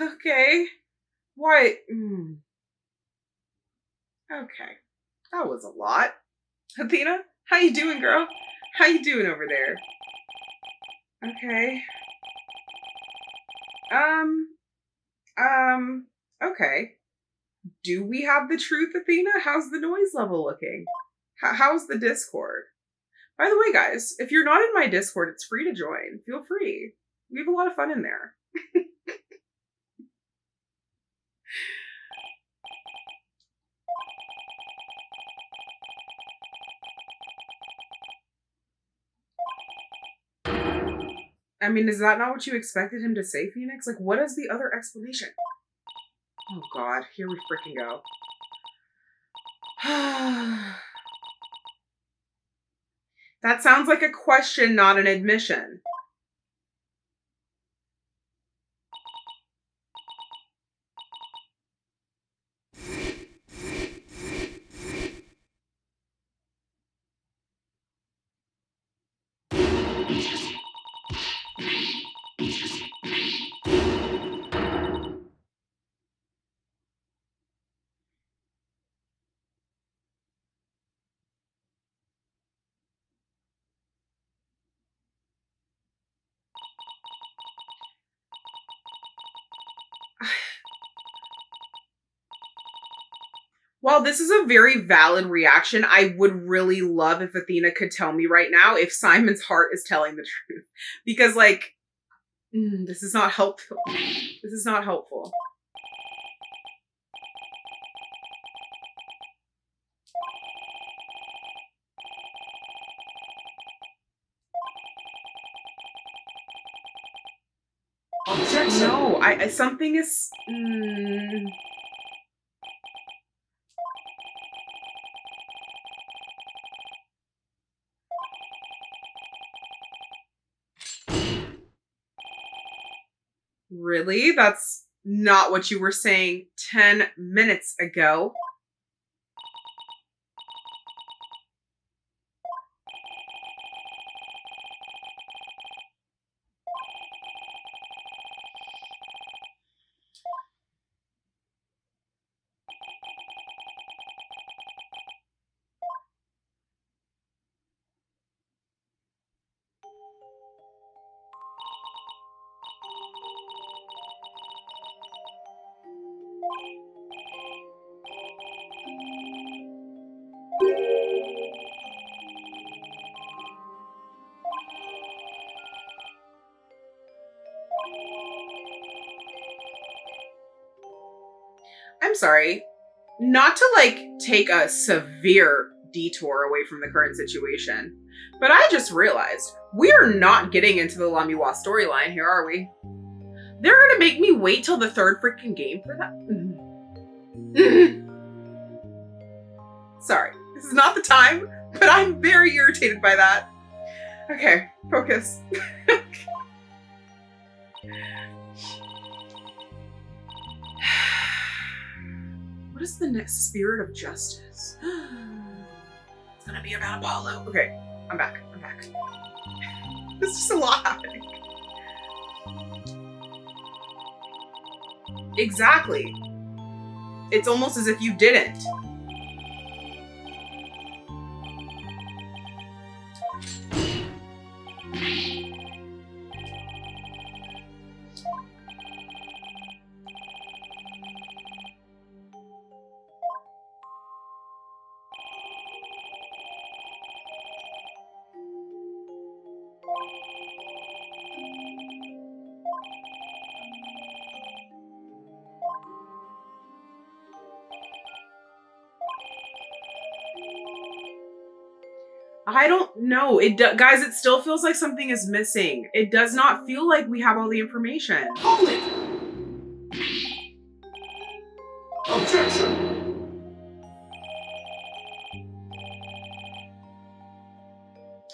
Okay. Why? Okay. That was a lot. Athena, how you doing, girl? How you doing over there? Okay. Okay. Do we have the truth, Athena? How's the noise level looking? How's the Discord? By the way, guys, if you're not in my Discord, it's free to join. Feel free. We have a lot of fun in there. I mean, is that not what you expected him to say, Phoenix? Like, what is the other explanation? Oh, God. Here we freaking go. That sounds like a question, not an admission. While this is a very valid reaction, I would really love if Athena could tell me right now if Simon's heart is telling the truth. Because, like, this is not helpful. This is not helpful. Objection! No, something is... Really? That's not what you were saying 10 minutes ago. I'm sorry, not to like take a severe detour away from the current situation, but I just realized we are not getting into the Lamiwa storyline here, are we? They're gonna make me wait till the third freaking game for that? Sorry, this is not the time, but I'm very irritated by that. Okay, focus. What is the next spirit of justice? It's gonna be about Apollo. Okay, I'm back. It's just a lot happening. Exactly. It's almost as if you didn't. I don't know. Guys, it still feels like something is missing. It does not feel like we have all the information. Hold it! Objection!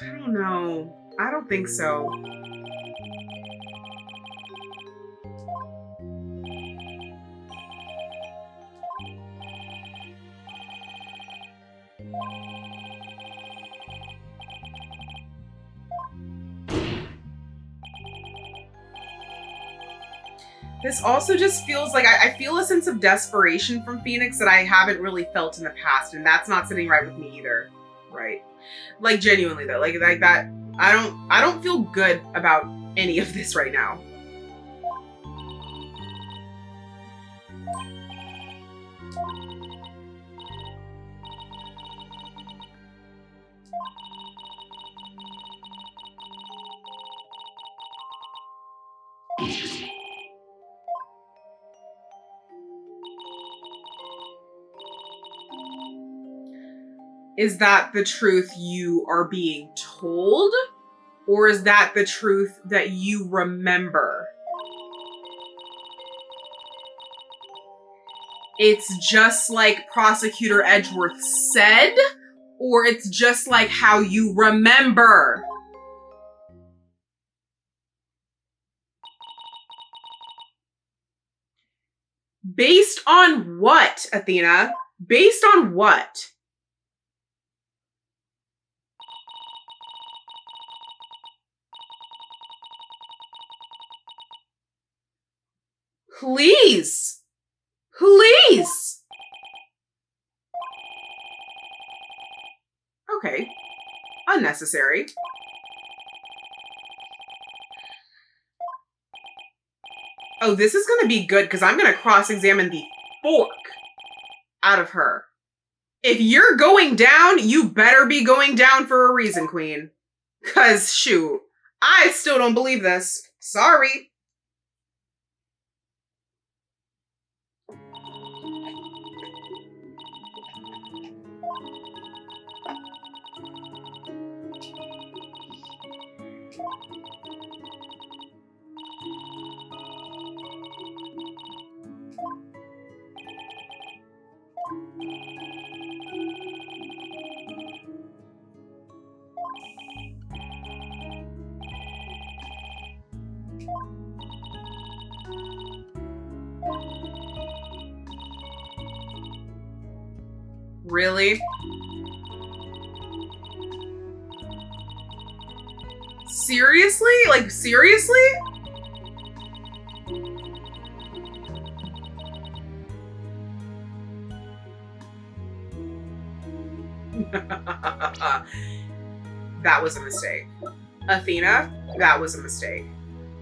I don't know. I don't think so. This also just feels like I feel a sense of desperation from Phoenix that I haven't really felt in the past, and that's not sitting right with me either. Right? Like genuinely though, like that I don't feel good about any of this right now. Is that the truth you are being told? Or is that the truth that you remember? It's just like Prosecutor Edgeworth said, or it's just like how you remember? Based on what, Athena? Based on what? Please. Please. Okay. Unnecessary. Oh, this is going to be good because I'm going to cross-examine the fork out of her. If you're going down, you better be going down for a reason, Queen. Because, shoot, I still don't believe this. Sorry. Really? Seriously? Like, seriously? That was a mistake. Athena, that was a mistake.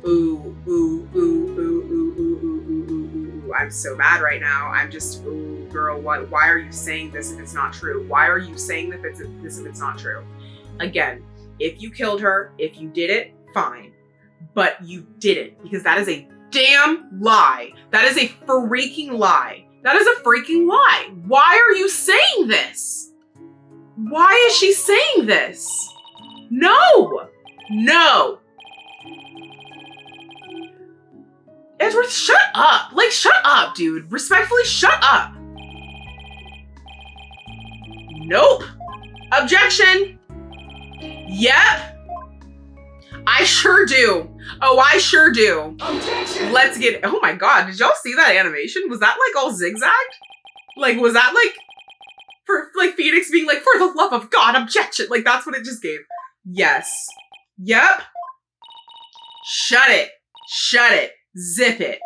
Ooh, ooh, ooh, ooh, ooh, ooh, ooh, ooh, ooh, ooh. I'm so mad right now. I'm just, ooh, girl, what? Why are you saying this if it's not true? Why are you saying this if it's not true? Again, if you killed her, if you did it, fine. But you didn't, because that is a damn lie. That is a freaking lie. That is a freaking lie. Why are you saying this? Why is she saying this? No! No! Edgeworth, shut up! Like, shut up, dude. Respectfully, shut up. Nope. Objection. Yep. I sure do. Oh, I sure do. Objection! Let's get, oh my god, did y'all see that animation? Was that like all zigzagged? Like, was that like, for like Phoenix being like, for the love of God, objection. Like, that's what it just gave. Yes. Yep. Shut it. Shut it. Zip it.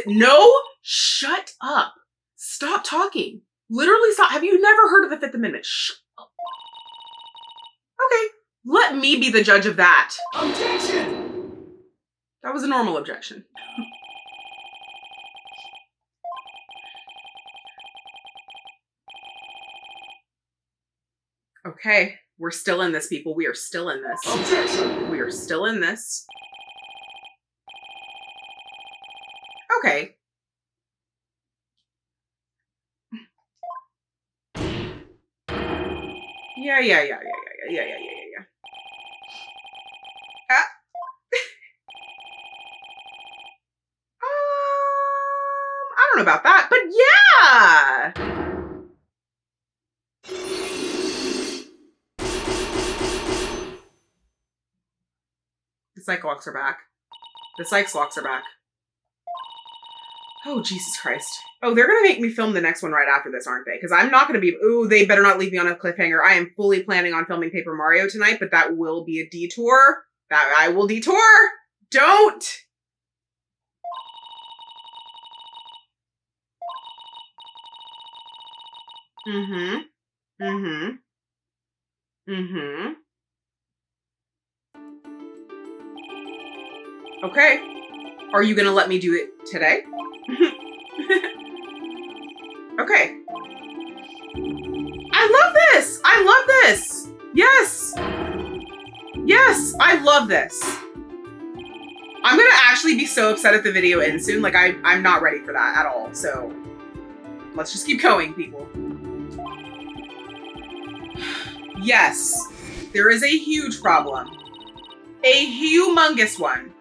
No, shut up. Stop talking. Literally stop. Have you never heard of the Fifth Amendment? Shut up. Okay, let me be the judge of that. Objection! That was a normal objection. Okay, we're still in this, people. We are still in this. Objection! We are still in this. Okay. Yeah. Ah. I don't know about that, but yeah! The Psych locks are back. The Psych locks are back. Oh, Jesus Christ. Oh, they're gonna make me film the next one right after this, aren't they? Because I'm not gonna be, ooh, they better not leave me on a cliffhanger. I am fully planning on filming Paper Mario tonight, but that will be a detour. That I will detour. Don't! Okay. Are you gonna let me do it today? Okay. I love this! I love this! Yes! Yes! I love this. I'm gonna actually be so upset if the video ends soon. Like, I'm not ready for that at all. So, let's just keep going, people. Yes. There is a huge problem. A humongous one.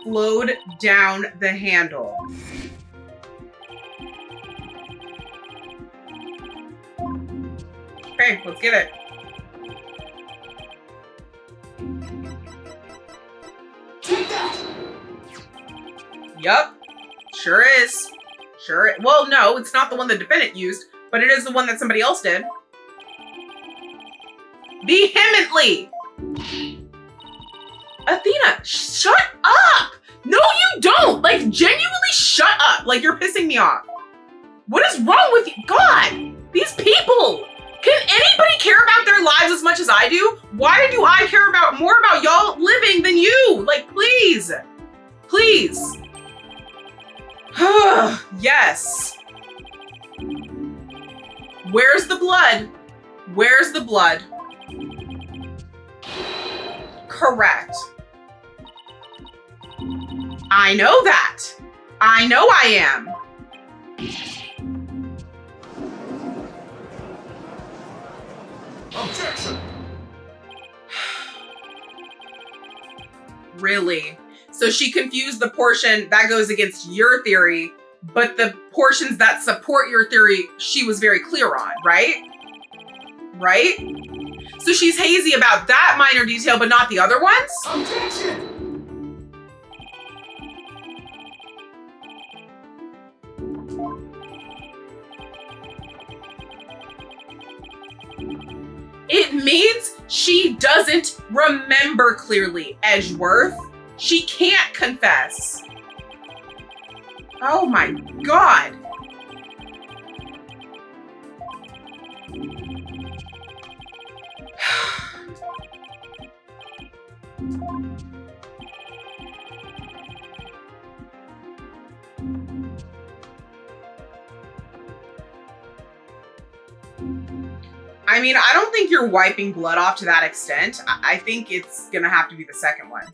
Flowed down the handle. Okay, let's get it. Take that! Yup. Sure is. Sure. Well, no, it's not the one the defendant used, but it is the one that somebody else did. Vehemently. Athena, shut up! No, you don't! Like, genuinely shut up! Like, you're pissing me off. What is wrong with you? God! These people! Can anybody care about their lives as much as I do? Why do I care about more about y'all living than you? Like, please. Please. Yes. Where's the blood? Where's the blood? Correct. I know that. I know I am. Objection! Really? So she confused the portion that goes against your theory, but the portions that support your theory, she was very clear on, right? Right? So she's hazy about that minor detail, but not the other ones? Objection! It means she doesn't remember clearly, Edgeworth. She can't confess. Oh my God. I mean, I don't think you're wiping blood off to that extent. I think it's gonna have to be the second one.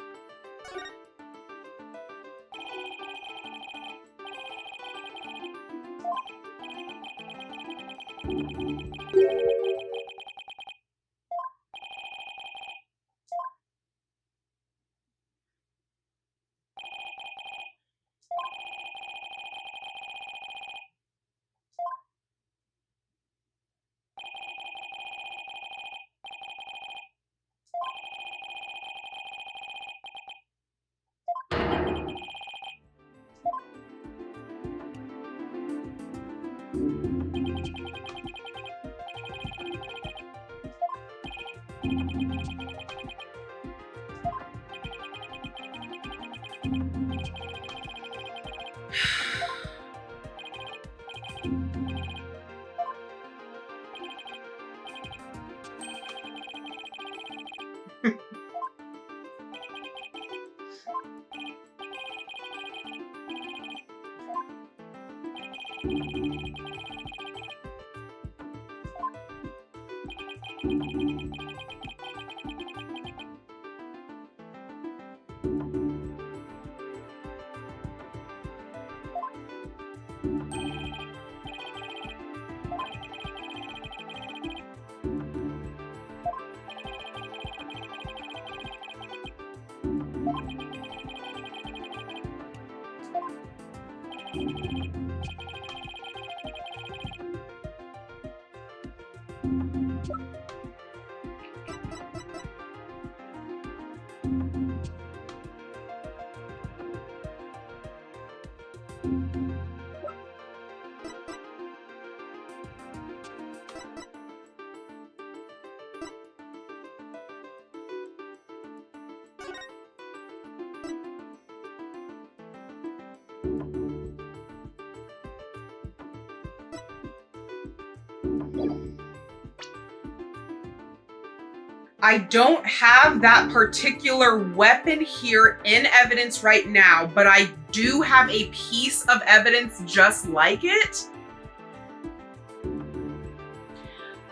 I don't have that particular weapon here in evidence right now, but I do have a piece of evidence just like it.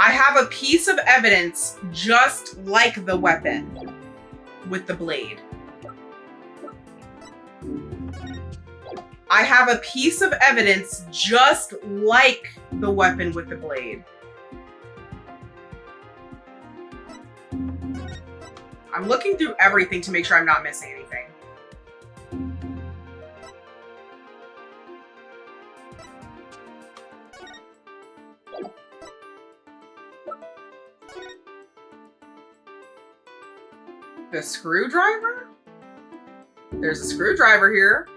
I have a piece of evidence just like the weapon with the blade. I have a piece of evidence just like the weapon with the blade. I'm looking through everything to make sure I'm not missing anything. The screwdriver? There's a screwdriver here.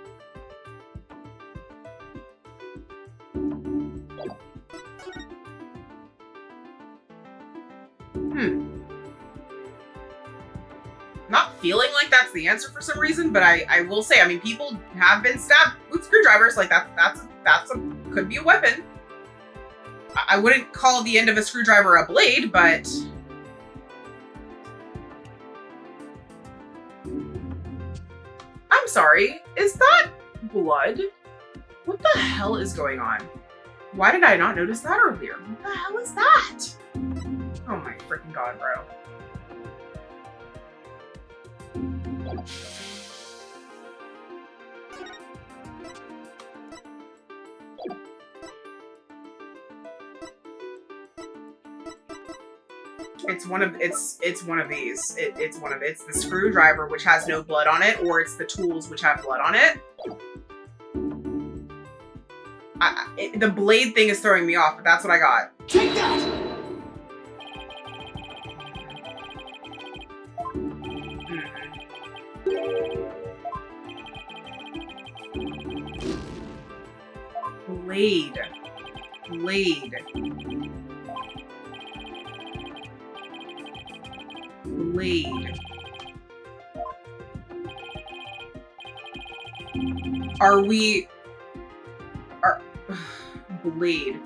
Not feeling like that's the answer for some reason, but I will say, I mean, people have been stabbed with screwdrivers. Like that's could be a weapon. I wouldn't call the end of a screwdriver a blade, but I'm sorry. Is that blood? What the hell is going on? Why did I not notice that earlier? What the hell is that? Oh my freaking god, bro. It's one of these. It's the screwdriver which has no blood on it, or it's the tools which have blood on it. The blade thing is throwing me off, but that's what I got. Take that! Blade. Blade. Blade. Are we... Blade.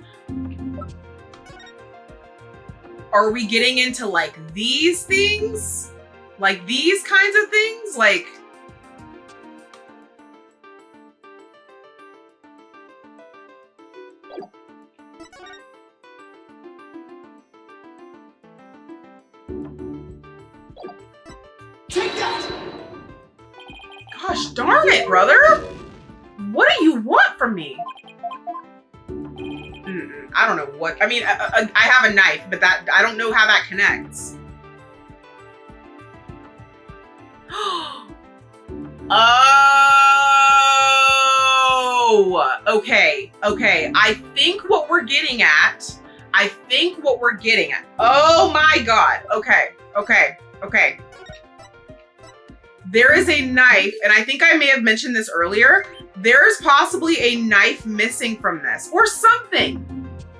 Are we getting into, like, these things? Like, these kinds of things? Like... Take that! Gosh darn it, brother! What do you want from me? I don't know what. I mean, I have a knife, but that I don't know how that connects. Oh, okay, okay. I think what we're getting at. Oh my god. Okay, okay, okay. There is a knife, and I think I may have mentioned this earlier. There is possibly a knife missing from this, or something.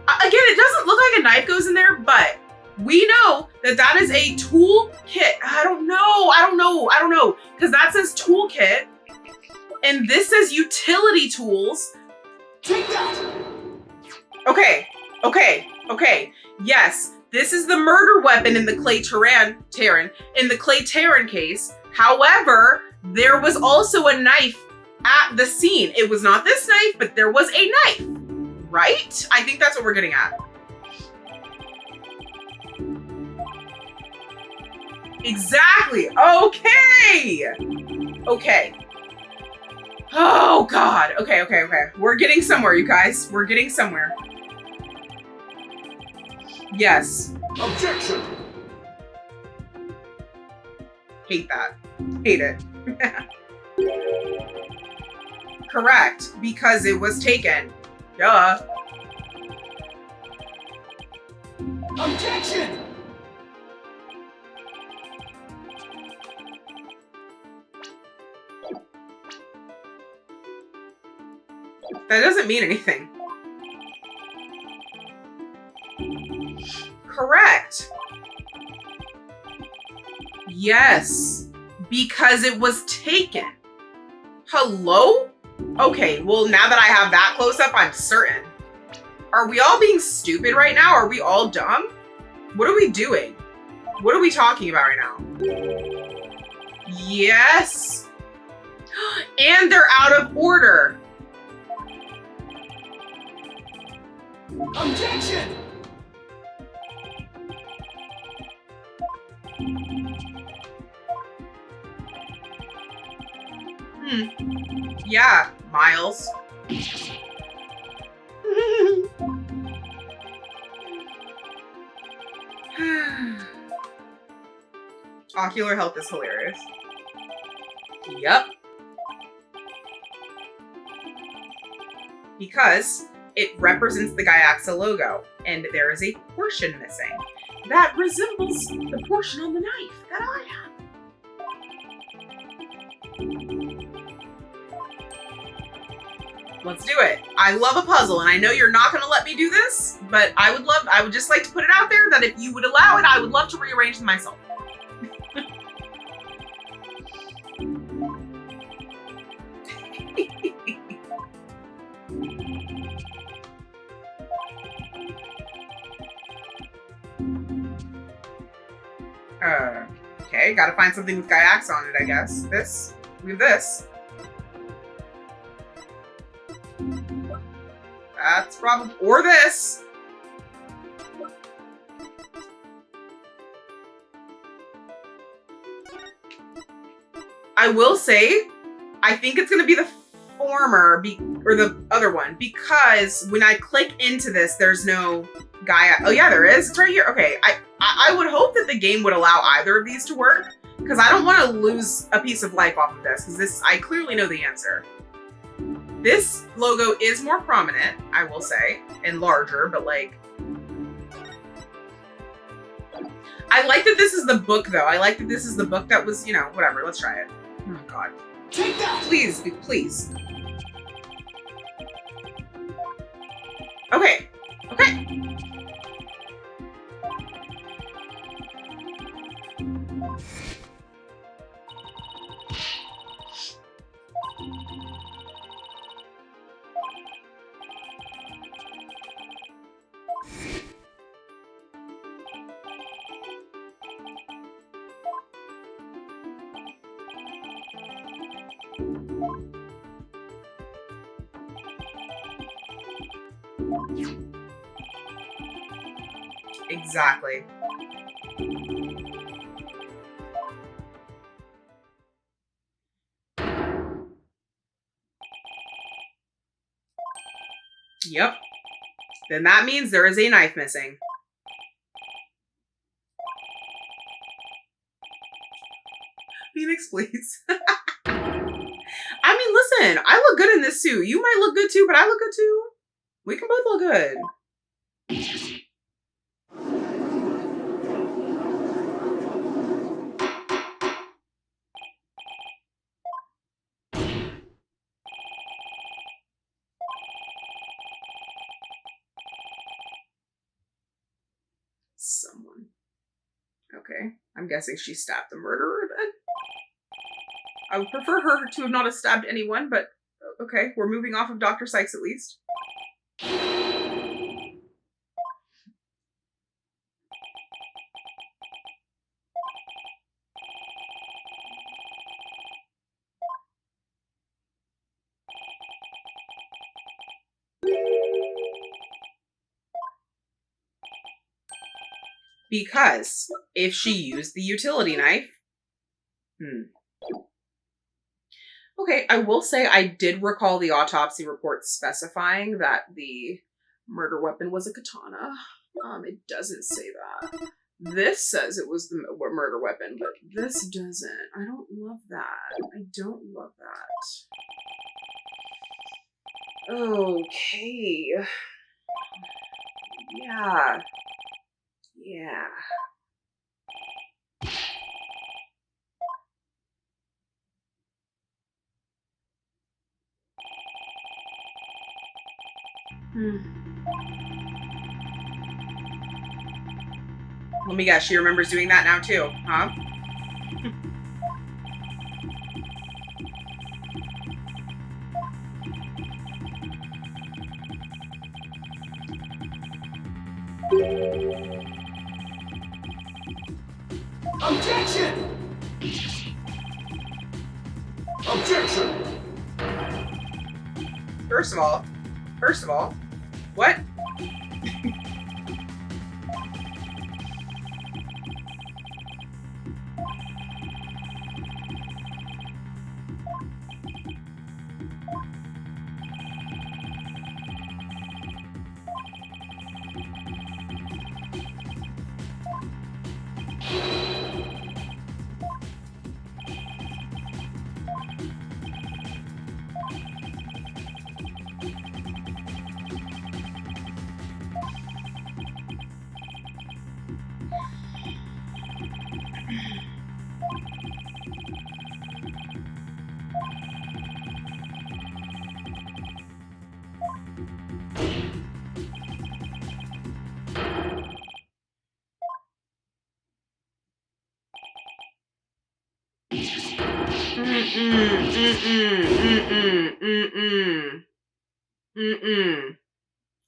Again, it doesn't look like a knife goes in there, but we know that that is a tool kit. I don't know. Because that says toolkit, and this says utility tools. Take that! Okay. Yes, this is the murder weapon in the Clay Terran case. However, there was also a knife at the scene. It was not this knife, but there was a knife, right? I think that's what we're getting at. Exactly. Okay. Oh God. Okay. We're getting somewhere, you guys. We're getting somewhere. Yes. Objection! Hate that. Hate it. Correct. Because it was taken. Duh. Objection! That doesn't mean anything. Correct. Yes, because it was taken. Hello? Okay, well, now that I have that close up, I'm certain. Are we all being stupid right now? Are we all dumb? What are we doing? What are we talking about right now? Yes. And they're out of order. Objection! Yeah, Miles. Ocular health is hilarious. Yep. Because it represents the Gaiaxa logo, and there is a portion missing that resembles the portion on the knife that I have. Let's do it. I love a puzzle, and I know you're not going to let me do this, but I would just like to put it out there that if you would allow it, I would love to rearrange them myself. Okay, gotta find something with Gaiax on it, I guess. This. We have this. That's probably, or this. I will say, I think it's gonna be the former, or the other one, because when I click into this, there's no Gaia. Oh yeah, there is. It's right here. Okay, I would hope that the game would allow either of these to work, because I don't want to lose a piece of life off of this, because this, I clearly know the answer. This logo is more prominent, I will say, and larger, but like, I like that this is the book though. I like that this is the book that was, you know, whatever, let's try it. Oh God. Take that! Please, please. Okay, okay. Exactly. Yep. Then that means there is a knife missing. Phoenix, please. I mean, listen, I look good in this suit. You might look good too, but I look good too. We can both look good. Someone. Okay. I'm guessing she stabbed the murderer then. I would prefer her to have not have stabbed anyone, but okay. We're moving off of Dr. Cykes at least. Because if she used the utility knife... Okay, I will say I did recall the autopsy report specifying that the murder weapon was a katana. It doesn't say that. This says it was the murder weapon, but this doesn't. I don't love that. I don't love that. Okay. Yeah. Yeah. Let me guess, she remembers doing that now too, huh? Objection! Objection! First of all, what?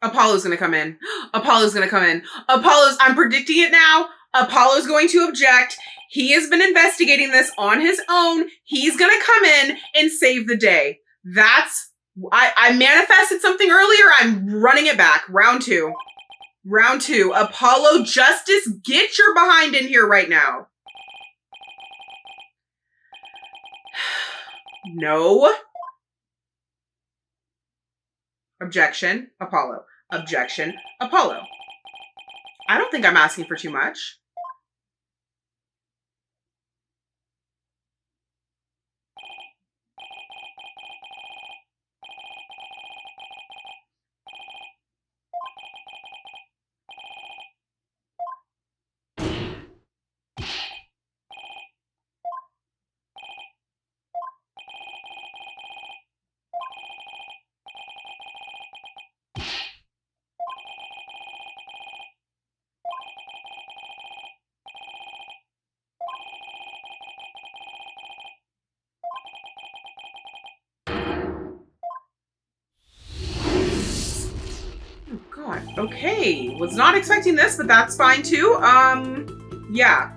Apollo's gonna come in. Apollo's gonna come in. I'm predicting it now. Apollo's going to object. He has been investigating this on his own. He's gonna come in and save the day. I manifested something earlier. I'm running it back. Round two. Apollo Justice, get your behind in here right now. No. Objection, Apollo. Objection, Apollo. I don't think I'm asking for too much. God, okay. Was not expecting this, but that's fine too. Yeah.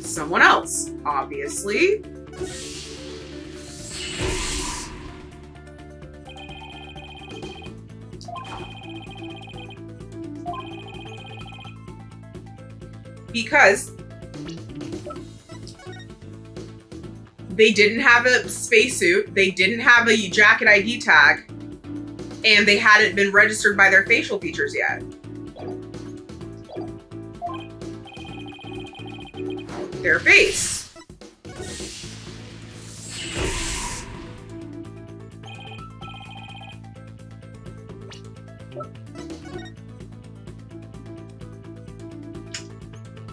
Someone else, obviously. Because they didn't have a spacesuit, they didn't have a jacket ID tag, and they hadn't been registered by their facial features yet. Their face.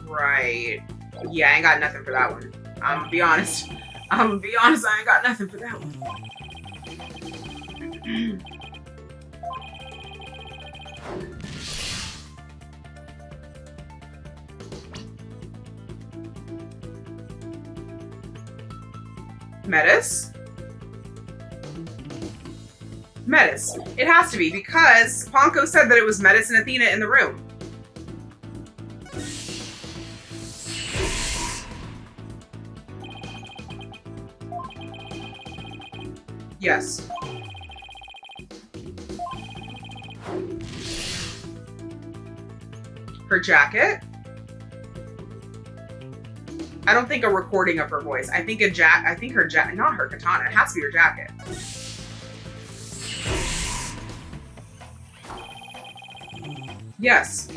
Right. Yeah, I ain't got nothing for that one. I'm gonna be honest. I ain't got nothing for that one. Metis? Metis. It has to be, because Ponko said that it was Metis and Athena in the room. Yes. Her jacket? I don't think a recording of her voice. I think her jacket, not her katana. It has to be her jacket. Yes.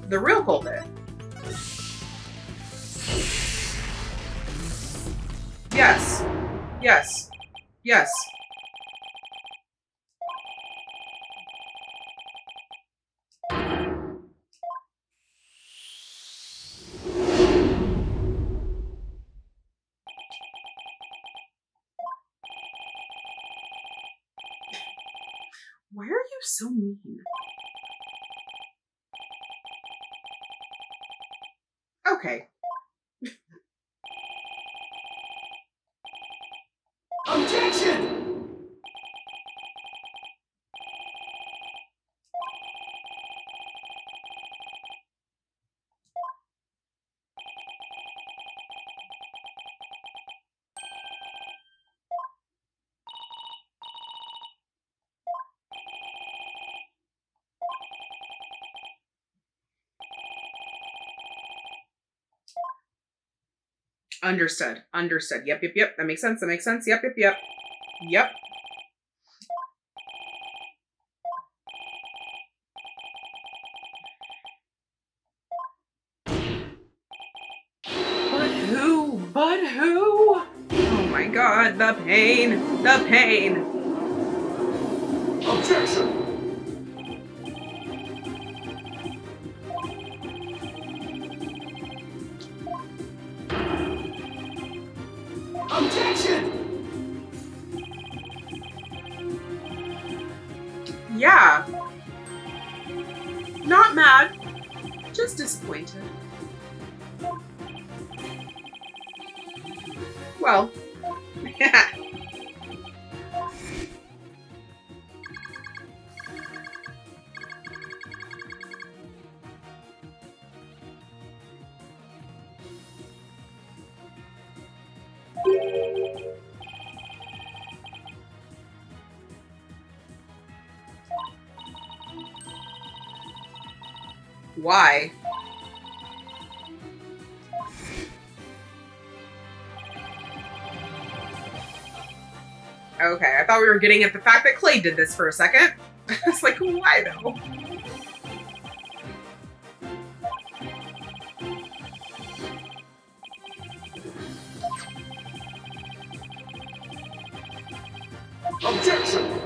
The real culprit. Yes. Yes. Yes. Why are you so mean? Okay. Objection! Understood. Understood. Yep, yep, yep. That makes sense. That makes sense. Yep, yep, yep. Yep. But who? But who? Oh my god, the pain. The pain. Objection! Objection! Yeah. Not mad. Just disappointed. Well. Why? Okay, I thought we were getting at the fact that Clay did this for a second. It's like, why though? Objection!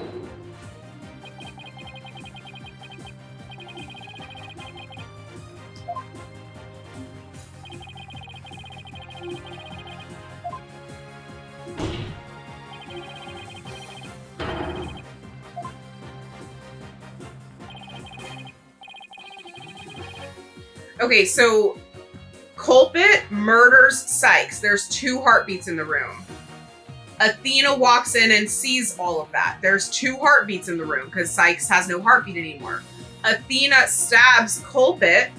Okay, so culprit murders Cykes. There's 2 heartbeats in the room. Athena walks in and sees all of that. There's 2 heartbeats in the room because Cykes has no heartbeat anymore. Athena stabs culprit.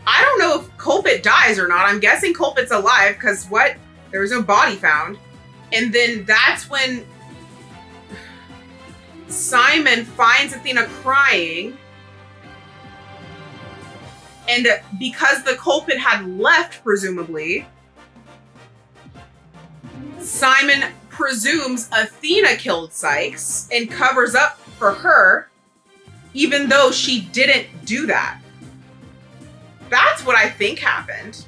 I don't know if culprit dies or not. I'm guessing culprit's alive because what? There was no body found. And then that's when Simon finds Athena crying. And because the culprit had left, presumably, Simon presumes Athena killed Cykes and covers up for her, even though she didn't do that. That's what I think happened.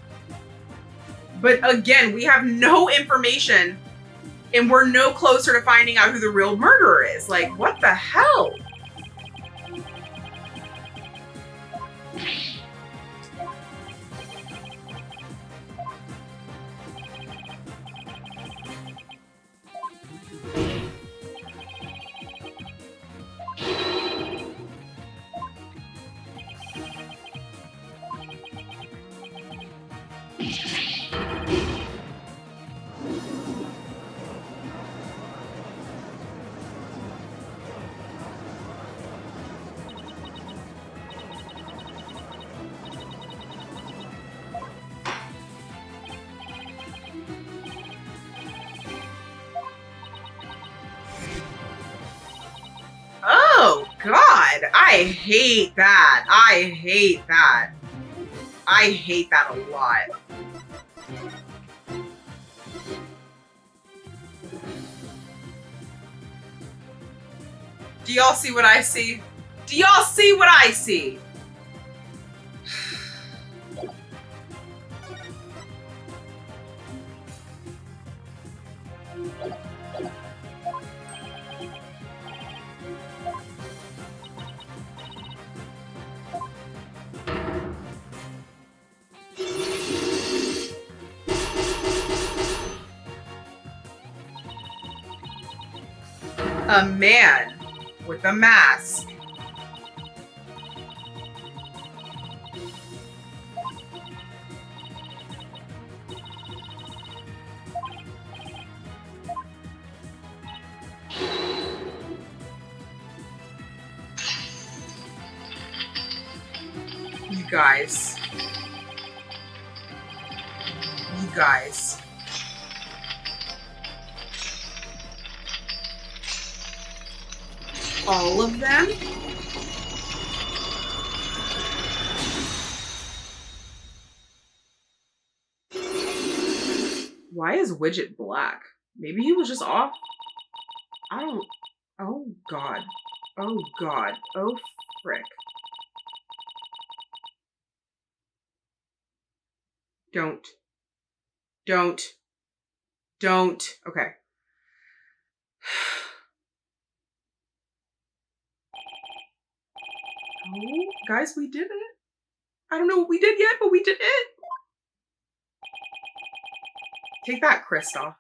But again, we have no information and we're no closer to finding out who the real murderer is. Like, what the hell? Oh, God. I hate that. I hate that. I hate that a lot. Do y'all see what I see? Do y'all see what I see? A man with a mask. You guys. You guys. All of them? Why is Widget black? Maybe he was just off. I don't... Oh, God. Oh, God. Oh, frick. Don't. Don't. Don't. Okay. Oh, guys, we did it. I don't know what we did yet, but we did it. Take that, Kristoff.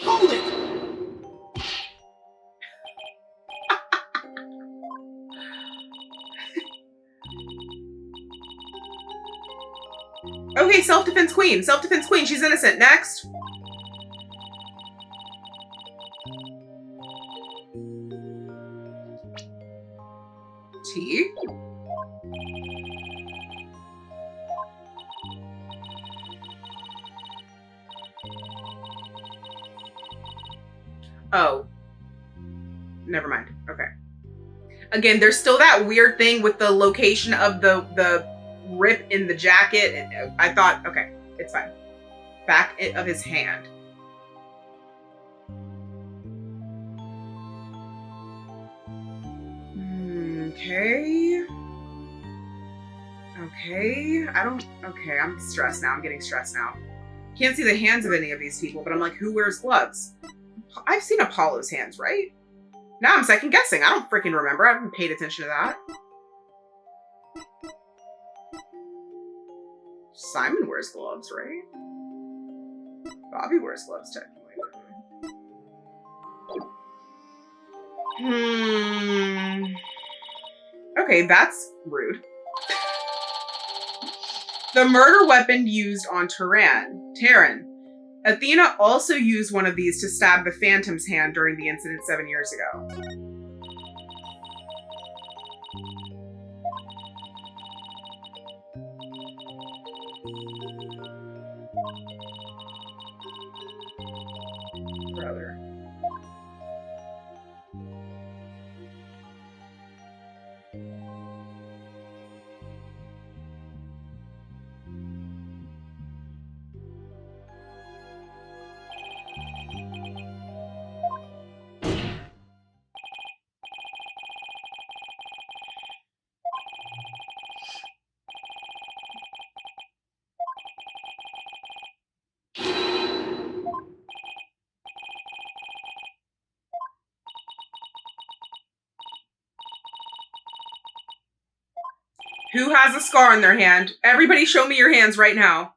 Hold it! Okay, self-defense queen. Self-defense queen. She's innocent. Next. T. Oh. Never mind. Okay. Again, there's still that weird thing with the location of the rip in the jacket. I thought, okay, it's fine. Back of his hand. Okay. Okay. Okay, I'm stressed now. I'm getting stressed now. Can't see the hands of any of these people, but I'm like, who wears gloves? I've seen Apollo's hands, right? Now I'm second guessing. I don't freaking remember. I haven't paid attention to that. Simon wears gloves, right? Bobby wears gloves, technically. Okay, that's rude. The murder weapon used on Terran. Athena also used one of these to stab the Phantom's hand during the incident 7 years ago. Brother. Who has a scar on their hand? Everybody show me your hands right now.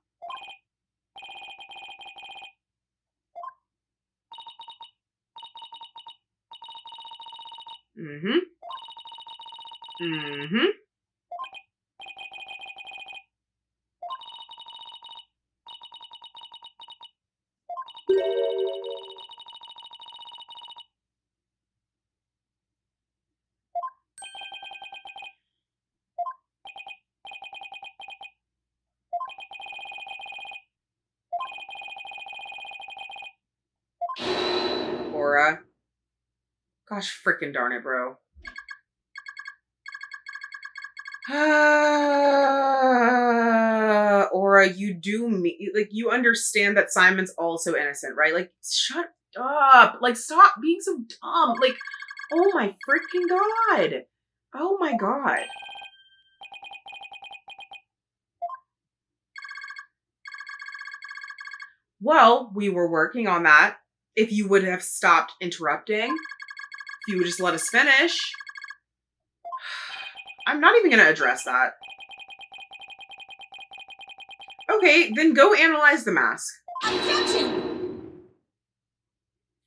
Mm-hmm. Mm-hmm. Aura. Gosh frickin' darn it, bro. Aura, you do me like you understand that Simon's also innocent, right? Like, shut up. Like, stop being so dumb. Like, oh my freaking god. Oh my god. Well, we were working on that. If you would have stopped interrupting, if you would just let us finish. I'm not even gonna address that. Okay, then go analyze the mask. Objection!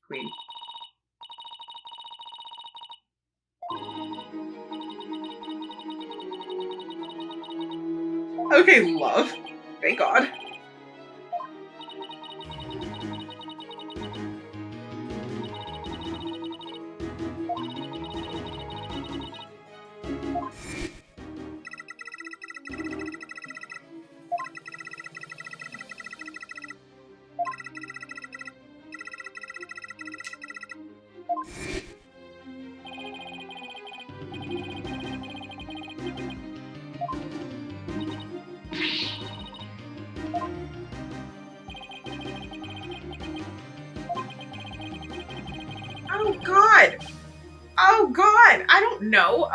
Queen. Okay, love. Thank God. Oh God. Oh God. I don't know.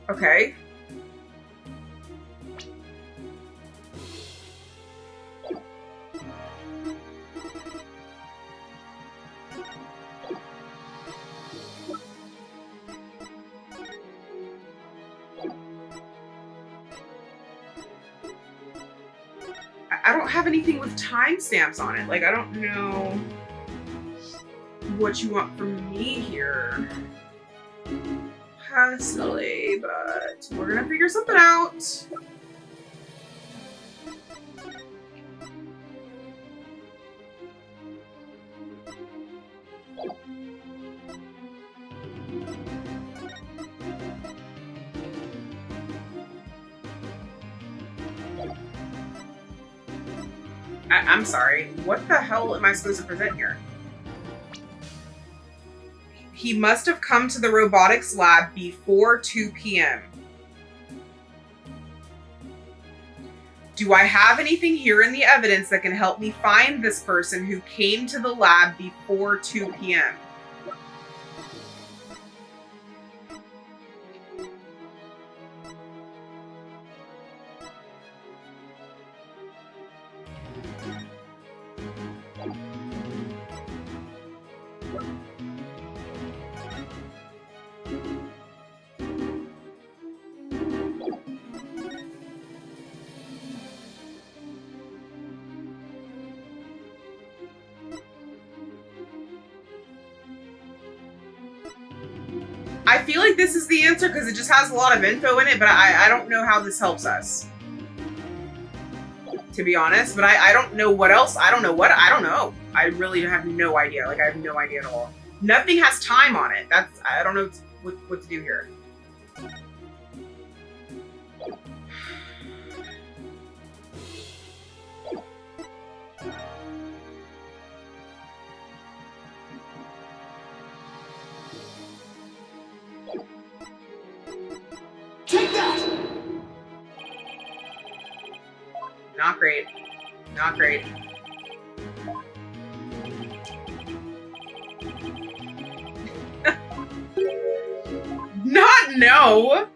Okay. I don't have anything with timestamps on it. Like, I don't know what you want from me here personally, but we're gonna figure something out. I'm sorry, what the hell am I supposed to present here? He must have come to the robotics lab before 2 p.m. Do I have anything here in the evidence that can help me find this person who came to the lab before 2 p.m.? I feel like this is the answer because it just has a lot of info in it, but I don't know how this helps us. to be honest. But I don't know what else. I don't know. I really have no idea. Like, I have no idea at all. Nothing has time on it. I don't know what to do here. Take that! Not great. Not great. Not no!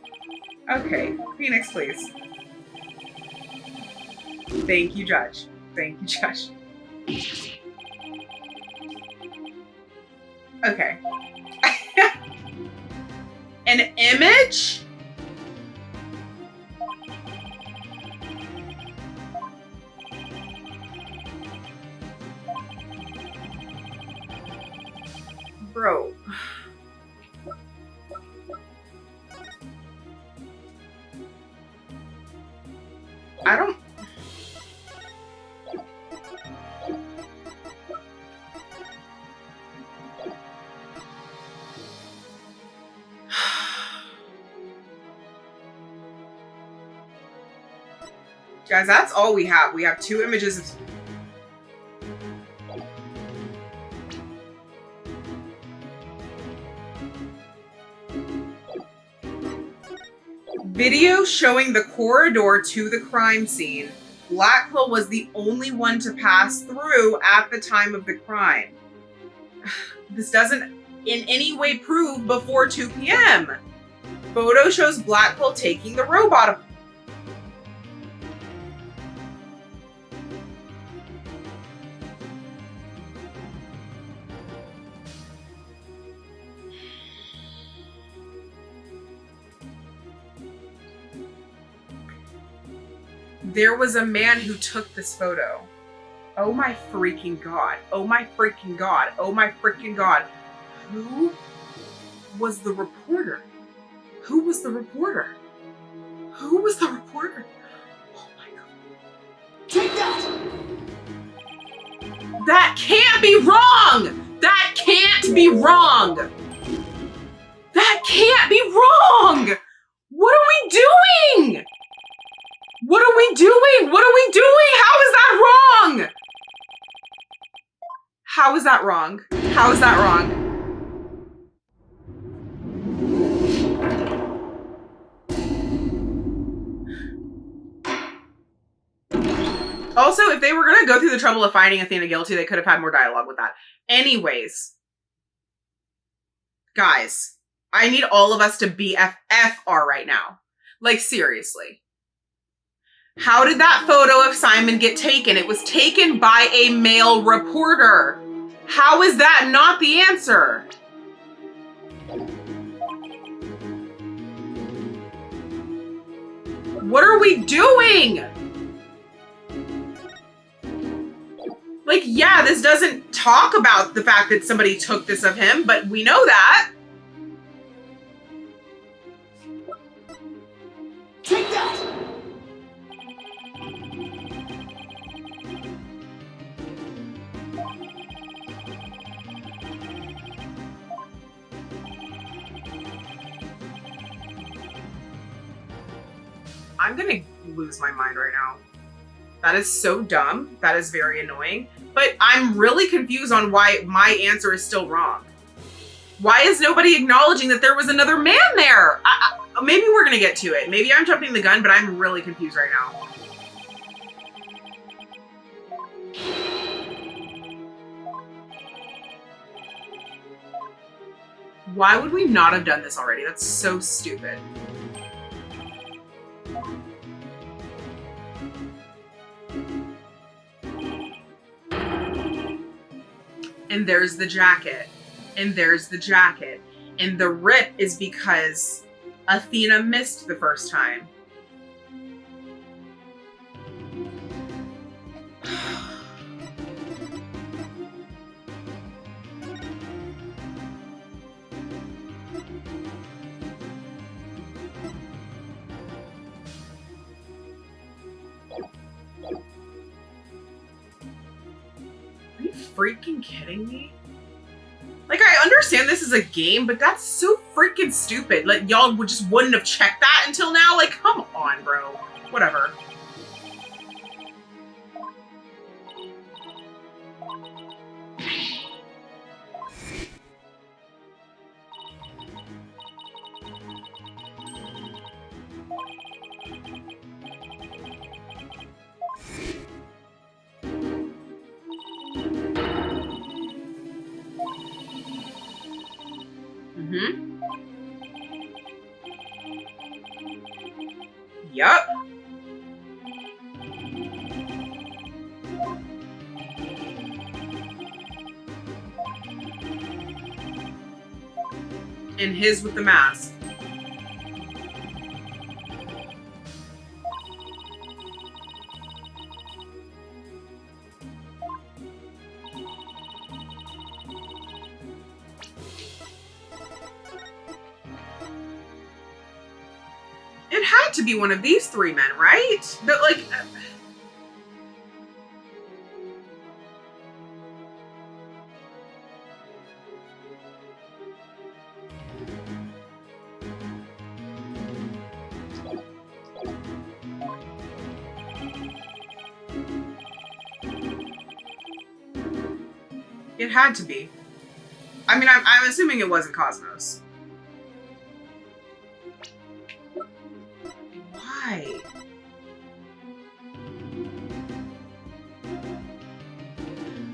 Okay, Phoenix, please. Thank you, Judge. Thank you, Judge. Okay. An image? Bro. I don't... Guys, that's all we have. We have 2 images of... Video showing the corridor to the crime scene. Blackquill was the only one to pass through at the time of the crime. This doesn't in any way prove before 2 p.m. Photo shows Blackquill taking the robot. There was a man who took this photo. Oh my freaking god. Oh my freaking god. Oh my freaking god. Who was the reporter? Who was the reporter? Who was the reporter? Oh my god. Take that! That can't be wrong! That can't be wrong! That can't be wrong! What are we doing? What are we doing? What are we doing? How is that wrong? How is that wrong? How is that wrong? Also, if they were going to go through the trouble of finding Athena guilty, they could have had more dialogue with that. Anyways. Guys, I need all of us to BFFR right now. Like, seriously. How did that photo of Simon get taken? It was taken by a male reporter. How is that not the answer? What are we doing? Like, yeah, this doesn't talk about the fact that somebody took this of him, but we know that. Take that! I'm gonna lose my mind right now. That is so dumb. That is very annoying. But I'm really confused on why my answer is still wrong. Why is nobody acknowledging that there was another man there? Maybe we're gonna get to it. Maybe I'm jumping the gun, but I'm really confused right now. Why would we not have done this already? That's so stupid. And there's the jacket. And there's the jacket. And the rip is because Athena missed the first time. freaking kidding me? Like, I understand this is a game, but that's so freaking stupid. Like, y'all just wouldn't have checked that until now? Like, come on, bro. Whatever. Yup. And his with the mask. It had to be one of these three men, right? But like... It had to be. I mean, I'm assuming it wasn't Cosmos. Why?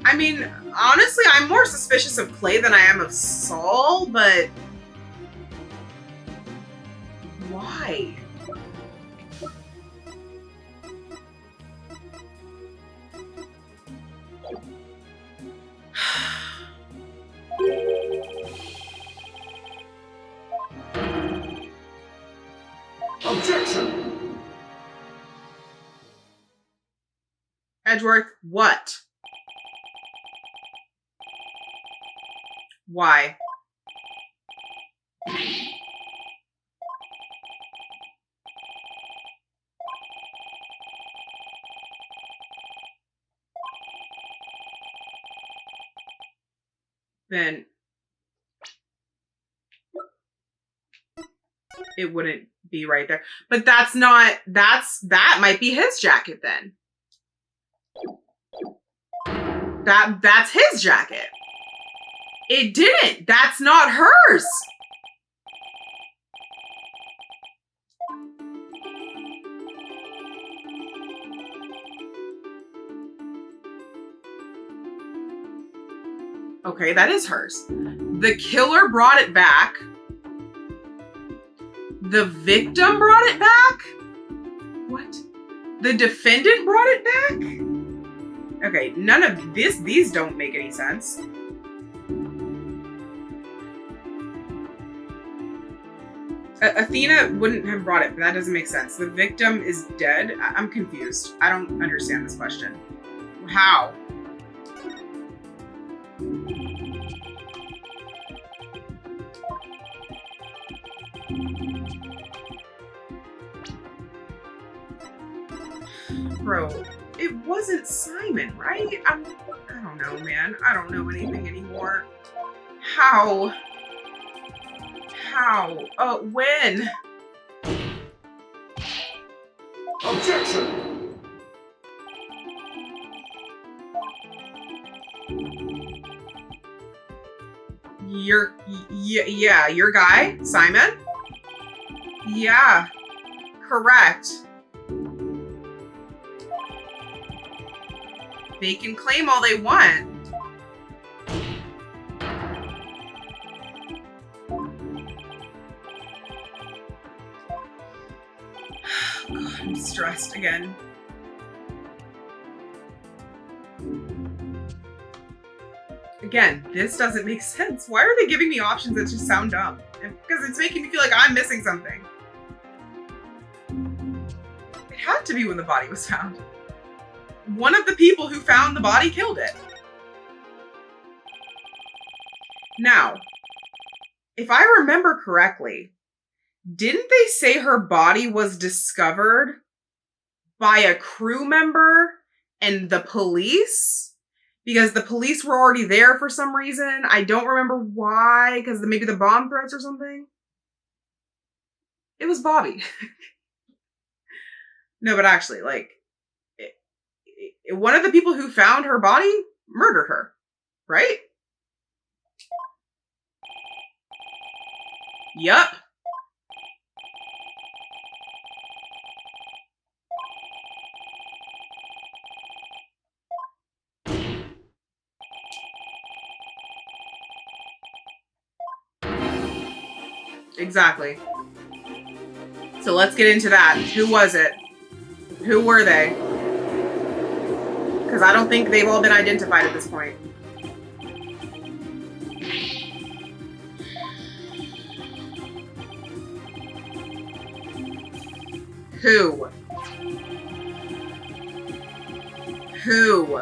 I mean, honestly, I'm more suspicious of Clay than I am of Saul, but... Why? Objection! Edgeworth, what? Why? Then it wouldn't be right there. But that's not, that might be his jacket then. That's his jacket. It didn't. That's not hers. Okay, that is hers. The killer brought it back. The victim brought it back? What? The defendant brought it back? Okay, none of these don't make any sense. Athena wouldn't have brought it, but that doesn't make sense. The victim is dead? I'm confused. I don't understand this question. How? Bro, it wasn't Simon, right? I don't know, man. I don't know anything anymore. How? How? When? Objection! Yeah, your guy, Simon? Yeah, correct. They can claim all they want. God, I'm stressed again. Again, this doesn't make sense. Why are they giving me options that just sound dumb? Because it's making me feel like I'm missing something. It had to be when the body was found. One of the people who found the body killed it. Now, if I remember correctly, didn't they say her body was discovered by a crew member and the police? because the police were already there for some reason. I don't remember why, because maybe the bomb threats or something. It was Bobby. No, but actually, like, one of the people who found her body murdered her, right? Yup. Exactly. So let's get into that. Who was it? Who were they? Because I don't think they've all been identified at this point. Who? Who?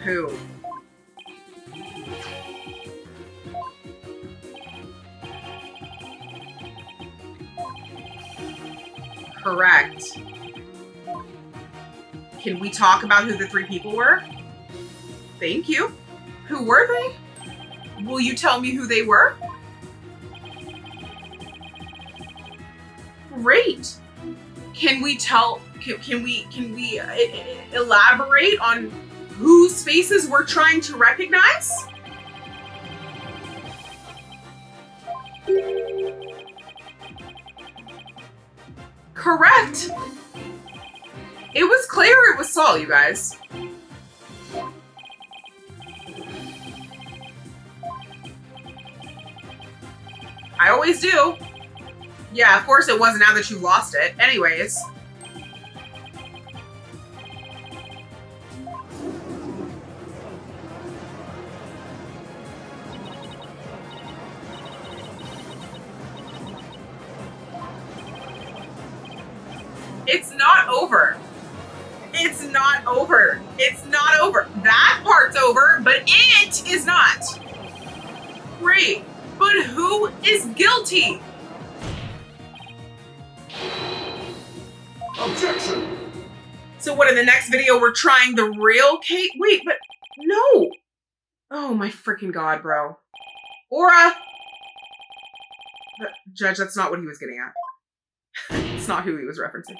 Who? Correct. Can we talk about who the three people were? Thank you. Who were they? Will you tell me who they were? Great. Can we elaborate on whose faces we're trying to recognize? Correct. It was Claire, it was Saul, you guys. I always do. Yeah, of course it wasn't now that you lost it. Anyways. It's not over. It's not over. It's not over. That part's over, but it is not. Great. But who is guilty? Objection! So what, in the next video we're trying the real Kate? Wait, but no. Oh my freaking god, bro. Aura. Judge, that's not what he was getting at. It's not who he was referencing.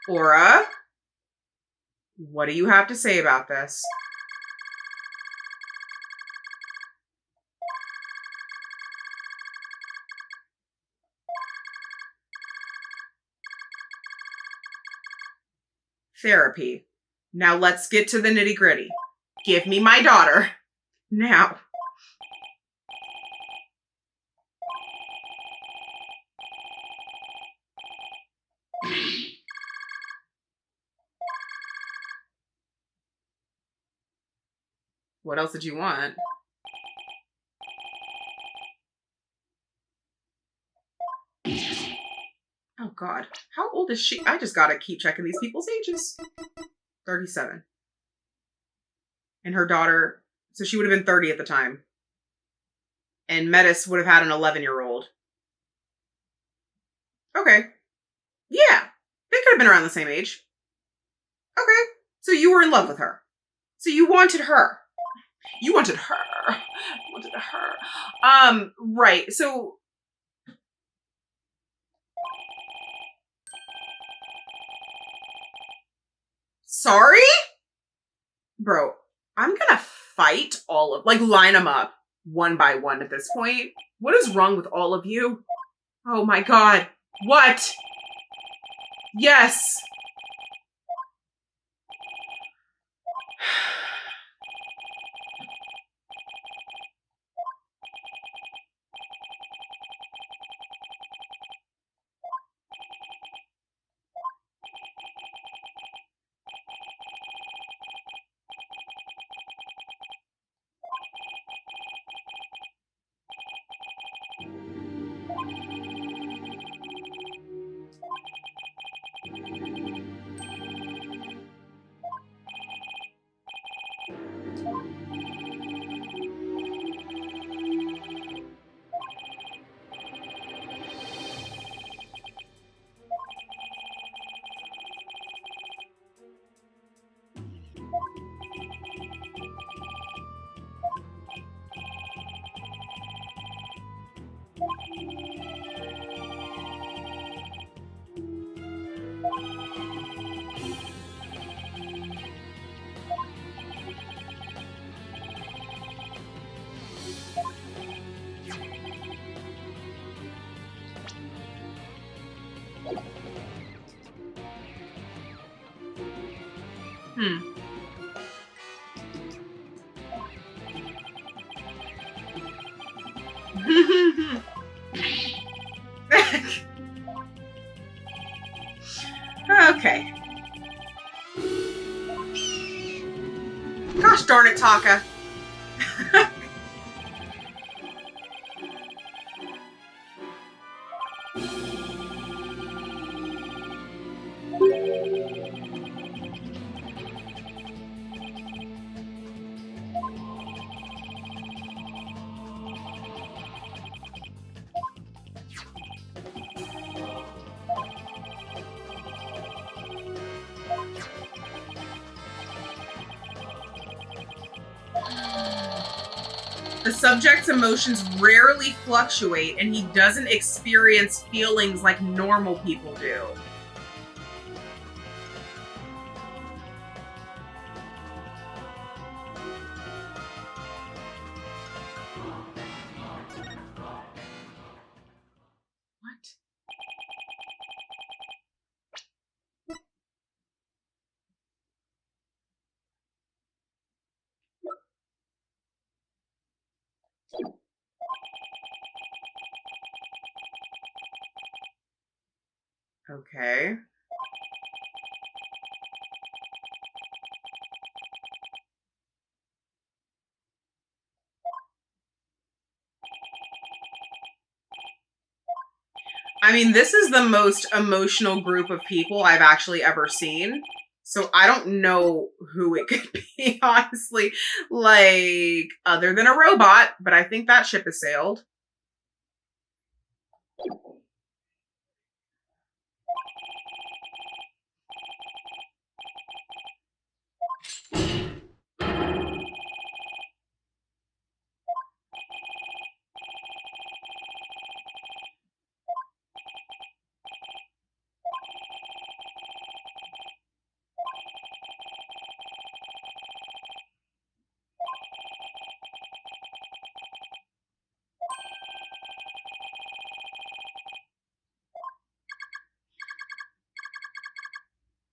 Aura, what do you have to say about this? Therapy. Now let's get to the nitty-gritty. Give me my daughter. Now. What else did you want? Oh god. How old is she? I just gotta keep checking these people's ages. 37. And her daughter, so she would have been 30 at the time. And Metis would have had an 11-year-old. Okay. Yeah. They could have been around the same age. Okay. So you were in love with her. So you wanted her. You wanted her. You wanted her. Right. So sorry? Bro, I'm gonna fight all of, like, line them up one by one at this point. What is wrong with all of you? Oh my god. What? Yes. Okay. Gosh darn it, Taka. The subject's emotions rarely fluctuate, and he doesn't experience feelings like normal people do. What? Okay. I mean, this is the most emotional group of people I've actually ever seen. So I don't know who it could be, honestly. Like, other than a robot, but I think that ship has sailed.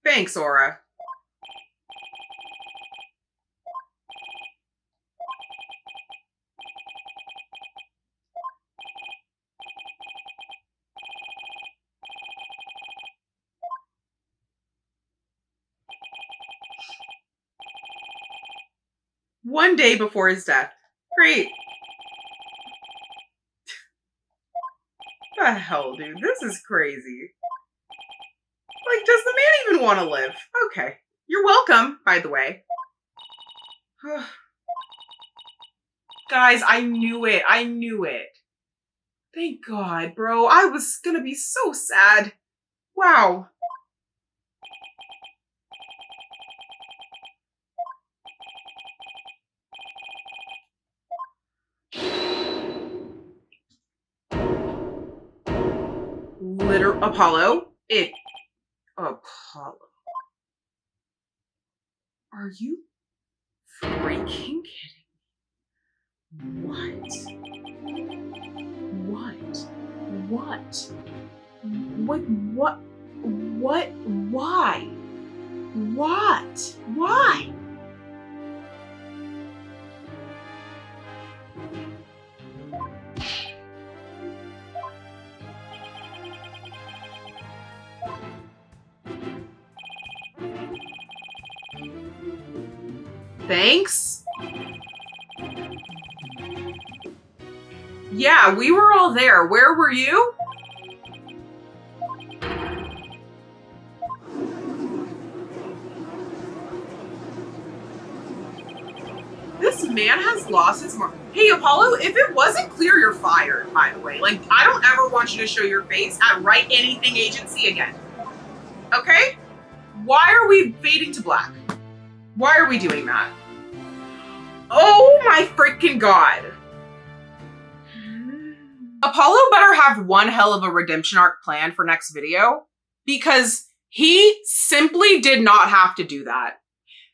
Thanks, Aura. One day before his death. Great. The hell, dude? This is crazy. Like, does the man even want to live? Okay. You're welcome, by the way. Guys, I knew it. I knew it. Thank God, bro. I was gonna be so sad. Wow. Apollo? Apollo. Are you freaking kidding me? What? Why? What? Why? Thanks? Yeah, we were all there. Where were you? This man has lost his mark. Hey, Apollo, if it wasn't clear, you're fired, by the way. Like, I don't ever want you to show your face at Write Anything Agency again. Okay? Why are we fading to black? Why are we doing that? Oh my freaking God. Apollo better have one hell of a redemption arc plan for next video, because he simply did not have to do that.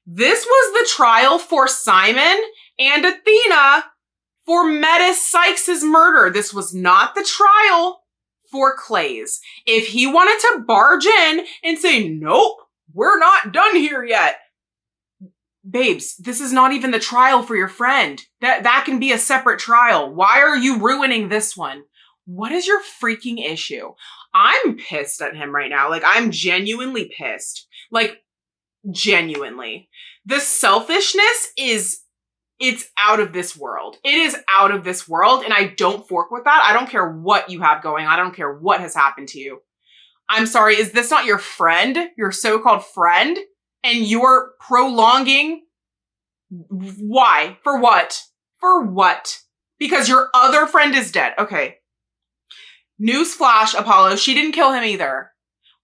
This was the trial for Simon and Athena for Metis Cykes' murder. This was not the trial for Clay's. If he wanted to barge in and say, nope, we're not done here yet, babes, this is not even the trial for your friend. That can be a separate trial. Why are you ruining this one? What is your freaking issue? I'm pissed at him right now. Like, I'm genuinely pissed. Like, genuinely. The selfishness it's out of this world. It is out of this world, and I don't fork with that. I don't care what you have going. I don't care what has happened to you. I'm sorry, is this not your friend? Your so-called friend? And you're prolonging? Why? For what? For what? Because your other friend is dead. Okay. Newsflash, Apollo, she didn't kill him either.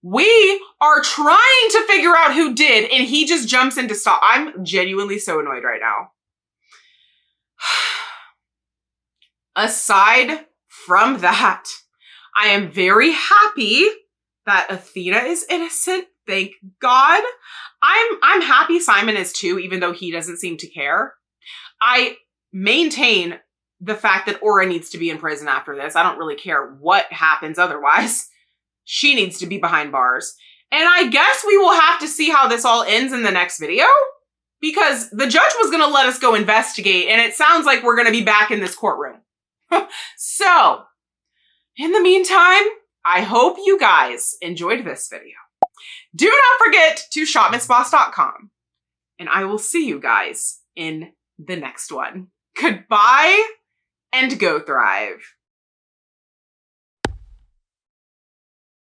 We are trying to figure out who did, and he just jumps in to stop. I'm genuinely so annoyed right now. Aside from that, I am very happy that Athena is innocent. Thank God. I'm happy Simon is too, even though he doesn't seem to care. I maintain the fact that Aura needs to be in prison after this. I don't really care what happens otherwise. She needs to be behind bars. And I guess we will have to see how this all ends in the next video, because the judge was going to let us go investigate, and it sounds like we're going to be back in this courtroom. So, in the meantime, I hope you guys enjoyed this video. Do not forget to shopmissboss.com, and I will see you guys in the next one. Goodbye, and go thrive.